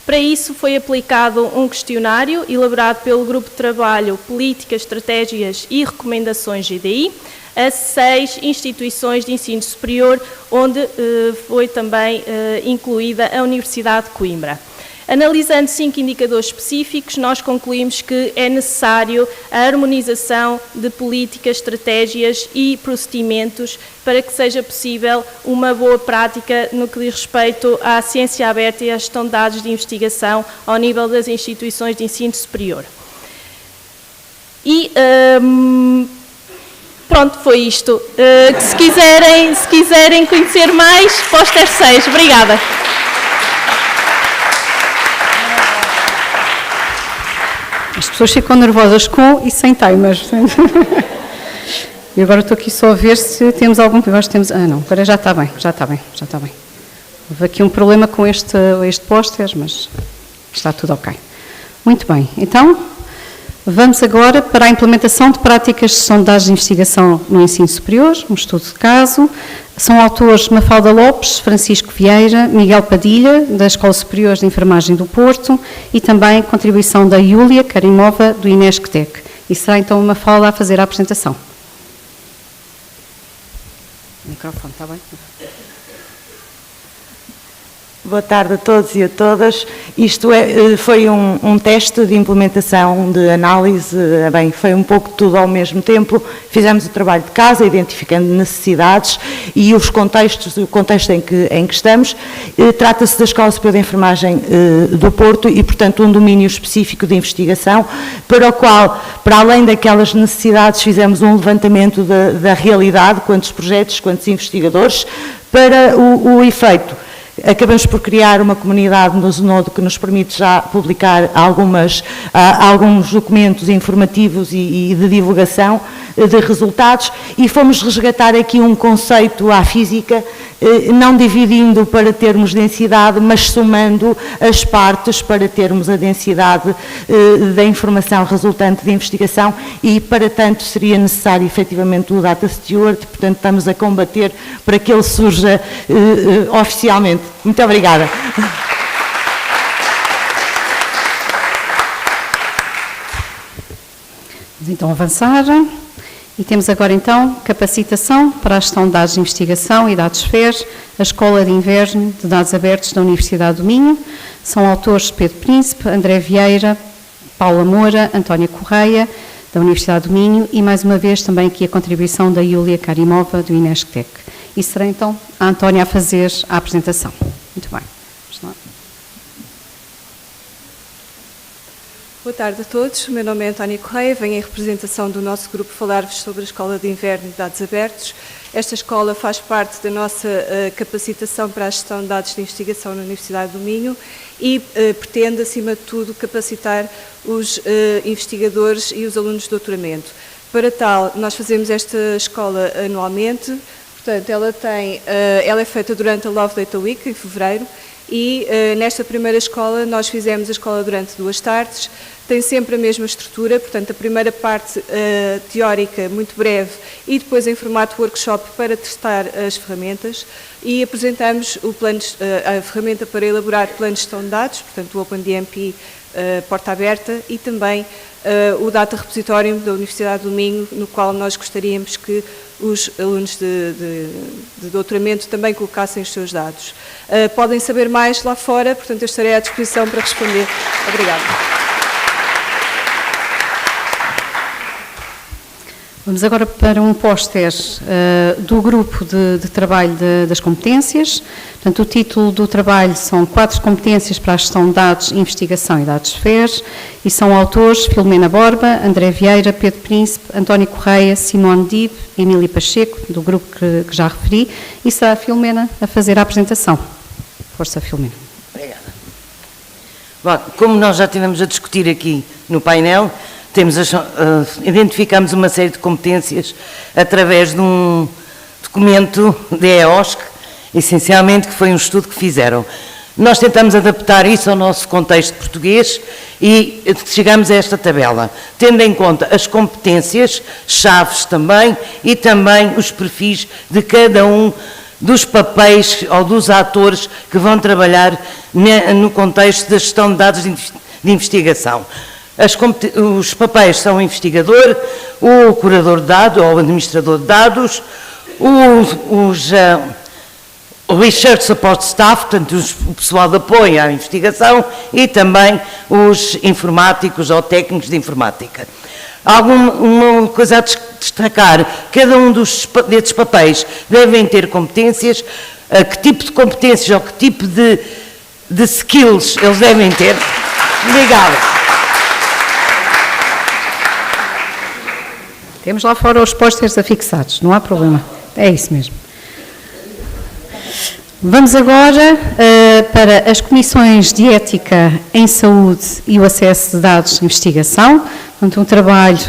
Para isso foi aplicado um questionário elaborado pelo Grupo de Trabalho Políticas, Estratégias e Recomendações GDI a 6 instituições de ensino superior, onde foi também incluída a Universidade de Coimbra. Analisando 5 indicadores específicos, nós concluímos que é necessário a harmonização de políticas, estratégias e procedimentos para que seja possível uma boa prática no que diz respeito à ciência aberta e à gestão de dados de investigação ao nível das instituições de ensino superior. E pronto, foi isto. Se quiserem conhecer mais, póster 6. Obrigada. As pessoas ficam nervosas com e sem timers. E agora estou aqui só a ver se temos algum... Agora temos... Ah, não, agora já está bem. Houve aqui um problema com este póster, mas está tudo ok. Muito bem, então vamos agora para a implementação de práticas de gestão de dados de investigação no ensino superior, um estudo de caso. São autores Mafalda Lopes, Francisco Vieira, Miguel Padilha, da Escola Superior de Enfermagem do Porto, e também contribuição da Júlia Karimova, do Inesctec. E será então Mafalda a fazer a apresentação. O microfone, está bem? Boa tarde a todos e a todas. Isto foi um teste de implementação, de análise, bem, foi um pouco tudo ao mesmo tempo. Fizemos o trabalho de casa, identificando necessidades e os contextos, o contexto em que estamos. Trata-se da Escola Superior de Enfermagem do Porto e, portanto, um domínio específico de investigação, para o qual, para além daquelas necessidades, fizemos um levantamento da realidade, quantos projetos, quantos investigadores, para o efeito. Acabamos por criar uma comunidade no Zenodo que nos permite já publicar alguns documentos informativos e de divulgação de resultados, e fomos resgatar aqui um conceito à física, não dividindo para termos densidade, mas somando as partes para termos a densidade da informação resultante de investigação, e para tanto seria necessário efetivamente o Data Steward. Portanto estamos a combater para que ele surja oficialmente. Muito obrigada. Vamos então avançar. E temos agora então capacitação para a gestão de dados de investigação e dados FER, a Escola de Inverno de Dados Abertos da Universidade do Minho. São autores Pedro Príncipe, André Vieira, Paula Moura, Antónia Correia, da Universidade do Minho, e mais uma vez também aqui a contribuição da Júlia Karimova, do Inesctec. E será então a Antónia a fazer a apresentação. Muito bem. Vamos lá. Boa tarde a todos, o meu nome é Antónia Correia, venho em representação do nosso grupo falar-vos sobre a Escola de Inverno de Dados Abertos. Esta escola faz parte da nossa capacitação para a gestão de dados de investigação na Universidade do Minho e pretende, acima de tudo, capacitar os investigadores e os alunos de doutoramento. Para tal, nós fazemos esta escola anualmente, portanto, ela é feita durante a Love Data Week, em fevereiro, e nesta primeira escola nós fizemos a escola durante 2 tardes. Tem sempre a mesma estrutura, portanto a primeira parte teórica muito breve e depois em formato workshop para testar as ferramentas, e apresentamos a ferramenta para elaborar planos de gestão de dados, portanto o OpenDMP porta aberta, e também o Data Repositorium da Universidade do Minho, no qual nós gostaríamos que os alunos de doutoramento também colocassem os seus dados. Podem saber mais lá fora, portanto eu estarei à disposição para responder. Obrigada. Vamos agora para um póster do grupo de trabalho das competências. Portanto, o título do trabalho são 4 competências para a gestão de dados, investigação e dados FER, e são autores Filomena Borba, André Vieira, Pedro Príncipe, António Correia, Simone Dib, Emília Pacheco, do grupo que já referi, e será a Filomena a fazer a apresentação. Força, Filomena. Obrigada. Bom, como nós já tivemos a discutir aqui no painel, identificamos uma série de competências através de um documento da EOSC, essencialmente, que foi um estudo que fizeram. Nós tentamos adaptar isso ao nosso contexto português e chegamos a esta tabela, tendo em conta as competências, chaves também, e também os perfis de cada um dos papéis ou dos atores que vão trabalhar no contexto da gestão de dados de investigação. Os papéis são o investigador, o curador de dados ou o administrador de dados, o Research Support Staff, portanto o pessoal de apoio à investigação, e também os informáticos ou técnicos de informática. Uma coisa a destacar, cada um desses papéis devem ter competências, que tipo de competências ou que tipo de skills eles devem ter. Obrigada. Temos lá fora os pósteres afixados, não há problema. É isso mesmo. Vamos agora para as comissões de ética em saúde e o acesso de dados de investigação. Portanto, um trabalho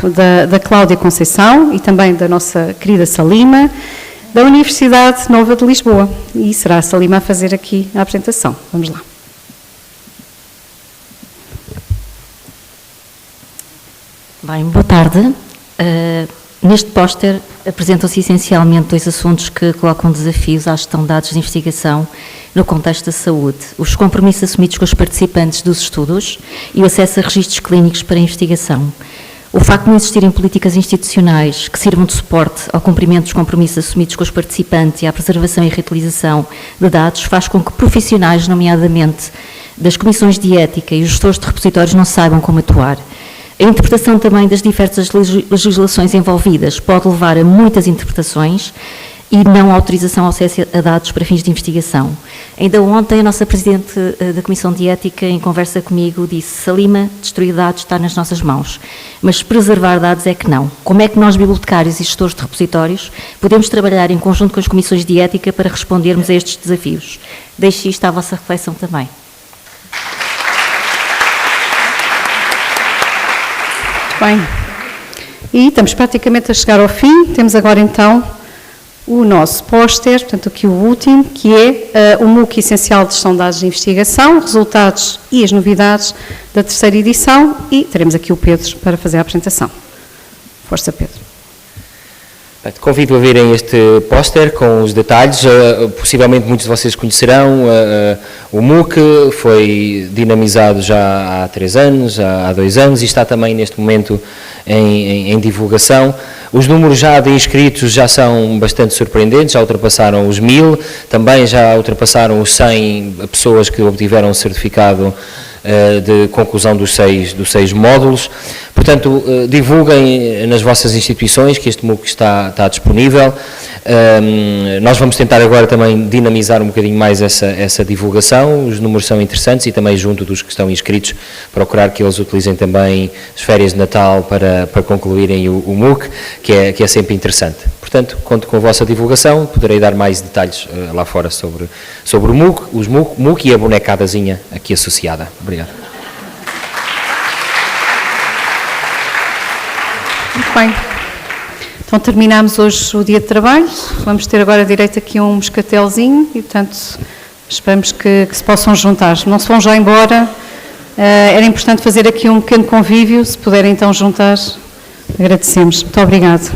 da Cláudia Conceição e também da nossa querida Salima, da Universidade Nova de Lisboa. E será a Salima a fazer aqui a apresentação. Vamos lá. Bem, boa tarde. Neste póster apresentam-se essencialmente 2 assuntos que colocam desafios à gestão de dados de investigação no contexto da saúde: os compromissos assumidos com os participantes dos estudos e o acesso a registros clínicos para investigação. O facto de não existirem políticas institucionais que sirvam de suporte ao cumprimento dos compromissos assumidos com os participantes e à preservação e reutilização de dados faz com que profissionais, nomeadamente das comissões de ética e os gestores de repositórios, não saibam como atuar. A interpretação também das diversas legislações envolvidas pode levar a muitas interpretações e não autorização ao acesso a dados para fins de investigação. Ainda ontem, a nossa Presidente da Comissão de Ética, em conversa comigo, disse: Salima, destruir dados está nas nossas mãos, mas preservar dados é que não. Como é que nós, bibliotecários e gestores de repositórios, podemos trabalhar em conjunto com as comissões de ética para respondermos a estes desafios? Deixo isto à vossa reflexão também. Bem, e estamos praticamente a chegar ao fim. Temos agora então o nosso póster, portanto aqui o último, que é o MOOC essencial de gestão de dados de investigação, resultados e as novidades da 3ª edição, e teremos aqui o Pedro para fazer a apresentação. Força, Pedro. Convido a verem este póster com os detalhes. Possivelmente muitos de vocês conhecerão. O MOOC foi dinamizado já há 3 anos, há 2 anos, e está também neste momento em divulgação. Os números já de inscritos já são bastante surpreendentes, já ultrapassaram os 1000, também já ultrapassaram os 100 pessoas que obtiveram o certificado de conclusão dos 6 módulos. Portanto, divulguem nas vossas instituições que este MOOC está disponível. Nós vamos tentar agora também dinamizar um bocadinho mais essa divulgação. Os números são interessantes e também junto dos que estão inscritos, procurar que eles utilizem também as férias de Natal para concluírem o MOOC, que é sempre interessante. Portanto, conto com a vossa divulgação, poderei dar mais detalhes lá fora sobre o MOOC, os MOOC e a bonecadazinha aqui associada. Obrigado. Muito bem. Então terminamos hoje o dia de trabalho. Vamos ter agora direito aqui a um moscatelzinho e, portanto, esperamos que se possam juntar. Não se vão já embora. Era importante fazer aqui um pequeno convívio. Se puderem então juntar, agradecemos. Muito obrigado.